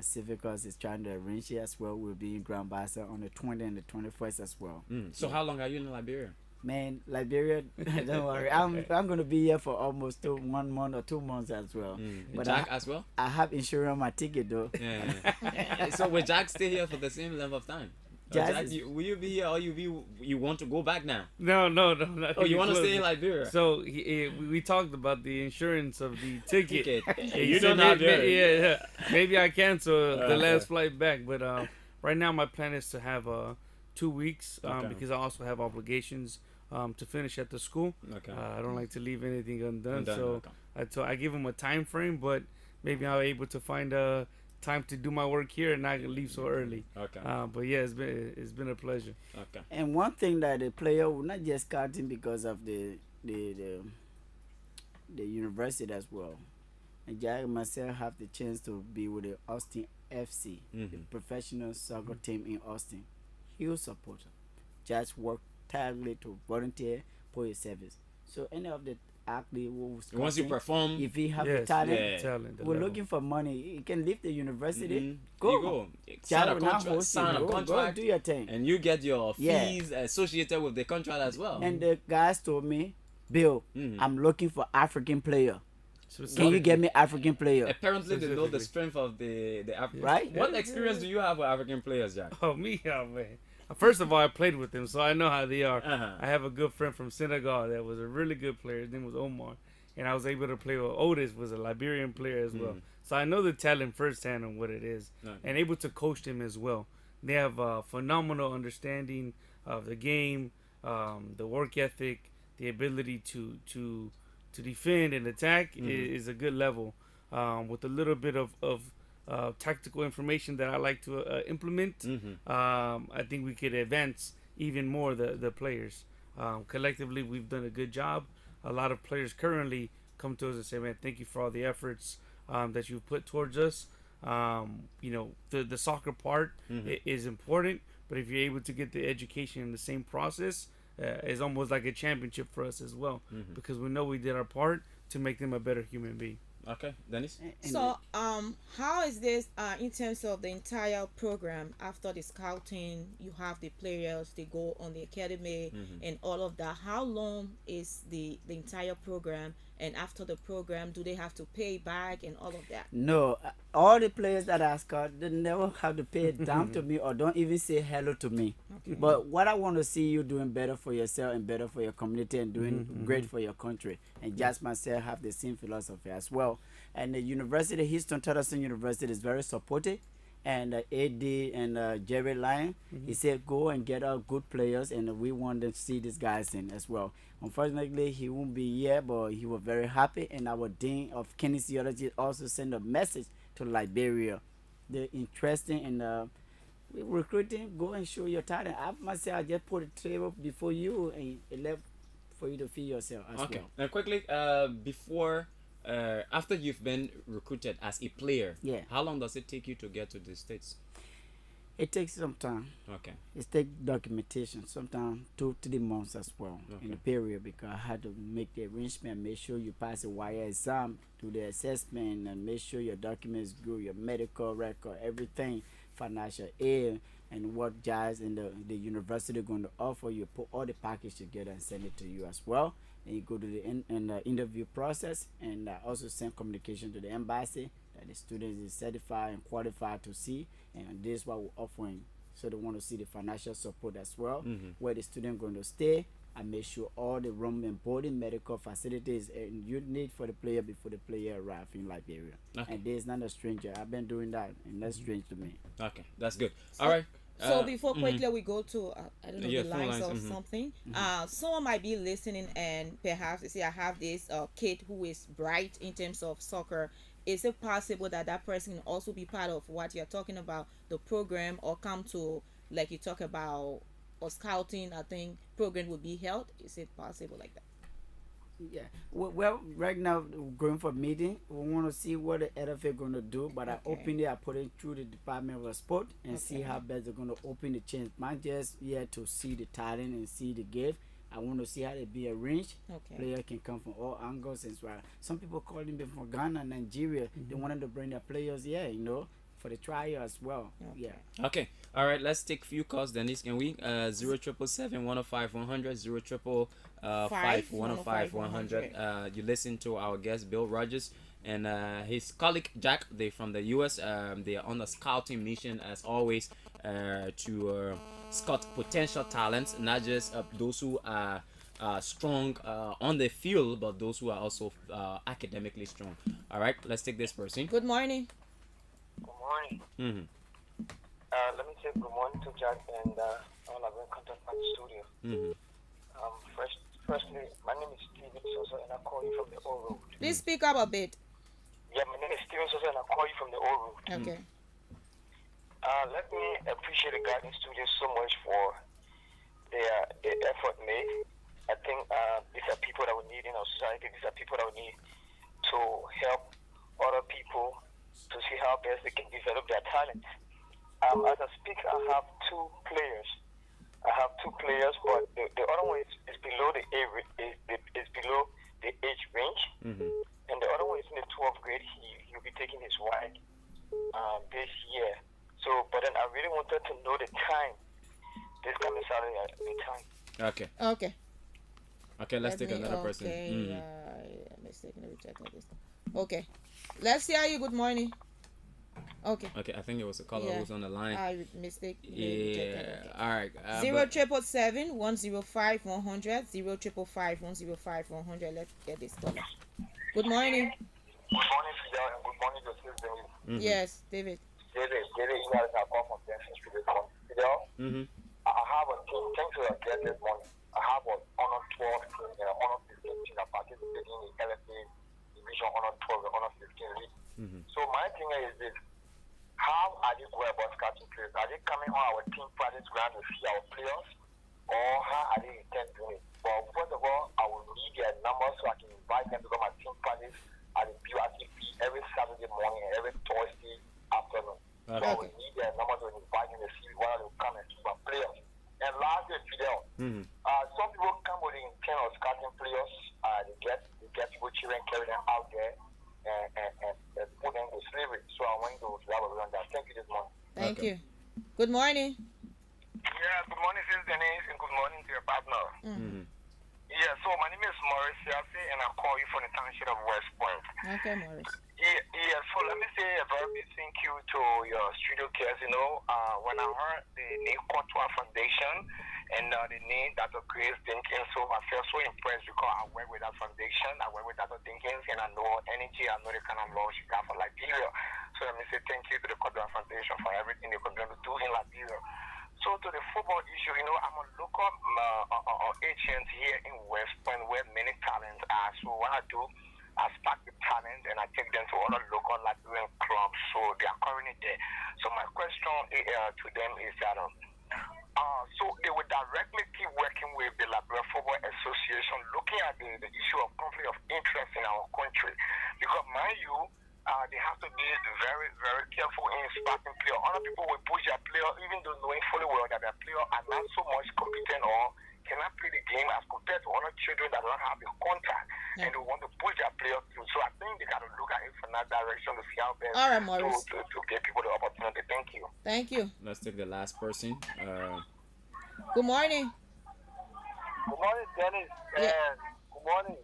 Civicus is trying to arrange it as well. We'll be in Grand Bassa on the 20th and the 21st as well. So how long are you in Liberia? Man, Liberia, don't worry. I'm going to be here for almost 1 month or 2 months as well. But Jack as well? I have insurance on my ticket though. Yeah. So will Jack stay here for the same length of time? Jack, will you be here or you want to go back now? No. Oh, you want to stay in Liberia? So we talked about the insurance of the ticket. You don't have yeah. Maybe I cancel the last flight back, but right now my plan is to have 2 weeks because I also have obligations to finish at the school. Okay. I don't like to leave anything undone. So I give them a time frame, but maybe I'm able to find a time to do my work here and not leave so early. Okay. But yeah, it's been a pleasure. Okay. And one thing that the player will not just scouting because of the university as well. And Jack and myself have the chance to be with the Austin FC, the professional soccer team in Austin. Huge supporter. Just work tirelessly to volunteer for his service. So any of the actually once you perform, if he have the talent, we're looking for money. He can leave the university. Go. Sign a contract. Go do your thing, and you get your fees associated with the contract as well. And the guys told me, Bill, I'm looking for African player. Can you get me African player? Apparently, they know the strength of the African. Right? What experience do you have with African players, Jack? Oh, me, man. First of all, I played with them, so I know how they are. I have a good friend from Senegal that was a really good player. His name was Omar, and I was able to play with Otis, was a Liberian player as well. So I know the talent firsthand and what it is, and able to coach them as well. They have a phenomenal understanding of the game, the work ethic, the ability to defend and attack is a good level, with a little bit of tactical information that I like to implement. I think we could advance even more the players. Collectively, we've done a good job. A lot of players currently come to us and say, man, thank you for all the efforts that you've put towards us. The soccer part is important, but if you're able to get the education in the same process, it's almost like a championship for us as well, because we know we did our part to make them a better human being. Okay, Dennis. So, how is this in terms of the entire program? After the scouting, you have the players, they go on the academy and all of that. How long is the entire program? And after the program, do they have to pay back and all of that? No, all the players that I scout, they never have to pay down to me or don't even say hello to me. Okay. But what I want to see you doing better for yourself and better for your community and doing great for your country. And just myself have the same philosophy as well. And the university, Houston Totterson University, is very supportive. And AD and Jerry Lyon, he said, go and get our good players, and we want to see these guys in as well. Unfortunately, he won't be here, but he was very happy. And our Dean of Kinesiology also sent a message to Liberia. They're interested in recruiting. Go and show your talent. I myself, I just put a table before you and left for you to feed yourself as well. And quickly, after you've been recruited as a player, how long does it take you to get to the States? It takes some time. Okay. It takes documentation, sometimes 2-3 months as well in the period, because I had to make the arrangement, make sure you pass the wire exam, do the assessment, and make sure your documents good, your medical record, everything, financial aid, and what jobs in the university are going to offer you. Put all the package together and send it to you as well. And you go to the interview process, and also send communication to the embassy that the student is certified and qualified to see, and this is what we're offering. So they want to see the financial support as well, where the student going to stay, and make sure all the room and boarding medical facilities and you need for the player before the player arrive in Liberia. And this is not a stranger. I've been doing that, and that's strange to me. Okay, that's good. All right. So before quickly we go to I don't know, the lines or something. Someone might be listening and perhaps they say, I have this kid who is bright in terms of soccer. Is it possible that that person can also be part of what you're talking about, the program, or come to, like you talk about, or scouting, I think program would be held? Is it possible like that? Yeah. Well, right now we're going for a meeting. We want to see what the LFA going to do, but I openly I put it through the Department of Sport and see how best they're going to open the chance. Not just here to see the talent and see the gift. I want to see how they be arranged. Player can come from all angles as well. Some people calling me from Ghana, Nigeria. They wanted to bring their players here, for the trial as well. Okay. All right. Let's take a few calls, Dennis. Can we? 0777 105 100 05 105 100. You listen to our guest Bill Rogers and his colleague Jack. They from the U.S. They are on a scouting mission as always to scout potential talents, not just those who are strong on the field, but those who are also academically strong. All right. Let's take this person. Good morning. Good morning. Let me say good morning to Jack and all of our contact from the studio. Firstly, my name is Steven Sosa and I call you from the Old Road. Please speak up a bit. Yeah, my name is Steven Sosa and I call you from the Old Road. Okay. Let me appreciate the Garden Studio so much for their effort made. I think these are people that we need in our society. These are people that we need to help other people to see how best they can develop their talent. As I speak, I have two players, but the other one is below the age wanted to know the time. This coming Saturday at the time. Okay. Okay. Okay, let's take another person. Okay. Mistakenly rejected this. Okay. Let's hear you. Good morning. Okay. Okay, I think there was a caller who's on the line. I mistake. Yeah. All right. 077-105-100. 055-105-100. Let's get this caller. Good morning. Good morning, Fidel, and good morning to Susan. Yes, David. David, you guys have come from Texas to this one. Fidel, I have a team. Thanks for your guest this morning. I have an Honor 12 team and an Honor 15 team that participating in the LFA Division Honor 12 and Honor 15 League. So my thing is this. How are they going about scouting players? Are they coming on our team practice ground to see our players? Or how are they intend doing it? Well, first of all, I will need their numbers so I can invite them to come at team practice at the BRCP every Saturday morning and every Thursday afternoon. So I will need their numbers to invite them to see whether they will come and see my players. And lastly, Fidel, some people come with the intent of scouting players. They get people children, carry them out there and put them to slavery. So I want to have a look on that. Thank you this morning. Thank you. Good morning. Yeah, good morning, Sis Denise, and good morning to your partner. Yeah, so my name is Maurice Yassi, and I call you from the township of West Point. Okay, Maurice. Yeah, so let me say a very big thank you to your studio guests. You know, when I heard the name Courtois Foundation and the name Dr. Grace Dinkins, so I felt so impressed because I work with that foundation, I work with Dr. Dinkins, and I know energy, I know the kind of love she got for Liberia. So let me say thank you to the Courtois Foundation for everything they continue to do in Liberia. So to the football issue, you know, I'm a local agent here in West Point where many talents are. So what I do, I spark the talent and I take them to other local Liberian clubs. So they are currently there. So my question to them is that, so they will directly keep working with the Liberia Football Association, looking at the issue of conflict of interest in our country. Because mind you, they have to be very, very careful in sparking players. Other people will push their player, even though knowing fully well that their player are not so much competent or cannot play the game as compared to other children that don't have the contact and they want to push their players through. So I think they got to look at it from that direction to see how best to give people the opportunity. Thank you. Thank you. Let's take the last person. Good morning. Good morning, Dennis. Yeah. Good morning.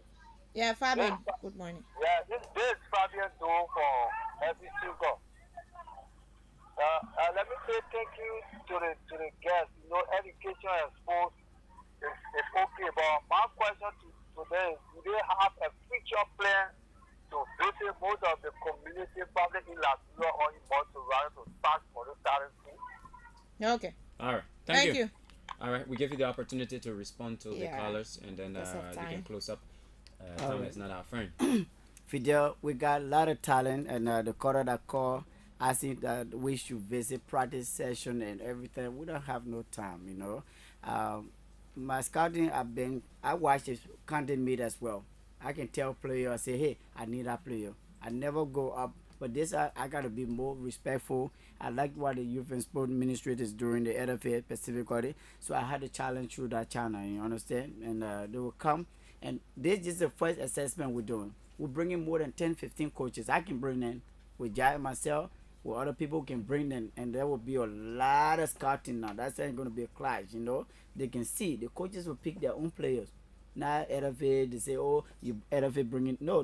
Yeah, Fabian. Good morning. Yeah, this is Fabian Doe from FC Sugar. Let me say thank you to the guests. You know, education and sports is okay, but my question today is, do they have a future plan to visit most of the community public in Liberia or in Montserrat to start for the talent team? Okay. All right. Thank you. All right, we give you the opportunity to respond to the callers, and then you can close up. Tom is not our friend. Fidel, we got a lot of talent, and the caller that called asking that we should visit practice session and everything. We don't have no time, you know. My scouting, I watch this content meet as well. I can tell player, I say, hey, I need that player. I never go up, but this I gotta be more respectful. I like what the Youth and Sport Ministry is doing, the LFA specifically. So I had to challenge through that channel, you understand? And they will come. And this is the first assessment we're doing. We're bringing more than 10, 15 coaches. I can bring them with Jai myself, where other people can bring them, and there will be a lot of scouting now. That's not going to be a clash, you know. They can see. The coaches will pick their own players. Not LFA, they say, oh, you LFA bring in. No.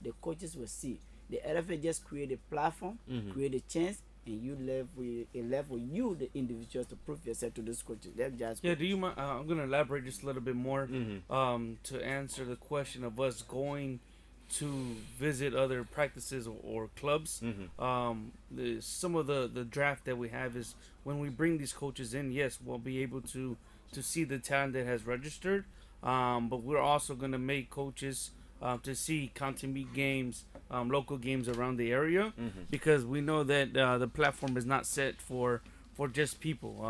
The coaches will see. The LFA just create a platform, create a chance, and you left with you, the individuals, to prove yourself to those coaches. Do you mind? I'm going to elaborate just a little bit more to answer the question of us going to visit other practices or clubs. Some of the draft that we have is when we bring these coaches in, yes, we'll be able to see the talent that has registered, but we're also going to make coaches to see county meet games, local games around the area, because we know that the platform is not set for just people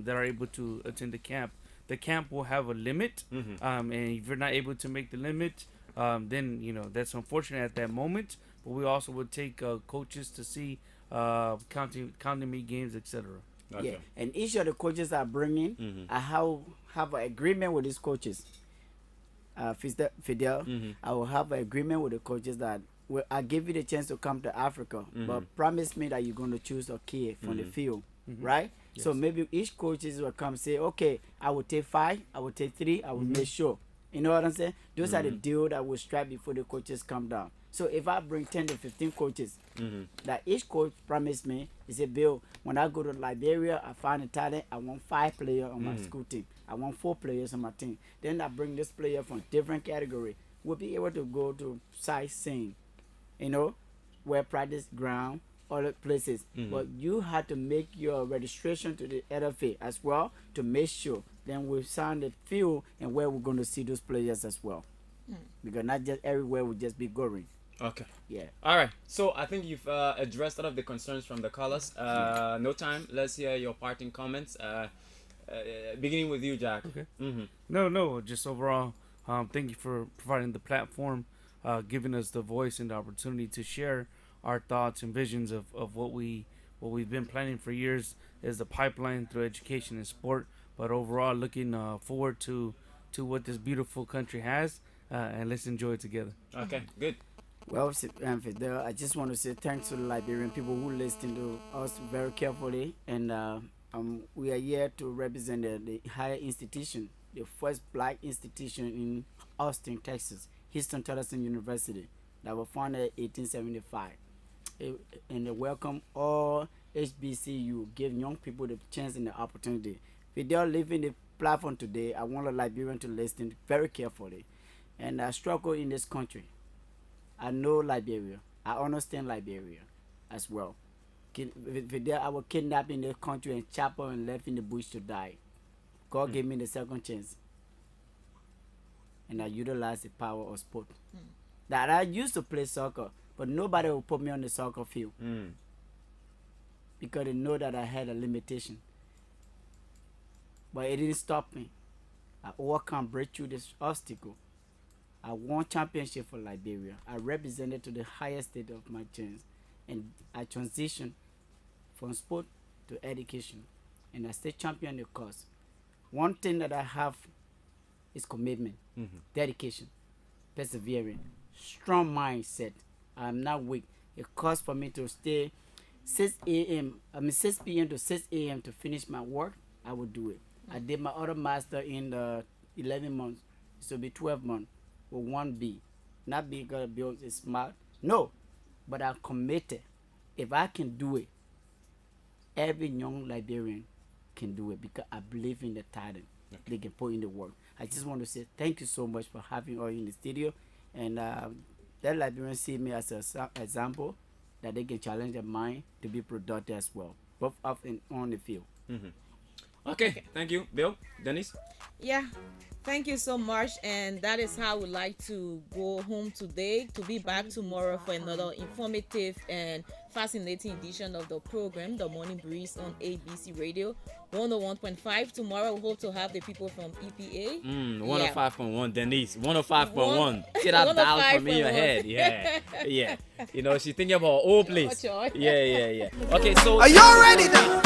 that are able to attend the camp. The camp will have a limit, and if you're not able to make the limit, then you know that's unfortunate at that moment. But we also would take coaches to see county meet games, etc. Okay. Yeah, and each of the coaches are bringing, I have an agreement with these coaches. Fidel, I will have an agreement with the coaches that I give you the chance to come to Africa, but promise me that you're going to choose a kid from the field right? Yes. So maybe each coaches will come say, okay, I will take 5, I will take 3, I will make sure. You know what I'm saying? Those are the deal that will strike before the coaches come down. So if I bring 10 to 15 coaches, that each coach promised me, he said, Bill, when I go to Liberia, I find a talent, I want 5 players on my school team. I want 4 players on my team. Then I bring this player from different category. We'll be able to go to sightseeing, you know, where practice ground, other places. But you have to make your registration to the LFA as well to make sure. Then we sign the field and where we're going to see those players as well. Because not just everywhere will just be going. Okay. Yeah. All right. So I think you've addressed all of the concerns from the callers. No time. Let's hear your parting comments. Beginning with you, Jack. Okay. No. Just overall, thank you for providing the platform, giving us the voice and the opportunity to share our thoughts and visions of what we've been planning for years is the pipeline through education and sport. But overall, looking forward to what this beautiful country has, and let's enjoy it together. Okay. Good. Well, Fidel, I just want to say thanks to the Liberian people who listen to us very carefully. And we are here to represent the higher institution, the first black institution in Austin, Texas, Houston Tolleson University, that was founded in 1875. And they welcome all HBCU, give young people the chance and the opportunity. Fidel leaving the platform today, I want a Liberian to listen very carefully. And I struggle in this country. I know Liberia. I understand Liberia as well. I was kidnapped in the country and chopped and left in the bush to die. God gave me the second chance. And I utilized the power of sport. That I used to play soccer, but nobody will put me on the soccer field. Because they know that I had a limitation. But it didn't stop me. I overcome, break through this obstacle. I won championship for Liberia. I represented to the highest state of my chance. And I transitioned from sport to education. And I stay champion the cause. One thing that I have is commitment, dedication, persevering, strong mindset. I'm not weak. It costs for me to stay 6 p.m. to 6 a.m. to finish my work. I will do it. I did my other master in 11 months. So it'll be 12 months. With 1B. Not because Bill is smart. No. But I'm committed. If I can do it, every young Liberian can do it because I believe in the talent they can put in the work. I just want to say thank you so much for having all in the studio. And that Liberians see me as an example that they can challenge their mind to be productive as well, both off and on the field. Okay. Thank you, Bill. Dennis? Yeah. Thank you so much, and that is how we like to go home today, to be back tomorrow for another informative and fascinating edition of the program, The Morning Breeze on ABC Radio 101.5. Tomorrow we hope to have the people from EPA. 105.1, Denise. 105.1. See that dial from in your head. Yeah. You know, she's thinking about old place. Yeah. Okay, so... Are y'all ready now?